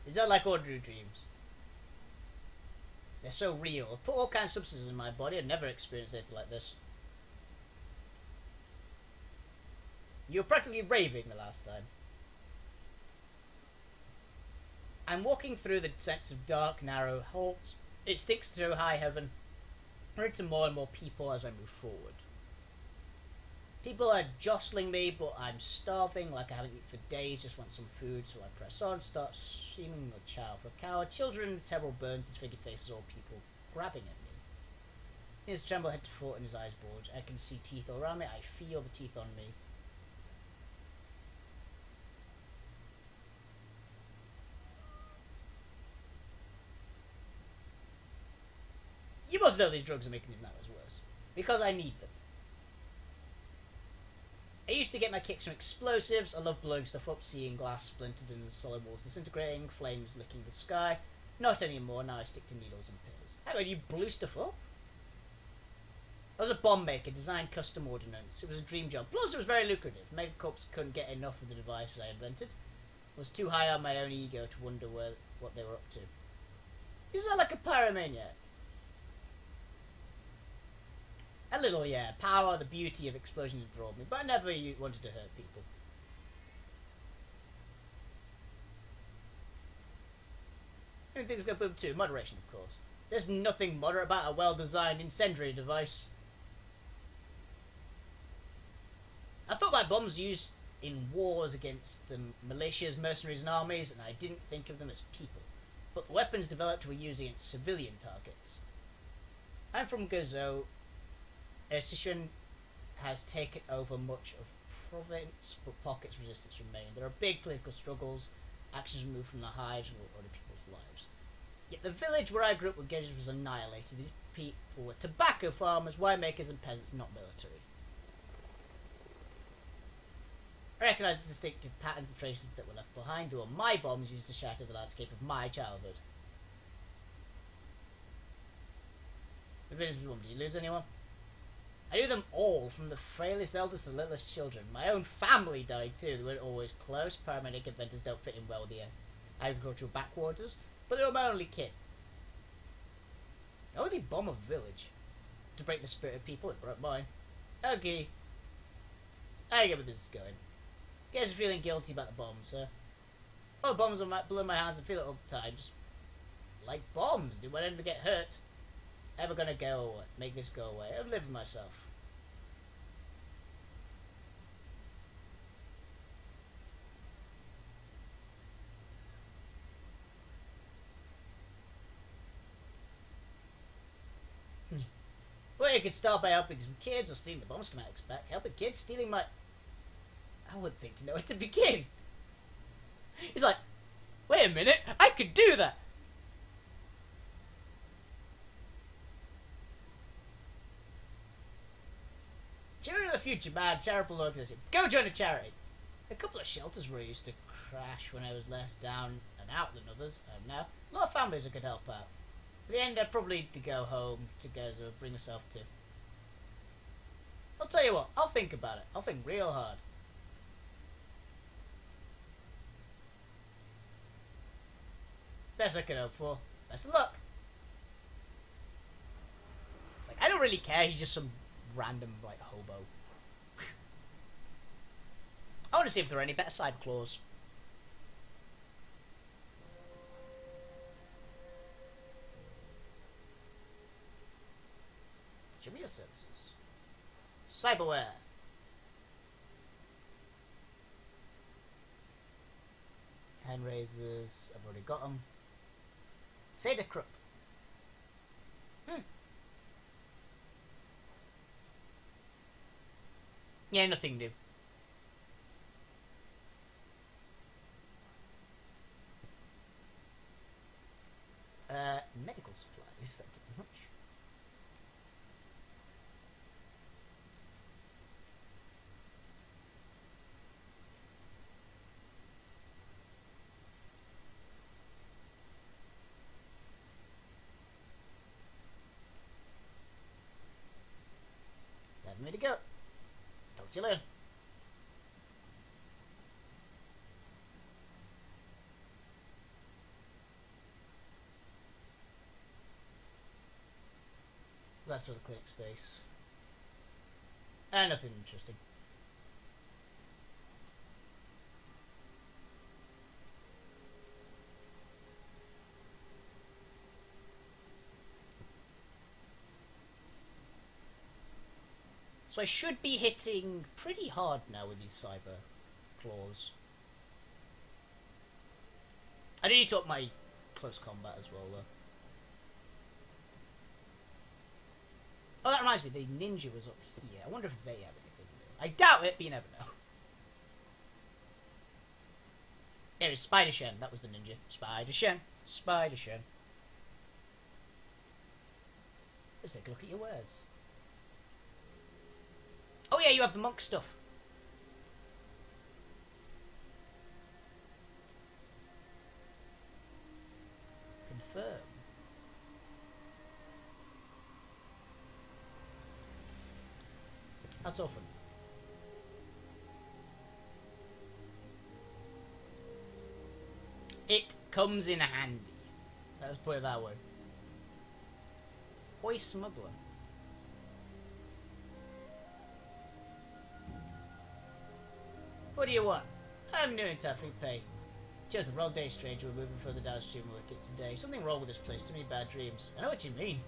It's not like ordinary dreams. They're so real. I've put all kinds of substances in my body. I've never experienced anything like this. You were practically raving the last time. I'm walking through the sense of dark, narrow halls. It sticks through high heaven. I into more and more people as I move forward. People are jostling me, but I'm starving, like I haven't eaten for days, just want some food, so I press on, start seeming a child for a coward. Children with terrible burns, disfigured faces, all people grabbing at me. His tremble head to foot and his eyes bulge. I can see teeth all around me, I feel the teeth on me. You must know these drugs are making these nightmares worse. Because I need them. I used to get my kicks from explosives. I love blowing stuff up, seeing glass splintered and solid walls disintegrating, flames licking the sky. Not anymore, now I stick to needles and pills. Hang on, you blew stuff up? I was a bomb maker, designed custom ordnance. It was a dream job. Plus, it was very lucrative. Megacorps couldn't get enough of the devices I invented. I was too high on my own ego to wonder what they were up to. You sound like a pyromaniac. A little, yeah. Power, the beauty of explosions enthralled me, but I never wanted to hurt people. Things go boom too. Moderation, of course. There's nothing moderate about a well-designed incendiary device. I thought my bombs used in wars against the militias, mercenaries and armies, and I didn't think of them as people. But the weapons developed were used against civilian targets. I'm from Gozo. Sishuan has taken over much of province, but pockets of resistance remain. There are big political struggles, actions removed from the hives and other people's lives. Yet the village where I grew up with Gezhas was annihilated. These people were tobacco farmers, winemakers and peasants, not military. I recognise the distinctive patterns and traces that were left behind. They were my bombs used to shatter the landscape of my childhood. The village was did you lose anyone? I knew them all, from the frailest elders to the littlest children. My own family died too. They weren't always close. Paramedic inventors don't fit in well with the agricultural backwaters, but they were my only kid. Why would they bomb a village? To break the spirit of people, it broke mine. Okay. I get where this is going. Guess you're feeling guilty about the bombs, sir. All the bombs blow in my hands, I feel it all the time. Just like bombs. Do whatever to get hurt. Ever gonna go away? Make this go away? I've lived with myself. Well, you could start by helping some kids or stealing the bomb schematics back. Helping kids? Stealing my... I wouldn't think to know where to begin. He's like, wait a minute, I could do that! Children of the future, man, charitable organization. Go join a charity. A couple of shelters were used to crash when I was less down and out than others. Now, a lot of families I could help out. At the end, I'd probably need to go home to Gozo, bring myself to. I'll tell you what, I'll think about it. I'll think real hard. Best I could hope for. Best of luck. It's like, I don't really care, he's just some random, like, hobo. I want to see if there are any better side claws. Jamiya services. Cyberware. Hand raisers. I've already got them. Seda Krupp. Yeah, nothing new. Medical supplies, thank you very much. Time for me to go. Talk to you later. That's sort of clinic space. And nothing interesting. So I should be hitting pretty hard now with these cyber claws. I do need to up my close combat as well, though. Oh, that reminds me, the ninja was up here. I wonder if they have anything new. I doubt it, but you never know. There is Spider Shen. That was the ninja. Spider Shen. Spider Shen. Let's take a look at your wares. Oh yeah, you have the monk stuff. Confirm. That's often. It comes in handy. Let's put it that way. Boy smuggler. What do you want? I'm new in Taffy Pay. Just a wrong day, stranger. We're moving further downstream than we it today. Something wrong with this place. Too many bad dreams. I know what you mean.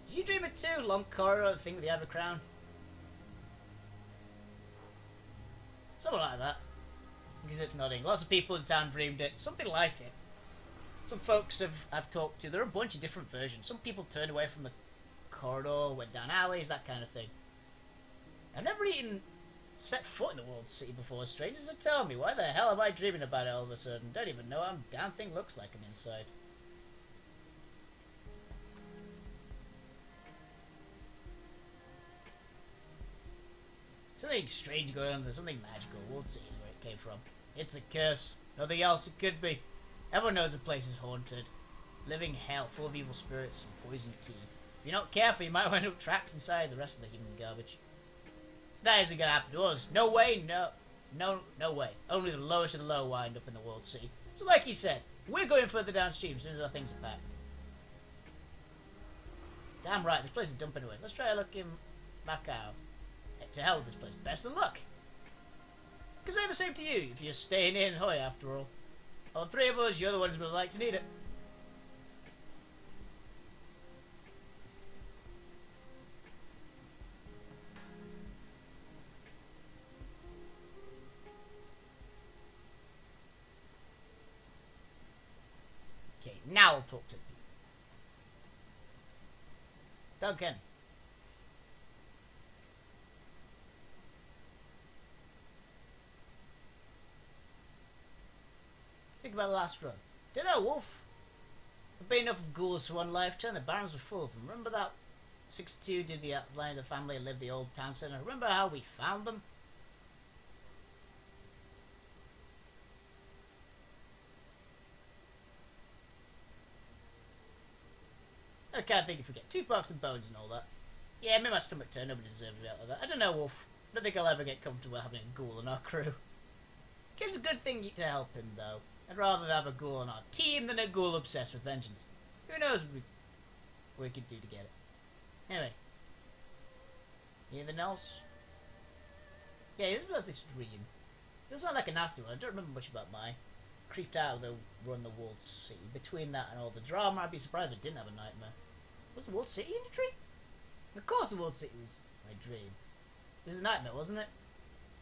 Did you dream it too? Long corridor, the thing with the other crown? Something like that. He keeps nodding. Lots of people in town dreamed it. Something like it. Some folks I've talked to, there are a bunch of different versions. Some people turned away from the corridor, went down alleys, that kind of thing. I've never even set foot in the World City before. Strangers are telling me, why the hell am I dreaming about it all of a sudden? Don't even know what damn thing looks like on the inside. Something strange going on there, something magical. World City is where it came from. It's a curse. Nothing else it could be. Everyone knows the place is haunted. Living hell, full of evil spirits and poisoned key. If you're not careful, you might end up trapped inside the rest of the human garbage. That isn't gonna happen to us. No way, no way. Only the lowest of the low wind up in the World City. So like he said, we're going further downstream as soon as our things are packed. Damn right, this place is dumping away. Let's try looking back out. To hell with this place. Best of luck. Because I'm the same to you if you're staying in Hoy after all. All three of us, you're the ones who would like to need it. Okay, now I'll talk to people. Duncan. Think about the last run. Dunno, Wolf. There've been enough ghouls for one lifetime. The barons were full of them. Remember that 62 did the outline of the family and lived the old town centre? Remember how we found them? I can't think if we get tooth marks and bones and all that. Yeah, made my stomach turn. Nobody deserves me out of that. I don't know, Wolf. I don't think I'll ever get comfortable having a ghoul in our crew. It's a good thing to help him, though. I'd rather have a ghoul on our team than a ghoul obsessed with vengeance. Who knows what we could do to get it. Anyway. Anything else? Yeah, it was about this dream. It was not like a nasty one. I don't remember much about mine. Creeped out of the run the World City. Between that and all the drama, I'd be surprised if I didn't have a nightmare. Was the World City in a dream? Of course the World City was my dream. It was a nightmare, wasn't it?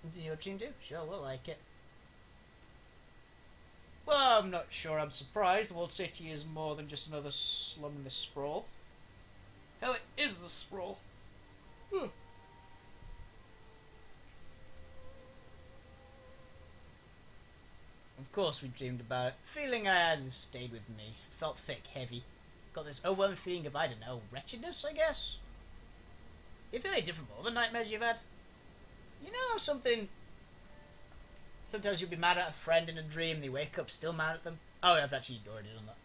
What did your dream do? Sure, we'll like it. Well, I'm not sure I'm surprised. The World City is more than just another slum in the sprawl. Hell, it is the sprawl. Of course we dreamed about it. Feeling I had stayed with me. Felt thick, heavy. Got this overwhelming feeling of, I don't know, wretchedness, I guess? You feel any different from other nightmares you've had? You know, something... Sometimes you'll be mad at a friend in a dream, and you wake up still mad at them. Oh, I've actually already done that.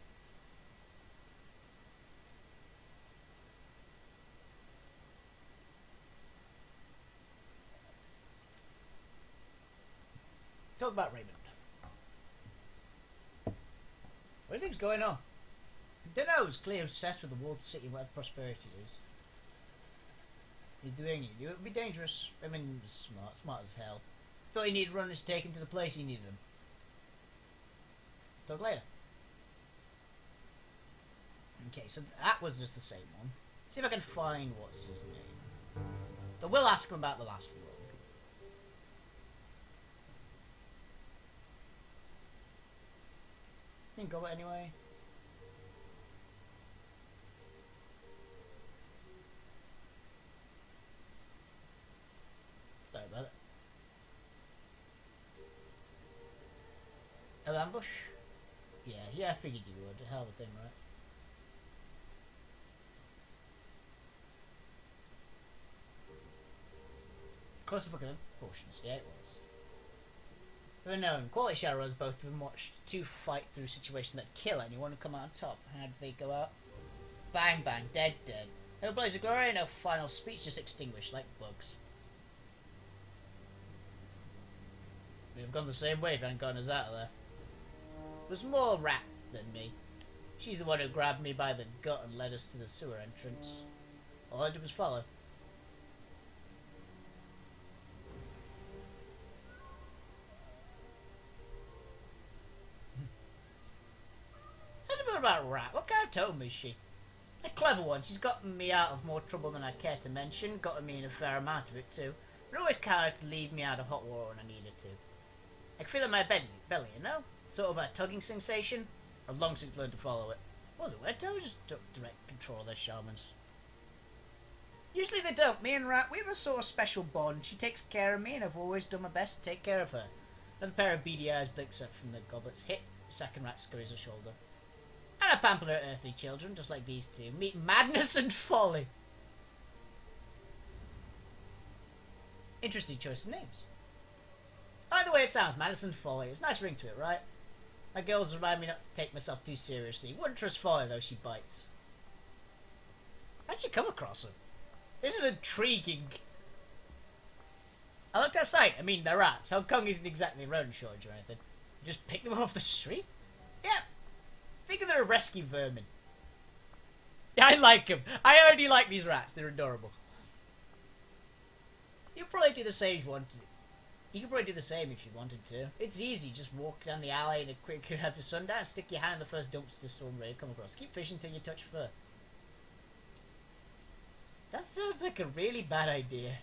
Talk about Raymond. What do you think's going on? I don't know, he's clearly obsessed with the walled city, whatever prosperity is. He's doing it. It would be dangerous. I mean, smart as hell. Thought he needed runners to take him to the place he needed him. Let's talk later. Okay, so that was just the same one. See if I can find what's his name. But we'll ask him about the last one. Think of it anyway. Sorry about it. An ambush? Yeah, I figured you would. A hell of a thing, right? Close look at them. Potions. Yeah, it was. Unknown. Quality Shadowruns, both of them watched two fight through situations that kill anyone who come out on top. How did they go out? Bang bang, dead. No blaze of glory, no final speech, just extinguished like bugs. We'd have gone the same way if you hadn't gotten us out of there. It was more Rat than me. She's the one who grabbed me by the gut and led us to the sewer entrance. All I did was follow. About Rat. What kind of tome is she? A clever one. She's gotten me out of more trouble than I care to mention. Gotten me in a fair amount of it too. But always kind to leave me out of hot water when I needed to. I can feel it in my belly, you know? Sort of a tugging sensation. I've long since learned to follow it. Was it weird? I just took direct control of their shamans. Usually they don't. Me and Rat, we have a sort of special bond. She takes care of me and I've always done my best to take care of her. Another pair of beady eyes blinks up from the goblets. Hit. Second Rat scurries her shoulder. And a pamper her earthly children, just like these two. Meet madness and folly. Interesting choice of names. I like the way it sounds, madness and folly. It's a nice ring to it, right? My girls remind me not to take myself too seriously. Wouldn't trust folly, though, she bites. How'd you come across her? This is intriguing. I looked outside. I mean, they're rats. Hong Kong isn't exactly a rodent shortage or anything. You just pick them off the street? Yeah. Think of their rescue vermin. Yeah, I like them. I already like these rats. They're adorable. You'd probably do the same if you wanted to. You could probably do the same if you wanted to. It's easy. Just walk down the alley in a quick after sundown, stick your hand in the first dumpster storm ready to come across. Keep fishing till you touch fur. That sounds like a really bad idea.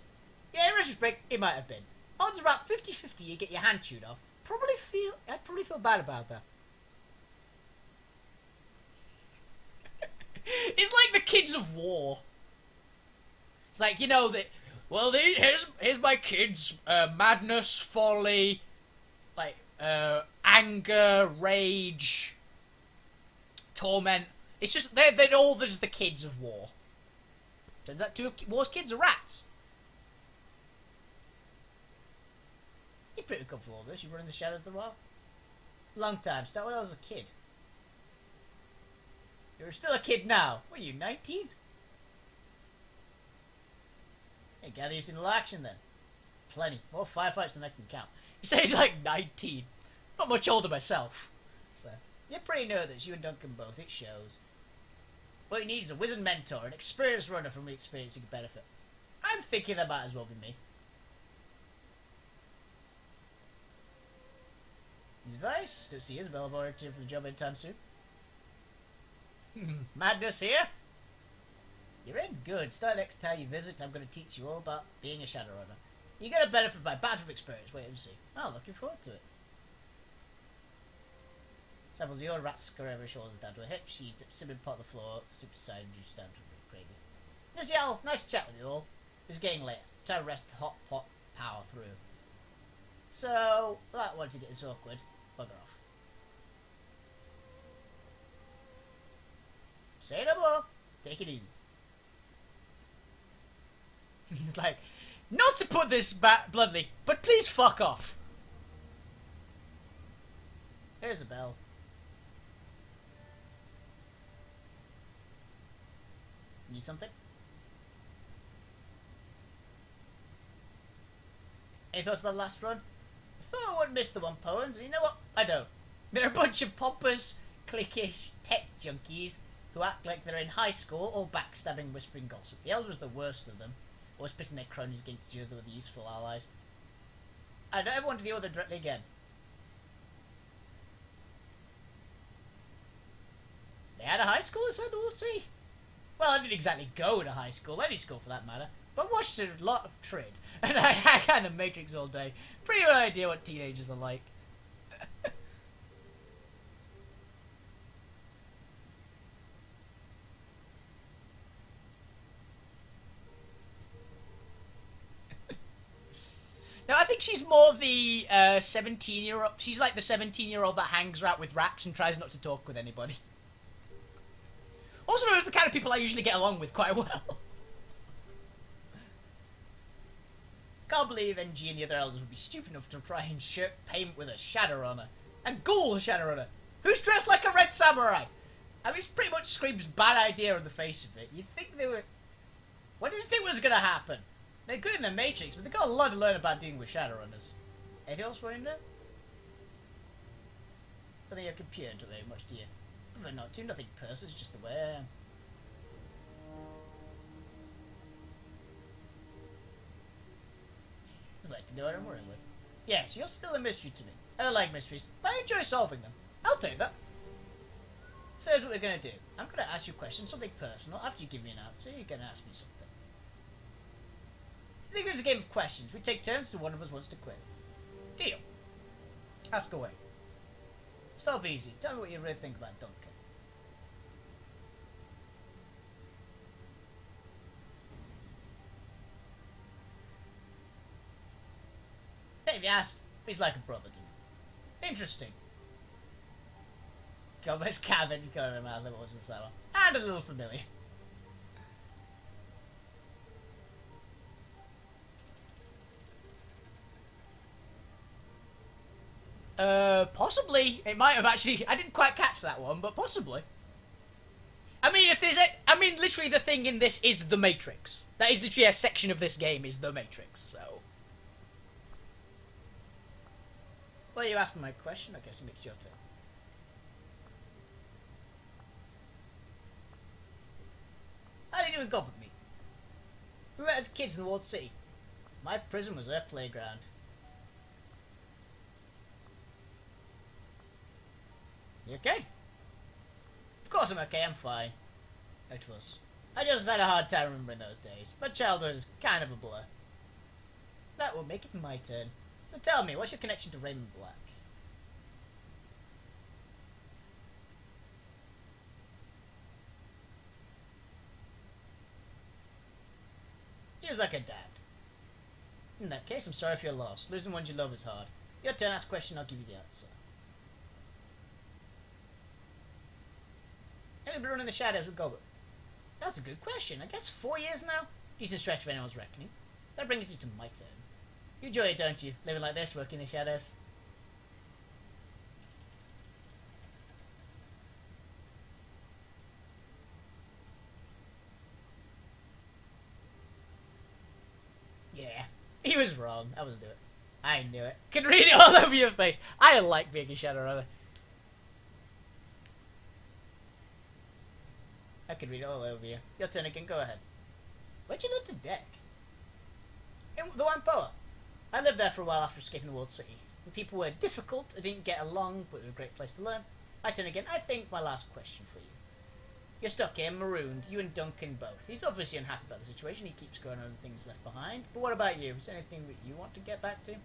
Yeah, in retrospect, it might have been. Odds about 50-50 you get your hand chewed off. I'd probably feel bad about that. It's like the kids of war. It's like, you know, that. Well, here's my kids. Madness, folly, like anger, rage, torment. It's just they're all just the kids of war. Turns out war's kids are rats. You're pretty comfortable with this. You run in the shadows of the wild. Long time. Start when I was a kid. You're still a kid now. What are you, 19? Hey, gather you've seen a little action then. Plenty. More firefights than I can count. He says he's like 19. Not much older myself. So, you're pretty nervous. You and Duncan both. It shows. What you need is a wizard mentor, an experienced runner from the experience you can benefit. I'm thinking that might as well be me. His advice? Don't see Isabel volunteer for the job anytime soon. Madness here? You're in good. Start next time you visit, I'm going to teach you all about being a Shadowrunner. You're going to benefit by battle of experience. Wait and see. Oh, looking forward to it. Samples your rat scurry over her shoulders down to her hips. She dips him in pot on the floor, super side, and reaches down to her cradle. Miss Yell, nice chat with you all. It's getting late. Time to rest the hot pot power through. So, that wanted to get this awkward. Bugger off. Say no more. Take it easy. He's like, not to put this bluntly, but please fuck off. Here's a bell. Need something? Any thoughts about the last run? I thought I wouldn't miss the one poems, and you know what? I don't. They're a bunch of pompous, cliquish tech junkies who act like they're in high school, all backstabbing, whispering gossip. The Elder's the worst of them, always pitting their cronies against each other with useful allies. I don't ever want to deal with them directly again. They had a high school inside the World Sea? Well, I didn't exactly go to high school, any school for that matter, but watched a lot of Trid, and I kind of Matrix all day. Pretty good idea what teenagers are like. No, I think she's more the 17-year-old. She's like the 17-year-old that hangs out with raps and tries not to talk with anybody. Also known as the kind of people I usually get along with quite well. Can't believe NG and the other elders would be stupid enough to try and shirk payment with a Shadowrunner. And ghoul Shadowrunner, who's dressed like a red samurai. I mean, it pretty much screams bad idea on the face of it. You'd think they were... What did you think was going to happen? They're good in the Matrix, but they've got a lot to learn about dealing with Shadowrunners. Anything else for him now? I think your computer into very much, do you? But not too, nothing personal, it's just the way I am. Just like to know what I'm worrying with. Yes, you're still a mystery to me. I don't like mysteries, but I enjoy solving them. I'll take that. So here's what we're going to do. I'm going to ask you a question, something personal. After you give me an answer, you're going to ask me something. I think it's a game of questions. We take turns till one of us wants to quit. Deal. Ask away. Start off easy. Tell me what you really think about Duncan. Hey, if you ask, he's like a brother to me. Interesting. Gomez cabin, just going around the waters of summer. And a little familiar. Possibly. It might have actually... I didn't quite catch that one, but possibly. I mean, if there's a... I mean, literally the thing in this is the Matrix. That is literally a section of this game is the Matrix, so... Well, you asked me my question, I guess it makes your turn. How did you do in God with me? We met as kids in the walled city. My prison was their playground. You okay? Of course I'm okay, I'm fine. It was. I just had a hard time remembering those days. My childhood is kind of a blur. That will make it my turn. So tell me, what's your connection to Raymond Black? He was like a dad. In that case, I'm sorry for your loss. Losing ones you love is hard. Your turn, ask a question, I'll give you the answer. How have you been running the shadows with Goblet? That's a good question. I guess 4 years now? Decent stretch if anyone's reckoning. That brings you to my turn. You enjoy it, don't you? Living like this, working in the shadows. Yeah, he was wrong. I wouldn't do it. I knew it. Could read it all over your face. I like being a Shadowrunner. I could read it all over you. Your turn again, go ahead. Where'd you learn to deck? In the Wampoa. I lived there for a while after escaping the World City. The people were difficult, I didn't get along, but it was a great place to learn. My turn again, I think my last question for you. You're stuck here, marooned, you and Duncan both. He's obviously unhappy about the situation, he keeps going over things left behind. But what about you? Is there anything that you want to get back to?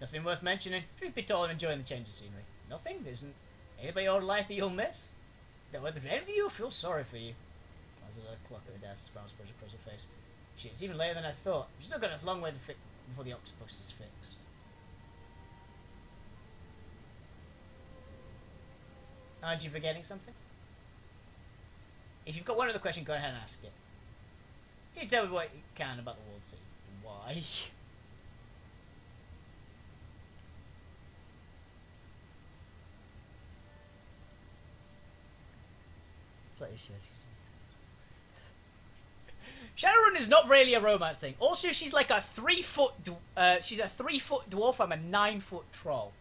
Nothing worth mentioning. Truth be told, I'm enjoying the change of scenery. Nothing? There isn't anybody in your life that you'll miss? No other envy you or feel sorry for you? As a clock at the desk, smiles spreads across her face. Shit, it's even later than I thought. We've still got a long way to fix before the octopus is fixed. Aren't you forgetting something? If you've got one other question, go ahead and ask it. Can you tell me what you can about the world scene? Why? Shadowrun is not really a romance thing. Also, she's like a 3-foot. She's a 3-foot dwarf. I'm a 9-foot troll.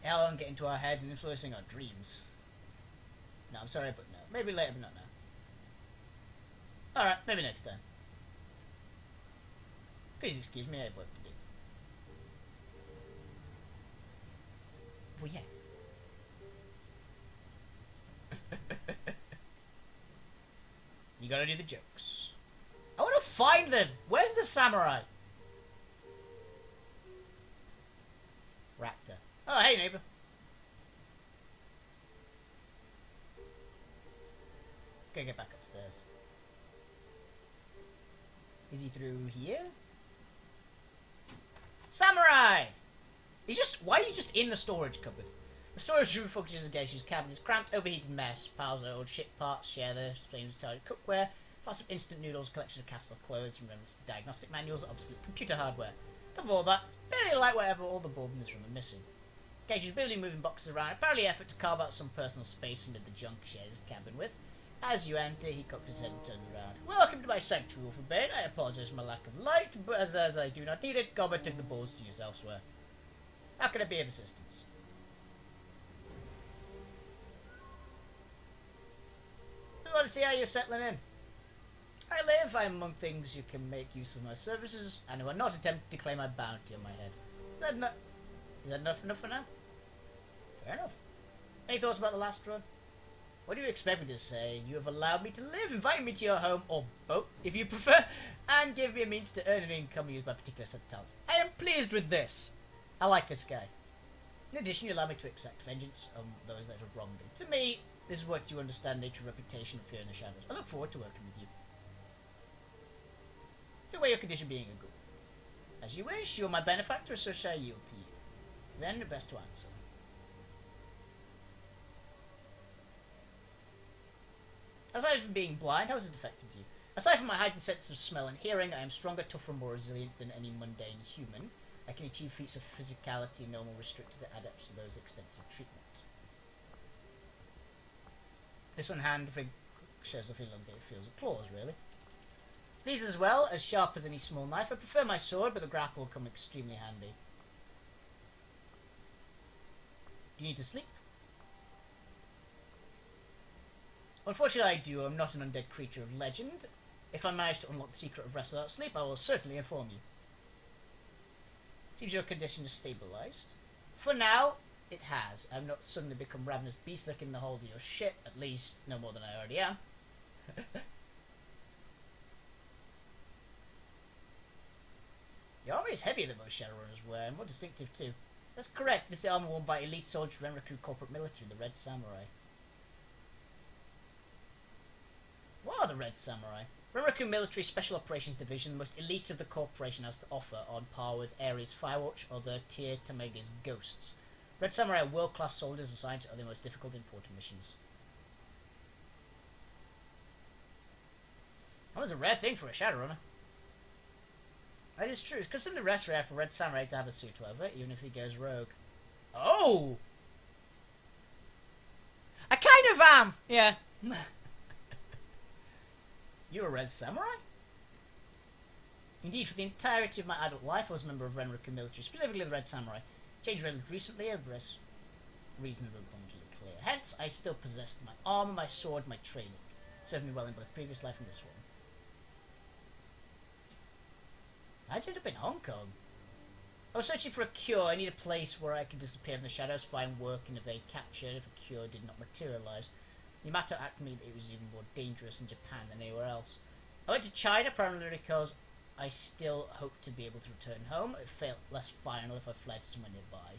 Hell on get into our heads and influencing our dreams. No, I'm sorry, but no. Maybe later, but not now. Alright, maybe next time. Please excuse me, I have work to do. Well, yeah. You gotta do the jokes. I wanna find them! Where's the samurai? Raptor. Oh, hey, neighbor. Gotta get back upstairs. Is he through here? Samurai! He's just... Why are you just in the storage cupboard? The storage room functions as a geisha's cabin. It's cramped, overheated mess. Piles of old shit parts, share the strange tired cookware, lots of instant noodles, collection of castle clothes, remembrance of diagnostic manuals, obsolete computer hardware. Top of all that, it's barely like whatever all the bulb in this room are missing. Geisha's barely moving boxes around, apparently effort to carve out some personal space amid the junk he shares his cabin with. As you enter, he cocks his head and turns around. Welcome to my sanctuary, Wolfie. I apologize for my lack of light, but as I do not need it, Gobber took the balls to use elsewhere. How can I be of assistance? I want to see how you're settling in. I live, I am among things who can make use of my services, and who are not attempting to claim my bounty on my head. Is that enough for now? Fair enough. Any thoughts about the last run? What do you expect me to say? You have allowed me to live, inviting me to your home, or boat, if you prefer, and give me a means to earn an income used by particular set of talents. I am pleased with this. I like this guy. In addition, you allow me to exact vengeance on those that have wronged me. To me, this is what you understand nature, reputation, and fear in the shadows. I look forward to working with you. Take away your condition being a ghoul. As you wish, you are my benefactor, so shall I yield to you. Then, the best to answer. Aside from being blind, how has it affected you? Aside from my heightened sense of smell and hearing, I am stronger, tougher, and more resilient than any mundane human. I can achieve feats of physicality normal restricted to adepts to those extensive treatment. This one hand shows off elongated feels of claws, really. These as well, as sharp as any small knife. I prefer my sword, but the grapple will come extremely handy. Do you need to sleep? Unfortunately I do. I'm not an undead creature of legend. If I manage to unlock the secret of rest without sleep, I will certainly inform you. Seems your condition is stabilized. For now, it has. I've not suddenly become ravenous beast licking the hold of your shit, at least no more than I already am. Your armor is heavier than most Shadowrunners were, and more distinctive too. That's correct. This is armor worn by elite soldiers of Renraku corporate military, the Red Samurai. What are the Red Samurai? Renraku Military Special Operations Division, the most elite of the corporation, has to offer, on par with Ares Firewatch or the Tier Tamega's Ghosts. Red Samurai are world-class soldiers assigned to the most difficult and important missions. That was a rare thing for a Shadowrunner. That is true. It's considered less rare for Red Samurai to have a suit, however, even if he goes rogue. Oh! I kind of am! Yeah. You're a Red Samurai? Indeed, for the entirety of my adult life, I was a member of Renraku Military, specifically the Red Samurai. Changed relatively recently, over reasonably abundantly clear. Hence, I still possessed my armor, my sword, my training. Served me well in both previous life and this one. How'd you end up in Hong Kong? I was searching for a cure. I need a place where I can disappear from the shadows, find work and evade capture if a cure did not materialize. Yamato acted me it was even more dangerous in Japan than anywhere else. I went to China primarily because I still hoped to be able to return home. It felt less final if I fled somewhere nearby.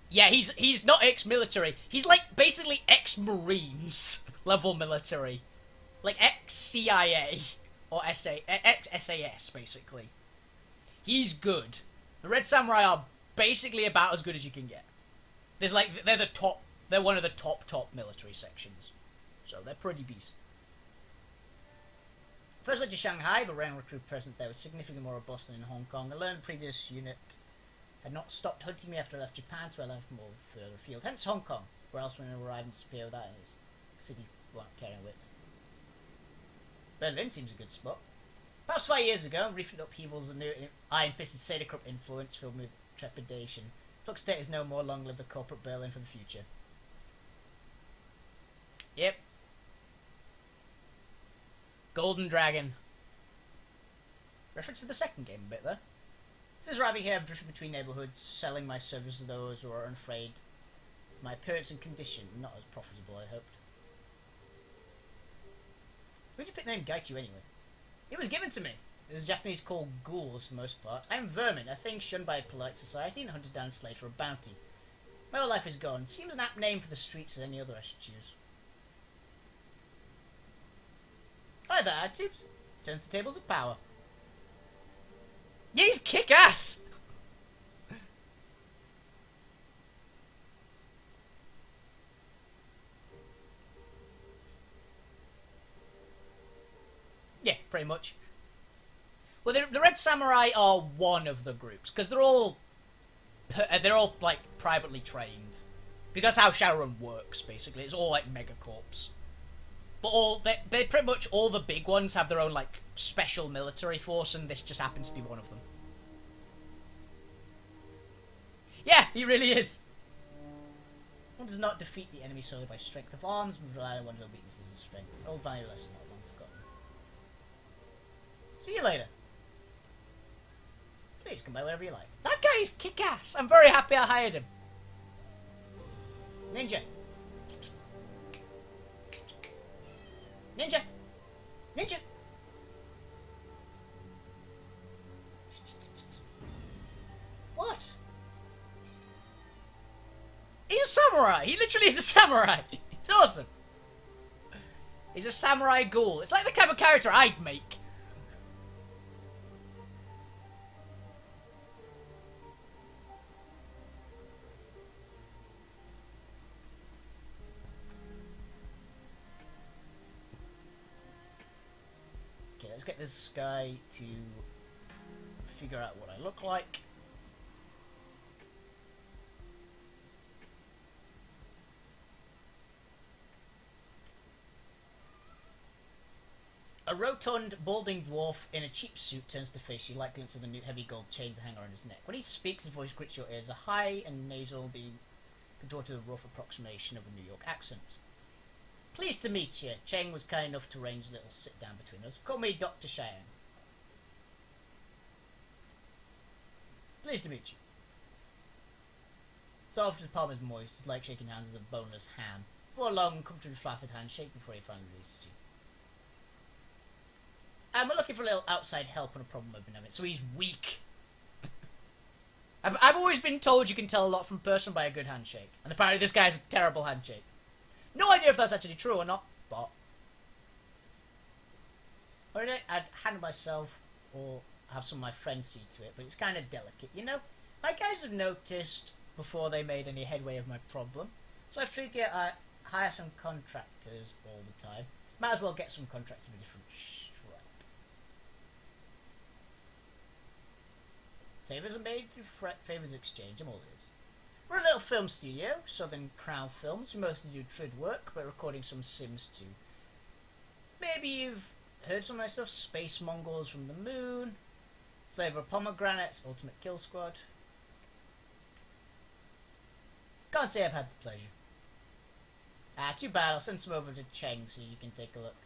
Yeah, he's not ex-military. He's like basically ex-Marines level military. Like ex-CIA or ex-SAS basically. He's good. The Red Samurai are basically about as good as you can get. There's like they're one of the top military sections. So they're pretty beast. First went to Shanghai, but ran recruit present there was significantly more robust than in Hong Kong. I learned the previous unit had not stopped hunting me after I left Japan, so I left more further afield. Hence Hong Kong, where else when I arrived and disappear without any cities weren't carrying wit. Berlin seems a good spot. Perhaps 5 years ago, recent upheavals and new iron-fisted Sadacrup influence filled me with trepidation. Flux state is no more. Long live the corporate Berlin for the future. Yep. Golden Dragon. Reference to the second game a bit there. This is arriving here, drifting between neighbourhoods, selling my services to those who are unafraid of my appearance and condition. Not as profitable, I hoped. Where'd you pick the name Gaichu anyway? It was given to me. It was Japanese called ghouls for the most part. I am vermin, a thing shunned by polite society and hunted down and slayed for a bounty. My whole life is gone. Seems an apt name for the streets as any other I should choose. Hi there, attitudes. Turn the tables of power. Yeah, he's kick-ass! Yeah, pretty much. Well, the Red Samurai are one of the groups, because they're all like privately trained. Because how Shadowrun works, basically, it's all like megacorps. But they pretty much all the big ones have their own like special military force, and this just happens to be one of them. Yeah, he really is. One does not defeat the enemy solely by strength of arms, but rely on one of their weaknesses and strengths. Old value lesson, not long forgotten. See you later. Please come by whenever you like. That guy is kick-ass. I'm very happy I hired him. Ninja. Ninja. Ninja. What? He's a samurai. He literally is a samurai. It's awesome. He's a samurai ghoul. It's like the type of character I'd make. Let's get this guy to figure out what I look like. A rotund, balding dwarf in a cheap suit turns to face you, like glints of the new heavy gold chains hang around his neck. When he speaks, his voice grits your ears, a high and nasal being contorted to a rough approximation of a New York accent. Pleased to meet you. Cheng was kind enough to arrange a little sit-down between us. Call me Dr. Cheyenne. Pleased to meet you. Soft as palm is moist, it's like shaking hands with a boneless ham. For a long, comfortably flaccid handshake before he finally releases you. We're looking for a little outside help on a problem I've been having. So he's weak. I've always been told you can tell a lot from a person by a good handshake. And apparently this guy has a terrible handshake. No idea if that's actually true or not, but I'd hand myself or have some of my friends see to it, but it's kind of delicate, you know? My guys have noticed before they made any headway of my problem, so I figure I hire some contractors all the time. Might as well get some contractors of a different stripe. Favours are made, favours exchange, I'm all ears. We're a little film studio, Southern Crown Films. We mostly do trid work, but recording some Sims too. Maybe you've heard some of my stuff. Space Mongols from the Moon, Flavour of Pomegranates, Ultimate Kill Squad. Can't say I've had the pleasure. Too bad. I'll send some over to Cheng so you can take a look.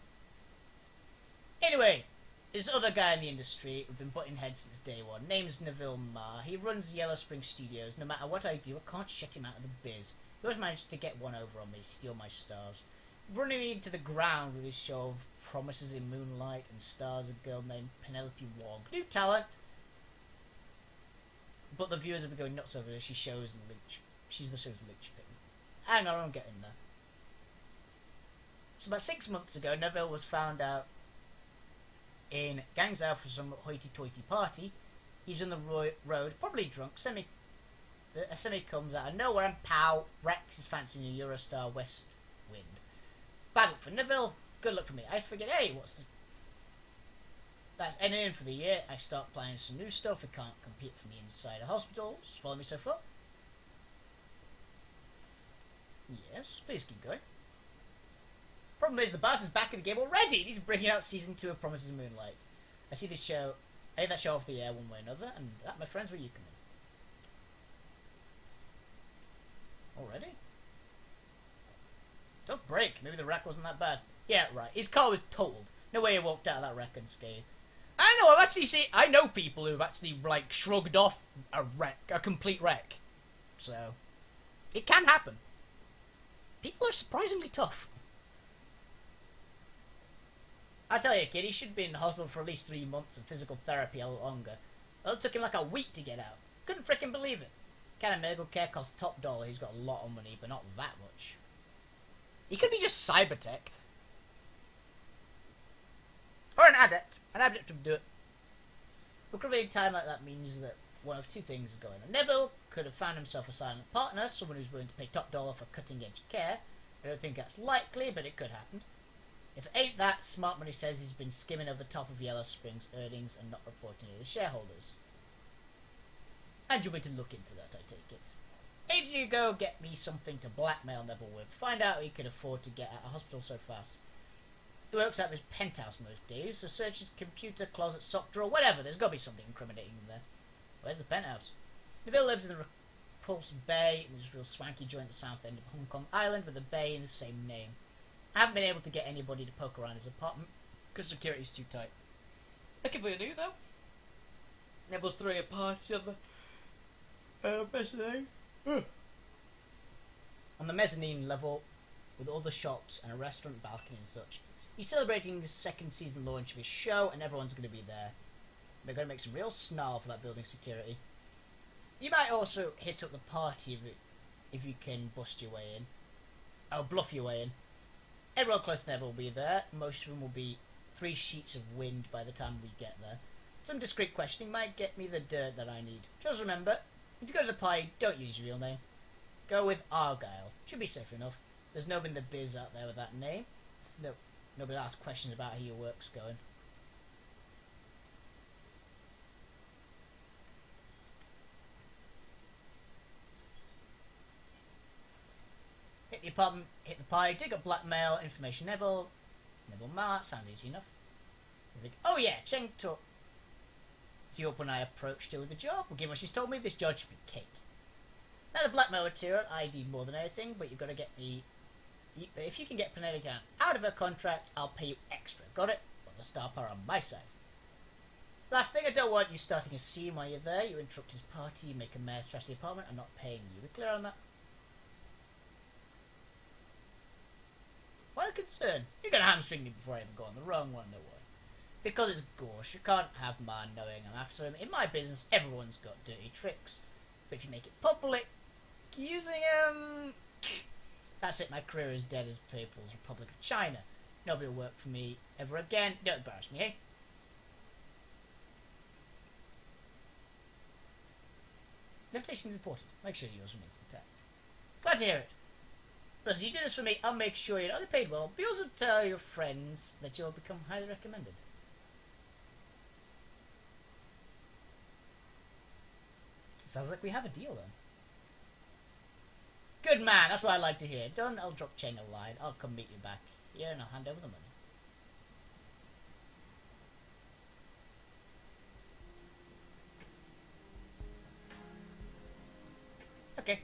Anyway, This other guy in the industry who've been butting heads since day one. Name's Neville Marr. He runs Yellow Spring Studios. No matter what I do, I can't shut him out of the biz. He always manages to get one over on me, steal my stars. Running me into the ground with his show of Promises in Moonlight and stars a girl named Penelope Wong. New talent! But the viewers have been going nuts over her. She's the show's linchpin. Hang on, I'm getting there. So about 6 months ago, Neville was found out in gangs out for some hoity-toity party. He's on the road, probably drunk. A semi comes out of nowhere and pow, wrecks his fancy new Eurostar West Wind. Bad luck for Neville, good luck for me. I forget, hey, that's ending for the year. I start playing some new stuff. It can't compete for me inside a hospital. Follow me so far? Yes, please keep going. Problem is, the boss is back in the game already. He's bringing out season 2 of Promises in Moonlight. I see that show off the air one way or another, and that, my friends, where you come in. Already? Don't break. Maybe the wreck wasn't that bad. Yeah, right. His car was totaled. No way he walked out of that wreck unscathed. I know people who've actually, like, shrugged off a complete wreck. So, it can happen. People are surprisingly tough. I tell you, kid, he should be in the hospital for at least 3 months of physical therapy a lot longer. Well, it took him like a week to get out. Couldn't frickin' believe it. Kind of medical care costs top dollar. He's got a lot of money, but not that much. He could be just cyber-teched. Or an adept. An adept would do it. Recovering time like that means that one of two things is going on. Neville could have found himself a silent partner, someone who's willing to pay top dollar for cutting-edge care. I don't think that's likely, but it could happen. If it ain't that, smart money says he's been skimming over the top of Yellow Spring's earnings and not reporting to the shareholders. And you want me to look into that, I take it. Ages you go get me something to blackmail Neville with. Find out he can afford to get out of hospital so fast. He works out of his penthouse most days, so search his computer, closet, sock drawer, whatever. There's got to be something incriminating in there. Where's the penthouse? Neville lives in the Repulse Bay, in this real swanky joint at the south end of Hong Kong Island with a bay in the same name. I haven't been able to get anybody to poke around his apartment because security's too tight. I can be new though. Neville's throwing a party on the mezzanine. On the mezzanine level, with all the shops and a restaurant balcony and such. He's celebrating his second season launch of his show, and everyone's going to be there. They're going to make some real snarl for that building security. You might also hit up the party if you can bust your way in. Oh, bluff your way in. Everyone close to Neville will be there. Most of them will be 3 sheets of wind by the time we get there. Some discreet questioning might get me the dirt that I need. Just remember, if you go to the party, don't use your real name. Go with Argyle. Should be safe enough. There's nobody in the biz out there with that name. Nobody asks questions about how your work's going. Hit the apartment, hit the party, dig up blackmail, information Neville Marr, sounds easy enough. Oh yeah, Cheng took you up when I approached her with the job. Well, given what she's told me, this job should be cake. Now the blackmail material, I need more than anything, but you've got to get me... If you can get Penelope out of her contract, I'll pay you extra. Got it? Got the star power on my side. Last thing, I don't want you starting a scene while you're there. You interrupt his party, you make a mess, trash the apartment. I'm not paying you. We clear on that? Why the concern? You're going to hamstring me before I even go on the wrong one, no way. Because it's gauche. You can't have man knowing I'm after him. In my business, everyone's got dirty tricks. But if you make it public, using that's it, my career is dead as People's Republic of China. Nobody will work for me ever again. Don't embarrass me, eh? Reputation is important. Make sure yours remains intact. Glad to hear it. But as you do this for me, I'll make sure you're not only paid well, but you also tell your friends that you'll become highly recommended. Sounds like we have a deal then. Good man, that's what I like to hear. Done, I'll drop Cheng a line. I'll come meet you back here and I'll hand over the money. Okay.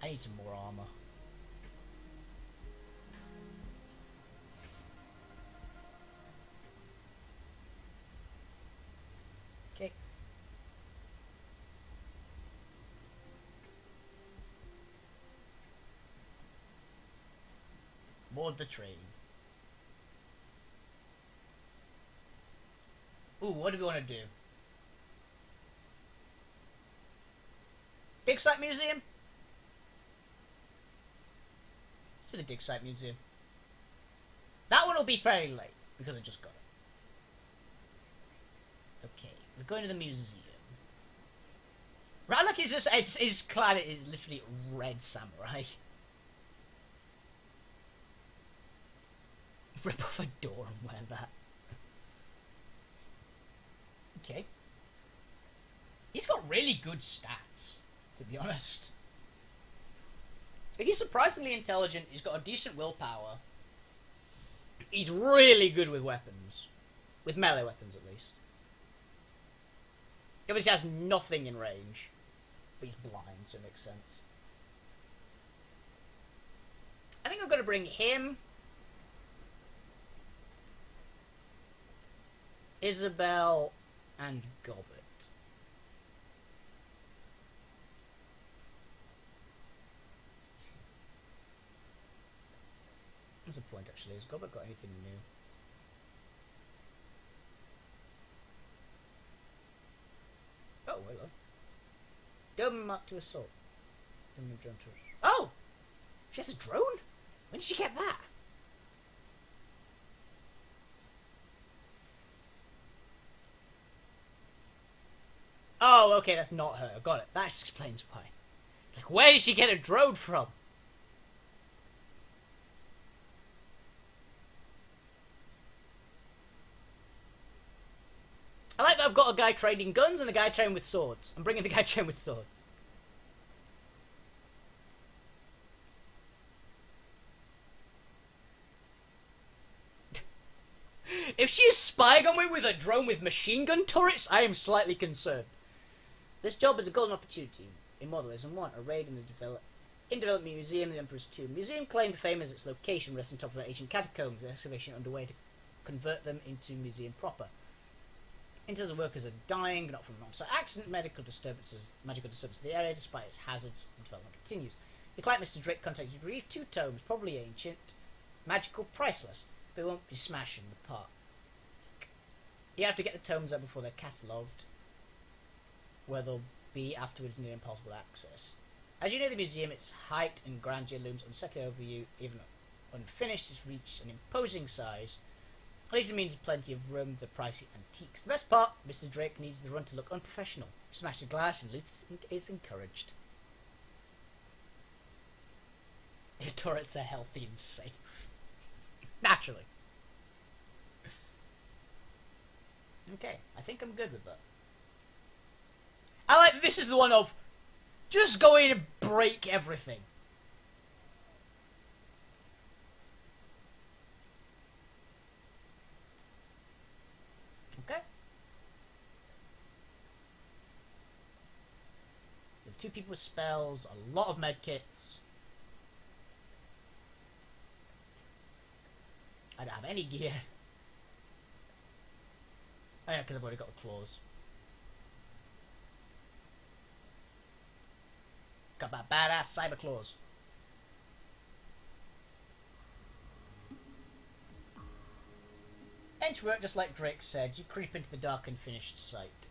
I need some more armor. Okay. Board the train. Ooh, what do we want to do? Dig Site Museum? Let's do the Dig Site Museum. That one will be fairly late, because I just got it. Okay, we're going to the museum. Right, look, he's just, his clan is literally red samurai. Rip off a door and wear that. Okay. He's got really good stats, to be honest. He's surprisingly intelligent, he's got a decent willpower. He's really good with weapons. With melee weapons, at least. He obviously has nothing in range. But he's blind, so it makes sense. I think I'm going to bring him, Isabel, and Gobbet. That's the point, actually. Has Gobbet got anything new? Oh, hello. Doberman Mark to assault. Doberman drone to... Oh! She has a drone? When did she get that? Oh, okay, that's not her. Got it. That explains why. It's like, where did she get a drone from? I like that I've got a guy trading guns and a guy trained with swords. I'm bringing the guy trained with swords. If she is spying on me with a drone with machine gun turrets, I am slightly concerned. This job is a golden opportunity in more ways than one. A raid in the development museum, the Emperor's Tomb. Museum claimed fame as its location rests on top of an ancient catacombs. An excavation underway to convert them into museum proper. Interns and workers are dying, not from non-site accident, magical disturbances in the area, despite its hazards. And development continues. The client, Mr. Drake, contacted you to retrieve 2 tomes, probably ancient, magical, priceless. They won't be smashing the part. You have to get the tomes out before they're catalogued, where they'll be afterwards near impossible access. As you know, the museum, its height and grandeur looms unsettling over you. Even unfinished, it's reached an imposing size. At least it means plenty of room for pricey antiques. The best part, Mr. Drake needs the run to look unprofessional. Smash the glass and loot is encouraged. The turrets are healthy and safe. Naturally. Okay, I think I'm good with that. I like this is the one of just go in and break everything. Okay. We have 2 people with spells, a lot of medkits. I don't have any gear. Oh yeah, because I've already got the claws. Got my badass cyber claws. Introvert, just like Drake said, you creep into the dark and finished sight.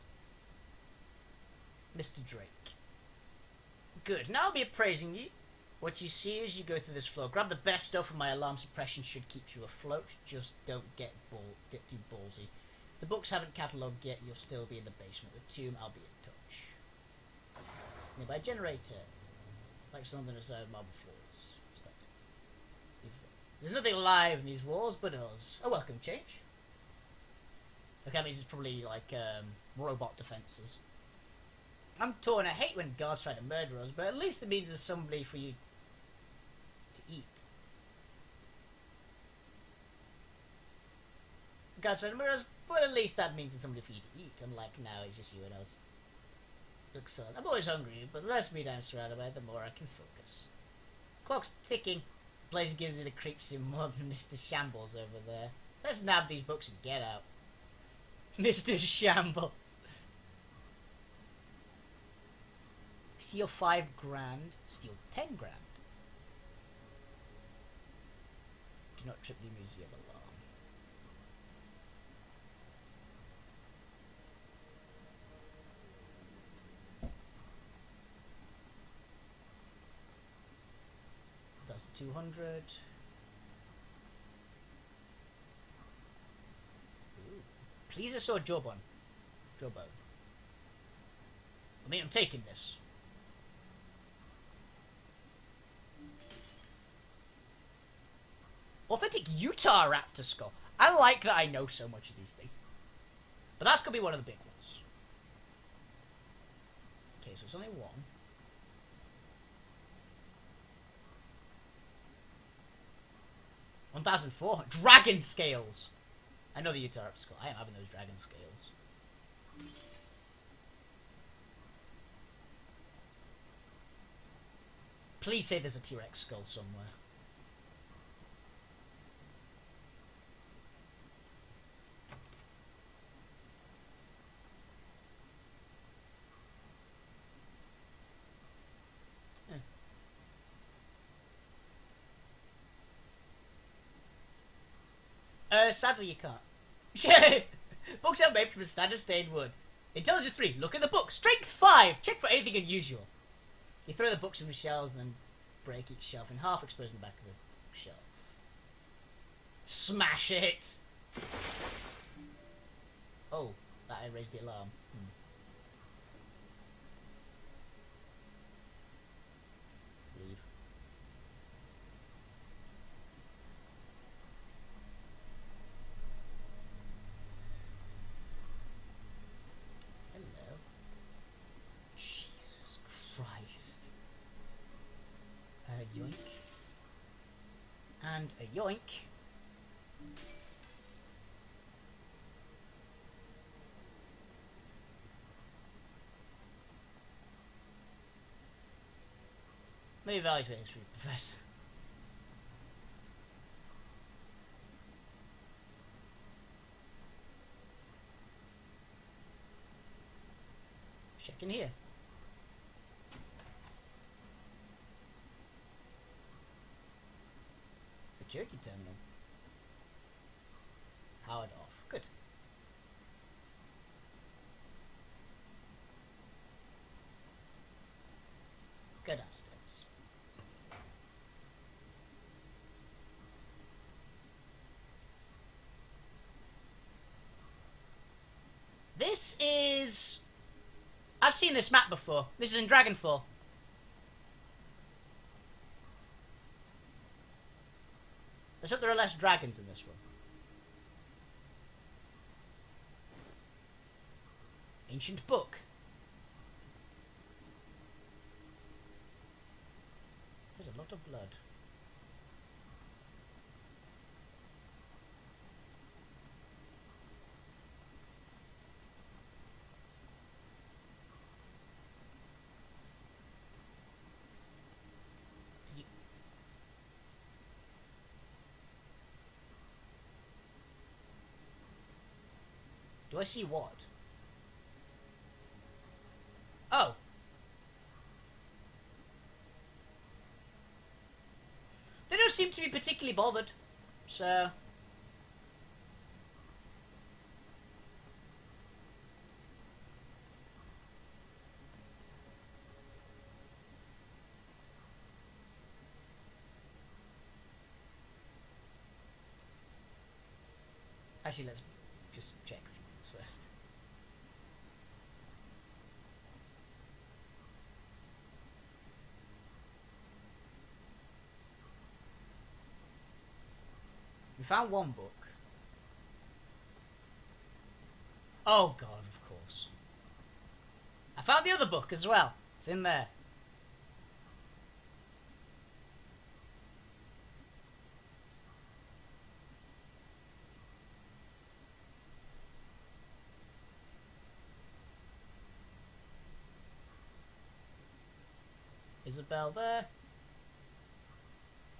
Mr. Drake. Good, now I'll be appraising you. What you see as you go through this floor. Grab the best stuff and my alarm suppression should keep you afloat. Just don't get too ballsy. The books haven't catalogued yet, you'll still be in the basement. The tomb, I'll be in touch. Nearby generator. Like something inside marble floors. There's nothing alive in these walls but us. A welcome change. Okay, this is probably like robot defences. I'm torn. I hate when guards try to murder us, but at least it means there's somebody for you to eat. Guards try to murder us, but at least that means there's somebody for you to eat. Unlike now, it's just you and us. Excellent. I'm always hungry, but the less meat I'm surrounded by, the more I can focus. Clock's ticking. Place gives it the creeps in more than Mr. Shambles over there. Let's nab these books and get out. Mr. Shambles. Steal 5 grand. Steal 10 grand. Do not trip the museum alarm. That's 200. Please, I saw Jobon. I mean, I'm taking this. Authentic Utah raptor skull. I like that I know so much of these things. But that's going to be one of the big ones. Okay, so it's only one. $1,400. Dragon scales! I know the Utah raptor skull. I am having those dragon scales. Please say there's a T-Rex skull somewhere. Sadly you can't. Books are made from standard stained wood. Intelligence 3, look at the book. Strength 5, check for anything unusual. You throw the books in the shelves and then break each shelf in half, exposing the back of the shelf. Smash it! Oh, that I raised the alarm. Leave. Hello. Jesus Christ. A yoink. And a yoink. Maybe value for history, Professor. Check in here. Security terminal. Powered off. Good. Go downstairs. This is... I've seen this map before. This is in Dragonfall. Let's hope there are less dragons in this one. Ancient book. There's a lot of blood. Do I see what? Oh. They don't seem to be particularly bothered, so... Actually, let's just check a few things first. We found one book. Oh god, of course. I found the other book as well. It's in there. There's a bell there.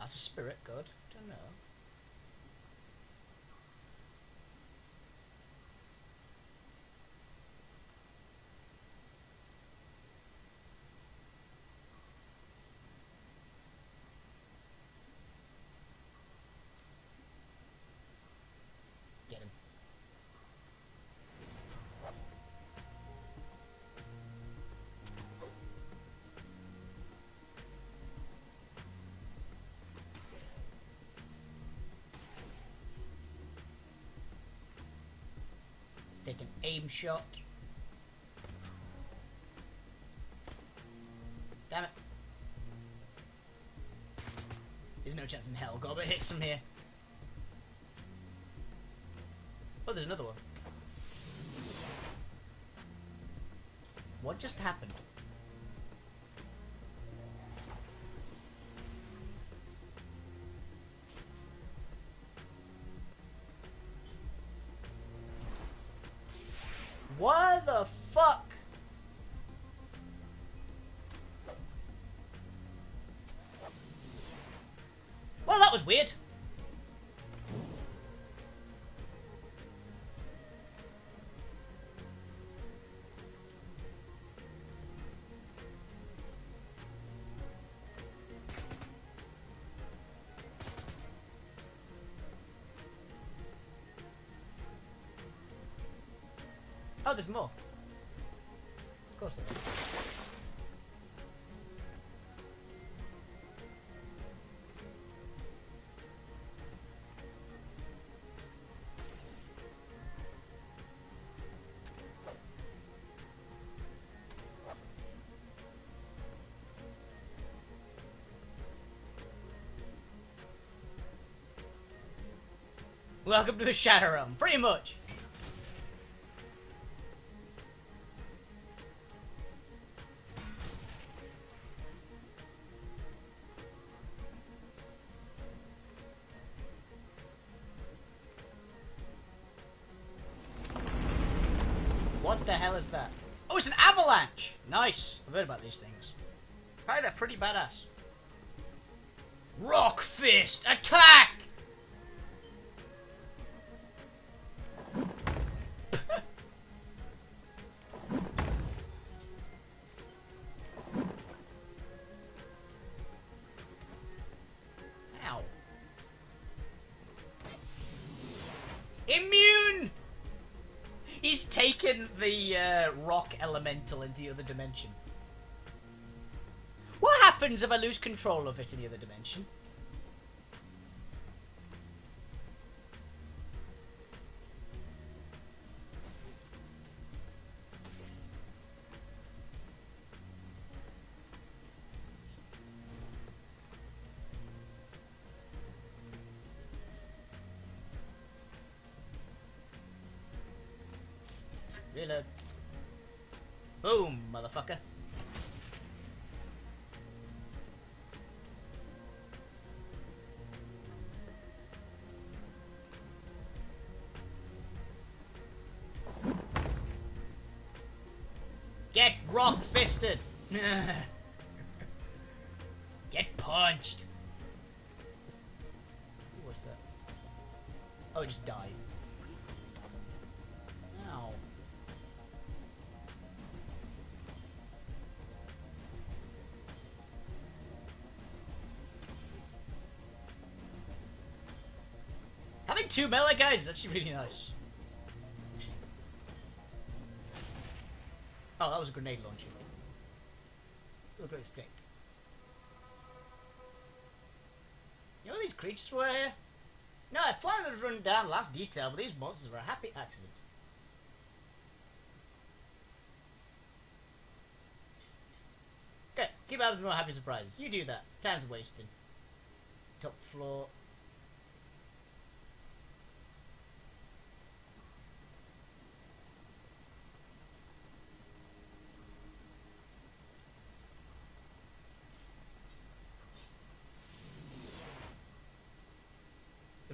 That's a spirit, good. Don't know. Get him. Let's take an aim shot. Damn it. There's no chance in hell. Got a bit of hits from here. Oh, there's another one. What just happened? What the fuck? Well, that was weird. Oh, there's more. Of course there is. Welcome to the Shadowrun, pretty much. What the hell is that? Oh, it's an avalanche! Nice! I've heard about these things. Apparently they're pretty badass. Rock Fist! Attack! Ow. Immune! He's taken the rock elemental into the other dimension. What happens if I lose control of it in the other dimension? Reload. Boom, motherfucker. Get rock fisted. Get punched. What's that? Oh, it just died. Ow. Having two melee guys is actually really nice. Oh, that was a grenade launcher. Oh, great, great. You know these creatures were here? No, I planned to run down the last detail, but these monsters were a happy accident. Okay, keep having more happy surprises. You do that. Time's wasting. Top floor.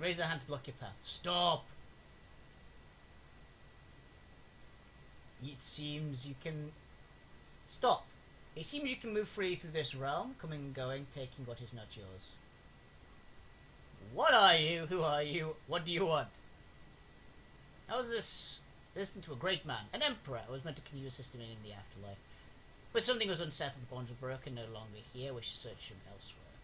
Raise a hand to block your path. Stop! It seems you can... Stop! It seems you can move freely through this realm, coming and going, taking what is not yours. What are you? Who are you? What do you want? How is this? Listen to a great man, an emperor. I was meant to continue assisting him in the afterlife. But something was unsettled, the bonds were broken, no longer here, wish to search him elsewhere.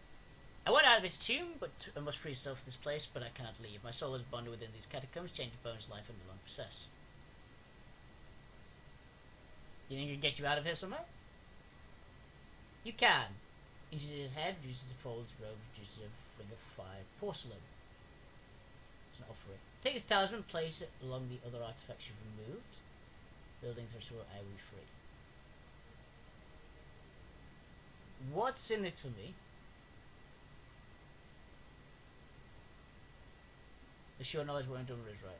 I want out of this tomb, but I must free myself from this place, but I cannot leave. My soul is bonded within these catacombs, chained to bones, life I no longer possess. You think I can get you out of here somehow? You can. Inches his head, reduces the folds, robe, reduces a ring of fire, porcelain. It's an offering. Take this talisman, place it along the other artifacts you've removed. Building threshold, I will be free. What's in it for me? The sure knowledge what I'm doing is right.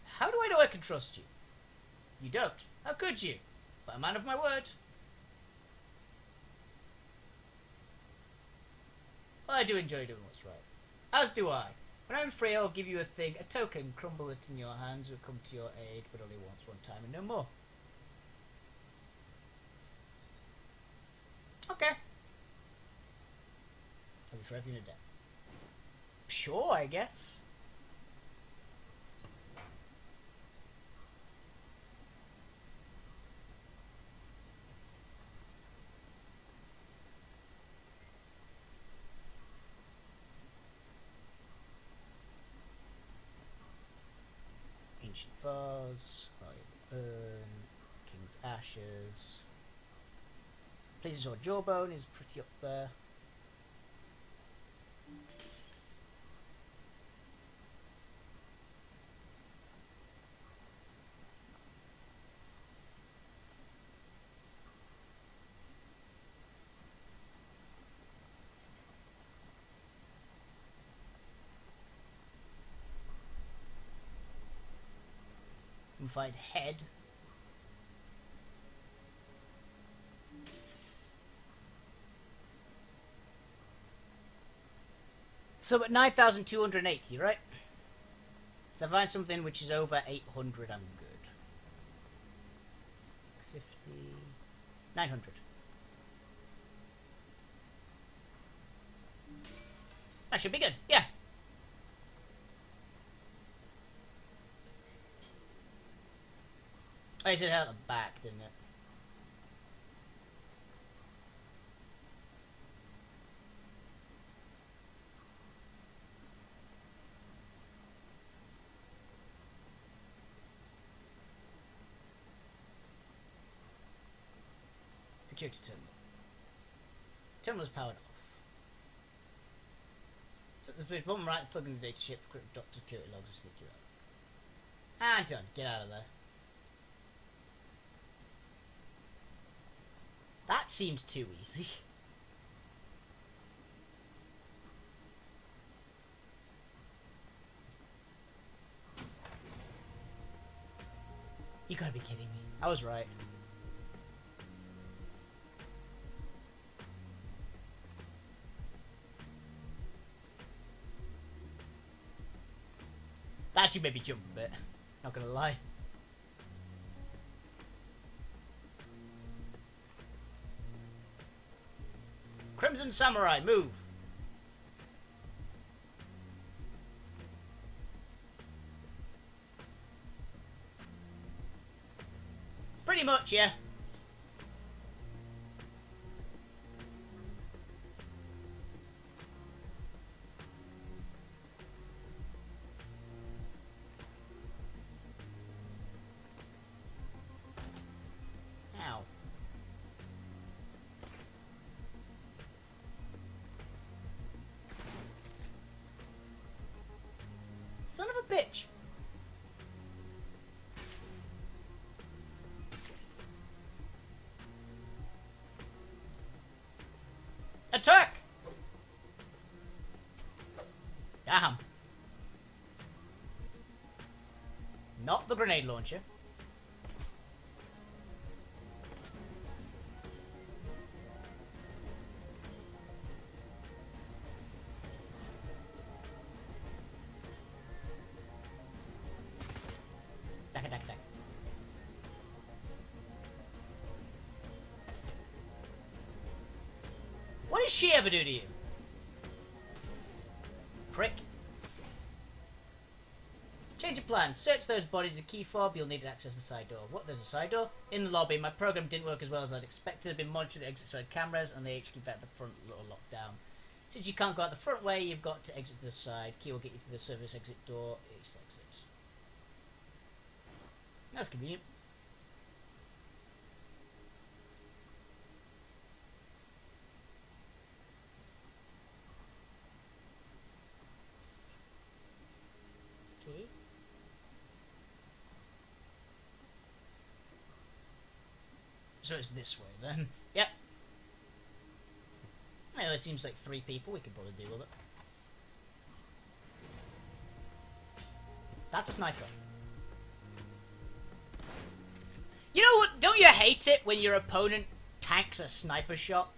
How do I know I can trust you? You don't. How could you? But a man of my word. Well, I do enjoy doing what's right. As do I. When I'm free, I'll give you a thing, a token, crumble it in your hands, it will come to your aid, but only once, one time, and no more. Okay. I'll be forever in a debt. Sure, I guess. Ancient vase, Holy Urn, King's Ashes. Places or Jawbone is pretty up there. Find head. So at 9,280, right? So if I find something which is over 800, I'm good. 50, 900. That should be good, yeah. I said out the back, didn't it? Security terminal. Terminal is powered off. So there's one right, plug in the data ship, Dr. Security logs, and sneak you out. And done. Get out of there. That seemed too easy. You gotta be kidding me. I was right. That actually made me jump a bit. Not gonna lie. Crimson Samurai, move! Pretty much, yeah. Ow. Son of a bitch. Attack! Damn. Not the grenade launcher. Attack, attack, attack. did she ever do to you? Prick. Change of plans. Search those bodies a key fob. You'll need to access the side door. What? There's a side door? In the lobby. My program didn't work as well as I'd expected. I've been monitoring the exit side cameras and they HQ back the front little lockdown. Since you can't go out the front way, you've got to exit to the side. Key will get you to the service exit door. East exit. That's convenient. Okay. So it's this way then. Yep. Well, it seems like 3 people. We can probably deal with it. That's a sniper. You know what? Don't you hate it when your opponent tanks a sniper shot?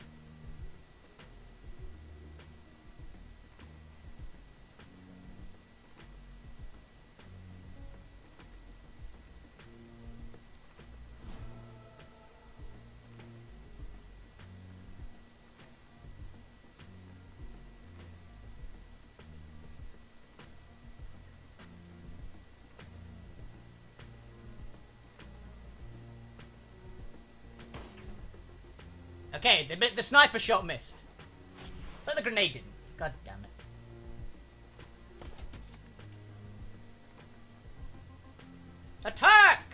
Okay, the sniper shot missed. But the grenade didn't. God damn it. Attack!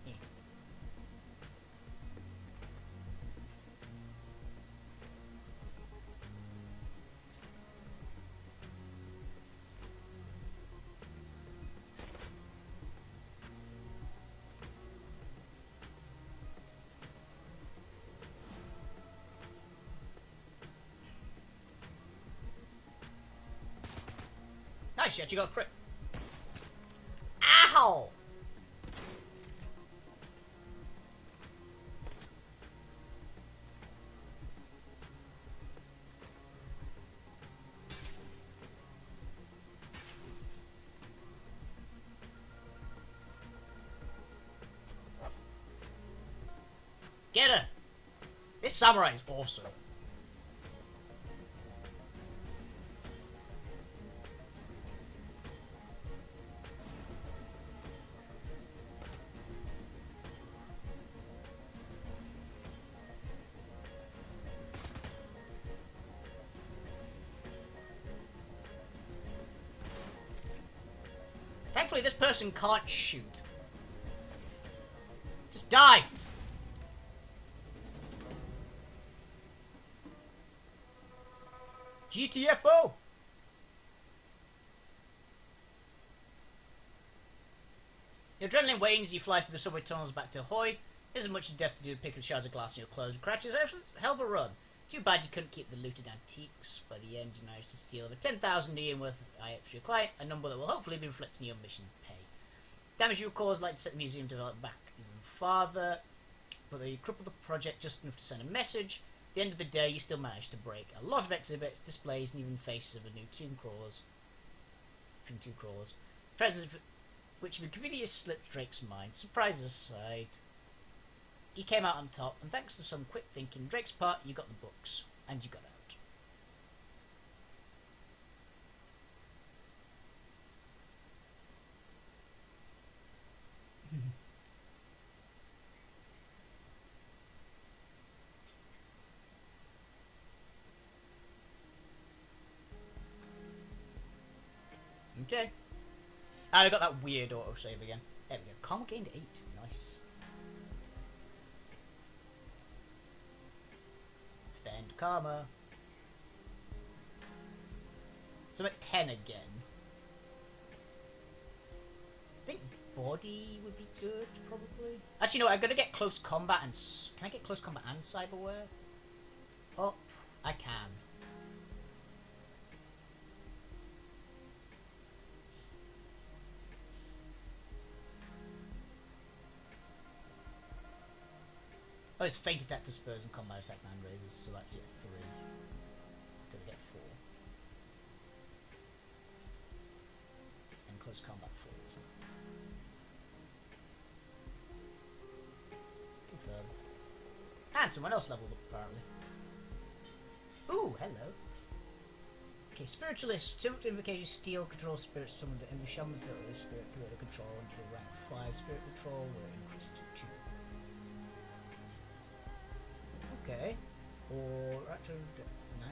Yeah. Nice, you actually got a crit. Ow! Get her! This samurai is awesome. Thankfully, this person can't shoot. Just die! GTFO! Your adrenaline wanes as you fly through the subway tunnels back to Ahoy. There isn't much death to do with picking shards of glass in your clothes and crutches. Hell of a run. Too bad you couldn't keep the looted antiques. By the end, you managed to steal over 10,000 yen worth of IX for your client, a number that will hopefully be reflected in your mission pay. Damage you caused like to set the museum develop back even farther, but you crippled the project just enough to send a message. At the end of the day, you still managed to break a lot of exhibits, displays, and even faces of the new tomb crawlers. Treasures which have conveniently slipped Drake's mind. Surprises aside, he came out on top, and thanks to some quick thinking on Drake's part, you got the books, and you got out. Okay. And I got that weird autosave again. There we go. Karma gained 8. Nice. Spend karma. So I'm at 10 again. I think body would be good, probably. Actually, no, I'm gonna get close combat and... Can I get close combat and cyberware? Oh, I can. Oh, it's feint attack for spurs and combat attack and raises, so actually it's 3. Gonna get 4. And close combat 4, isn't it? Confirm. And someone else leveled up, apparently. Ooh, hello. Okay, Spiritualist. Simple invocation, steal, control spirits, summon the enemy shamans, the spirit creator control until rank 5. Spirit control will increase to 2. Okay. Or actually 9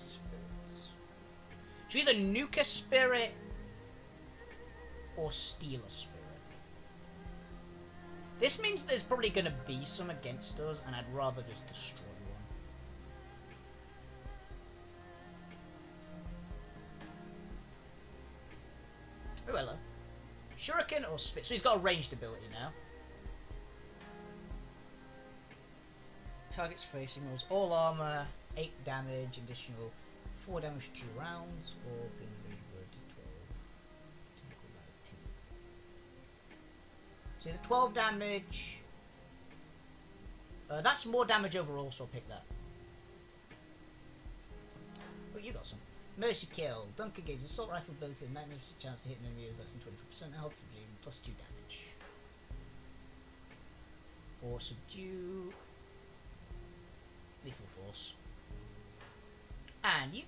spirits. So either nuke a spirit or steal a spirit. This means there's probably going to be some against us, and I'd rather just destroy one. Oh, hello. Shuriken or Spit. So he's got a ranged ability now. Targets facing us. All armor, 8 damage, additional 4 damage 2 rounds, or being rewarded 12. So the 12 damage. That's more damage overall, so I'll pick that. Oh, you got some. Mercy Kill. Duncan gains assault rifle ability, 9% chance to hit an enemy with less than 24% health, plus 2 damage. Or subdue. Lethal force. And you.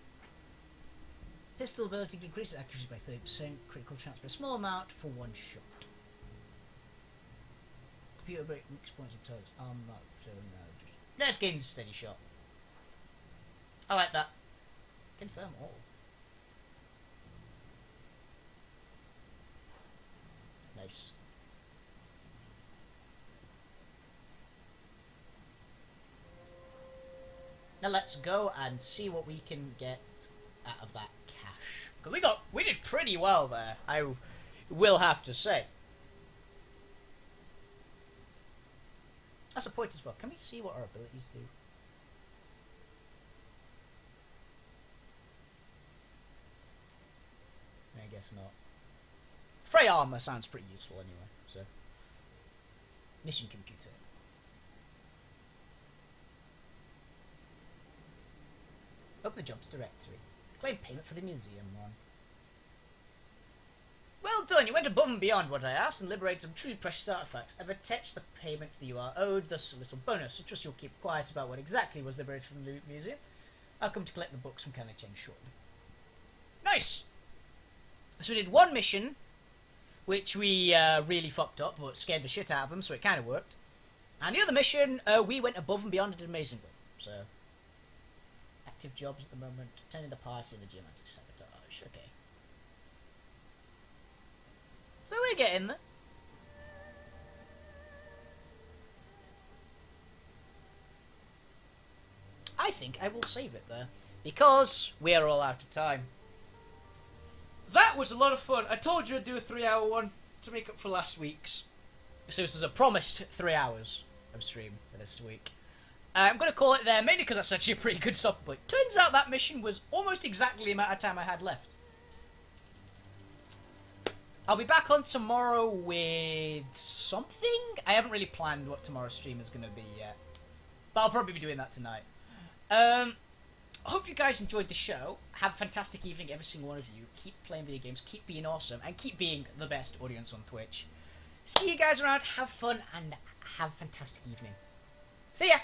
Pistol ability increases accuracy by 30%, critical chance for a small amount for 1 shot. Computer break mix points of targets. I'm not so no. Let's gain steady shot. I like that. Confirm all. Nice. Now let's go and see what we can get out of that cash. Because we did pretty well there, I will have to say. That's a point as well. Can we see what our abilities do? I guess not. Frey armor sounds pretty useful anyway, so. Mission computer. Open the jobs directory. Claim payment for the museum one. Well done, you went above and beyond what I asked and liberated some truly precious artifacts. I've attached the payment that you are owed, thus a little bonus. I trust you'll keep quiet about what exactly was liberated from the museum. I'll come to collect the books from Kanacheng shortly. Nice! So we did one mission, which we really fucked up, but scared the shit out of them, so it kind of worked. And the other mission, we went above and beyond and did amazingly. So, active jobs at the moment, attending the party and the geomantic sabotage. Okay. So we're getting there. I think I will save it there, because we are all out of time. That was a lot of fun. I told you I'd do a 3-hour one to make up for last week's. So this was a promised 3 hours of stream for this week. I'm going to call it there, mainly because that's actually a pretty good stop point. Turns out that mission was almost exactly the amount of time I had left. I'll be back on tomorrow with something. I haven't really planned what tomorrow's stream is going to be yet. But I'll probably be doing that tonight. I hope you guys enjoyed the show. Have a fantastic evening, every single one of you. Keep playing video games, keep being awesome, and keep being the best audience on Twitch. See you guys around, have fun, and have a fantastic evening. See ya!